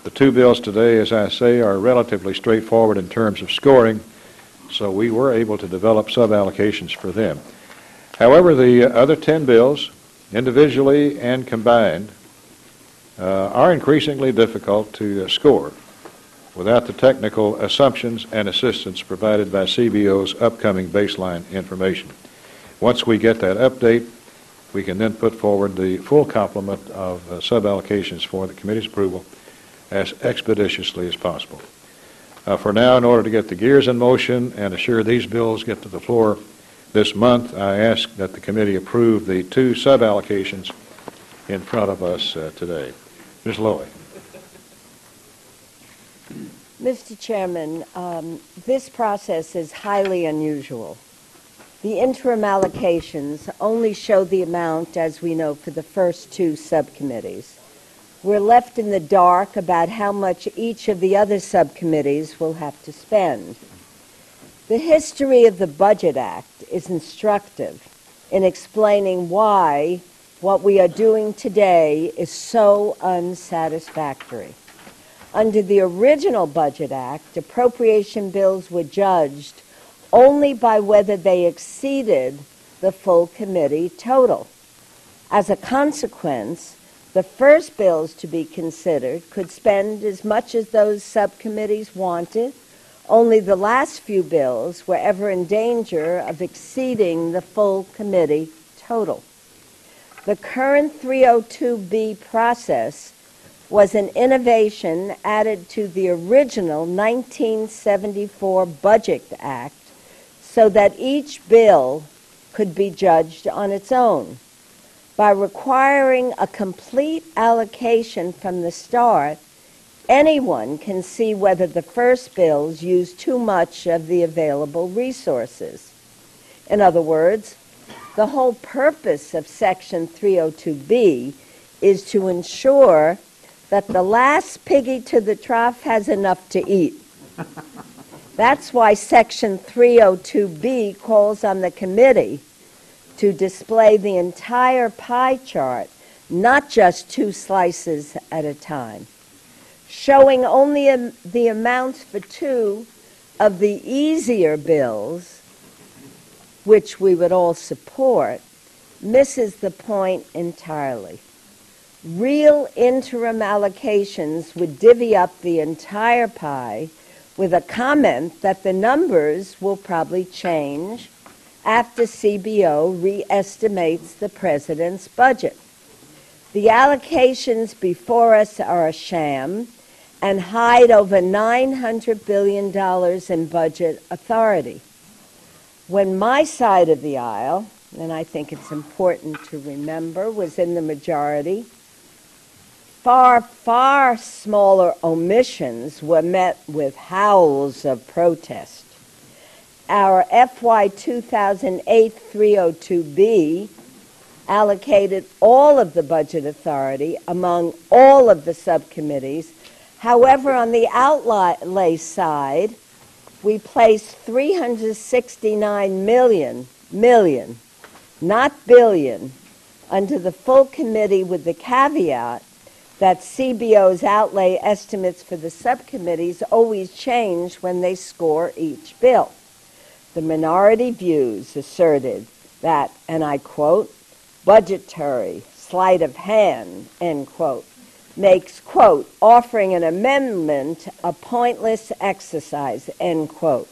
Speaker 1: The two bills today, as I say, are relatively straightforward in terms of scoring, so we were able to develop suballocations for them. However, the other 10 bills, individually and combined, are increasingly difficult to score without the technical assumptions and assistance provided by CBO's upcoming baseline information. Once we get that update, we can then put forward the full complement of suballocations for the committee's approval as expeditiously as possible. For now, in order to get the gears in motion and assure these bills get to the floor this month, I ask that the committee approve the two suballocations in front of us today. Ms. Lowy.
Speaker 5: Mr. Chairman, this process is highly unusual. The interim allocations only show the amount, as we know, for the first two subcommittees. We're left in the dark about how much each of the other subcommittees will have to spend. The history of the Budget Act is instructive in explaining why what we are doing today is so unsatisfactory. Under the original Budget Act, appropriation bills were judged only by whether they exceeded the full committee total. As a consequence, the first bills to be considered could spend as much as those subcommittees wanted. Only the last few bills were ever in danger of exceeding the full committee total. The current 302B process was an innovation added to the original 1974 Budget Act so that each bill could be judged on its own. By requiring a complete allocation from the start, anyone can see whether the first bills use too much of the available resources. In other words, the whole purpose of Section 302B is to ensure that the last piggy to the trough has enough to eat. That's why Section 302B calls on the committee to display the entire pie chart, not just two slices at a time. Showing only the amounts for two of the easier bills, which we would all support, misses the point entirely. Real interim allocations would divvy up the entire pie with a comment that the numbers will probably change after CBO re-estimates the President's budget. The allocations before us are a sham and hide over $900 billion in budget authority. When my side of the aisle, and I think it's important to remember, was in the majority, far, far smaller omissions were met with howls of protest. Our FY 2008 302B allocated all of the budget authority among all of the subcommittees. However, on the outlay side, we placed $369 million, not billion, under the full committee with the caveat that CBO's outlay estimates for the subcommittees always change when they score each bill. The minority views asserted that, and I quote, budgetary sleight of hand, end quote, makes, quote, offering an amendment a pointless exercise, end quote.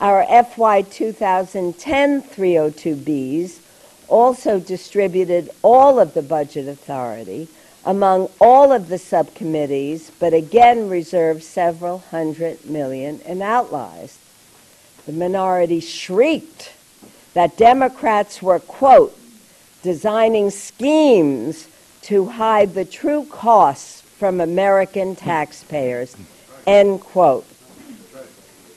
Speaker 5: Our FY 2010 302Bs also distributed all of the budget authority among all of the subcommittees, but again reserved several $100 million in outlays. The minority shrieked that Democrats were, quote, designing schemes to hide the true costs from American taxpayers, end quote.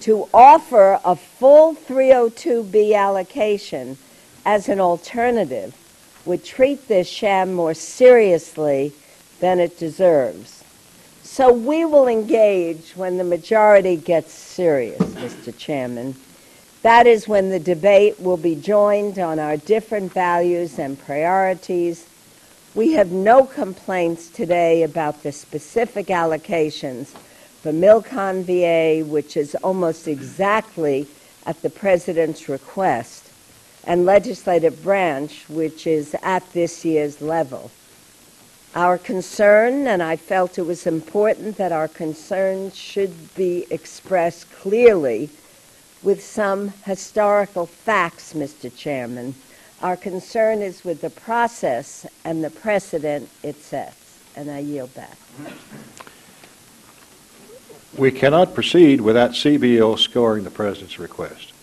Speaker 5: To offer a full 302B allocation as an alternative would treat this sham more seriously than it deserves. So we will engage when the majority gets serious, Mr. Chairman. That is when the debate will be joined on our different values and priorities. We have no complaints today about the specific allocations for Milcon-VA, which is almost exactly at the President's request, and legislative branch, which is at this year's level. Our concern, and I felt it was important that our concern should be expressed clearly with some historical facts, Mr. Chairman. Our concern is with the process and the precedent it sets. And I yield back.
Speaker 1: We cannot proceed without CBO scoring the President's request,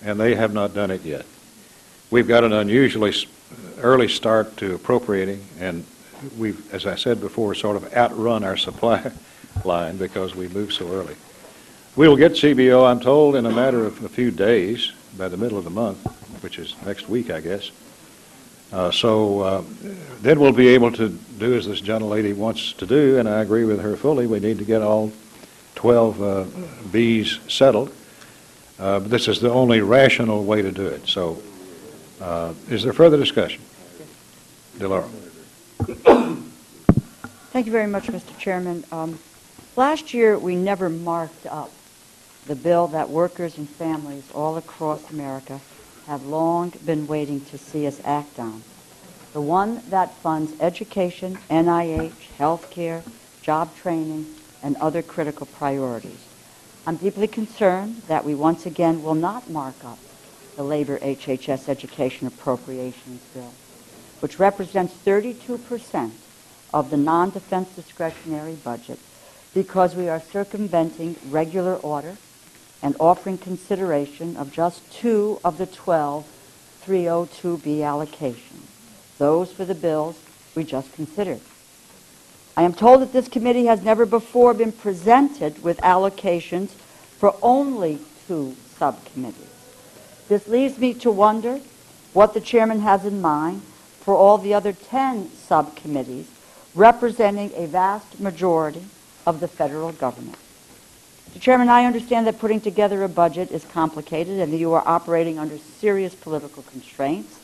Speaker 1: and they have not done it yet. We've got an unusually early start to appropriating, and we've, as I said before, sort of outrun our supply line because we moved so early. We will get CBO, I'm told, in a matter of a few days, by the middle of the month, which is next week, I guess. Then we'll be able to do as this gentlelady wants to do, and I agree with her fully. We need to get all 12 Bs settled. This is the only rational way to do it. So is there further discussion? DeLauro.
Speaker 9: Thank you very much, Mr. Chairman. Last year, we never marked up the bill that workers and families all across America have long been waiting to see us act on. The one that funds education, NIH, health care, job training, and other critical priorities. I'm deeply concerned that we once again will not mark up the labor HHS education appropriations bill, which represents 32% of the non-defense discretionary budget, because we are circumventing regular order and offering consideration of just 2 of the 12 302B allocations, those for the bills we just considered. I am told that this committee has never before been presented with allocations for only 2 subcommittees. This leaves me to wonder what the chairman has in mind for all the other 10 subcommittees representing a vast majority of the federal government. Mr. Chairman, I understand that putting together a budget is complicated and that you are operating under serious political constraints,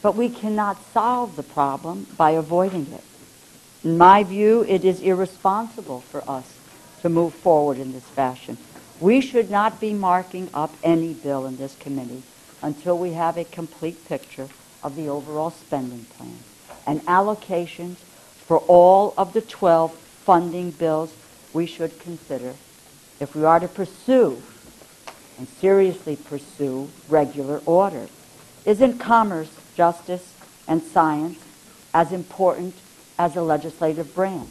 Speaker 9: but we cannot solve the problem by avoiding it. In my view, it is irresponsible for us to move forward in this fashion. We should not be marking up any bill in this committee until we have a complete picture of the overall spending plan and allocations for all of the 12 funding bills we should consider if we are to pursue and seriously pursue regular order. Isn't commerce, justice, and science as important as the legislative branch?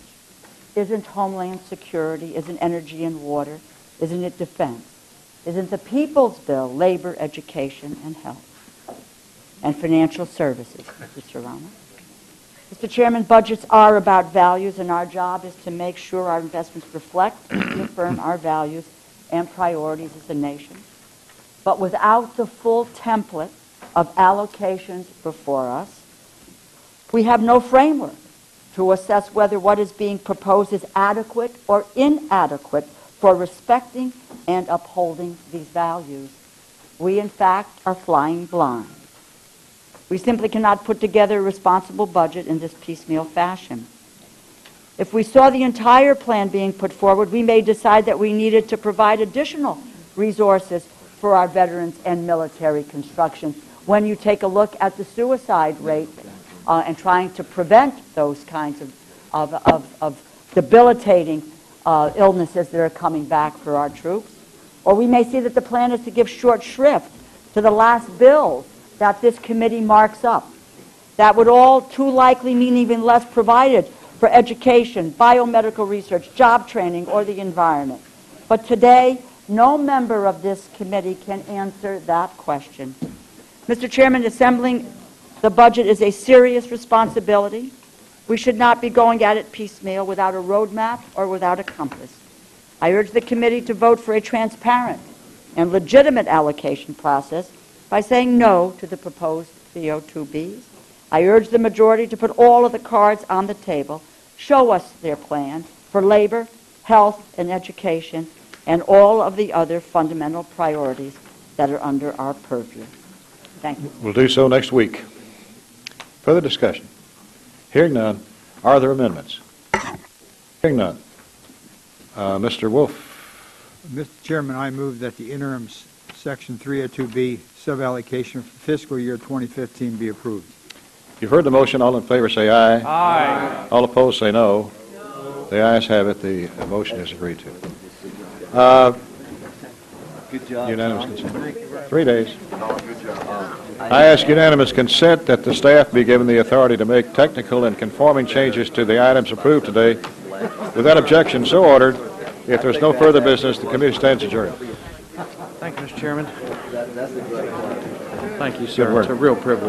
Speaker 9: Isn't homeland security, isn't energy and water, isn't it defense? Isn't the People's Bill labor, education, and health, and financial services, Mr. Serrano? Mr. Chairman, budgets are about values, and our job is to make sure our investments reflect and affirm our values and priorities as a nation. But without the full template of allocations before us, we have no framework to assess whether what is being proposed is adequate or inadequate for respecting and upholding these values. We, in fact, are flying blind. We simply cannot put together a responsible budget in this piecemeal fashion. If we saw the entire plan being put forward, we may decide that we needed to provide additional resources for our veterans and military construction. When you take a look at the suicide rate and trying to prevent those kinds of debilitating illnesses that are coming back for our troops, Or we may see that the plan is to give short shrift to the last bills that this committee marks up. That would all too likely mean even less provided for education, biomedical research, job training, or the environment. But today, no member of this committee can answer that question. Mr. Chairman, assembling the budget is a serious responsibility. We should not be going at it piecemeal without a roadmap or without a compass. I urge the committee to vote for a transparent and legitimate allocation process by saying no to the proposed CO2Bs. I urge the majority to put all of the cards on the table, show us their plan for labor, health, and education, and all of the other fundamental priorities that are under our purview. Thank you.
Speaker 1: We'll do so next week. Further discussion? Hearing none. Are there amendments? Hearing none. Mr. Wolf.
Speaker 22: Mr. Chairman, I move that the interim Section 302B suballocation for fiscal year 2015 be approved.
Speaker 1: You've heard the motion. All in favor say aye.
Speaker 22: Aye.
Speaker 1: All opposed say no. The ayes have it. The motion is agreed to.
Speaker 22: Good job.
Speaker 1: Unanimous consent. 3 days. I ask unanimous consent that the staff be given the authority to make technical and conforming changes to the items approved today. With that objection so ordered, if there's no further business, the committee stands adjourned.
Speaker 3: Thank you, Mr. Chairman.
Speaker 22: That's a great one.
Speaker 3: Thank you,
Speaker 1: Good
Speaker 3: sir.
Speaker 1: work.
Speaker 3: It's a real privilege.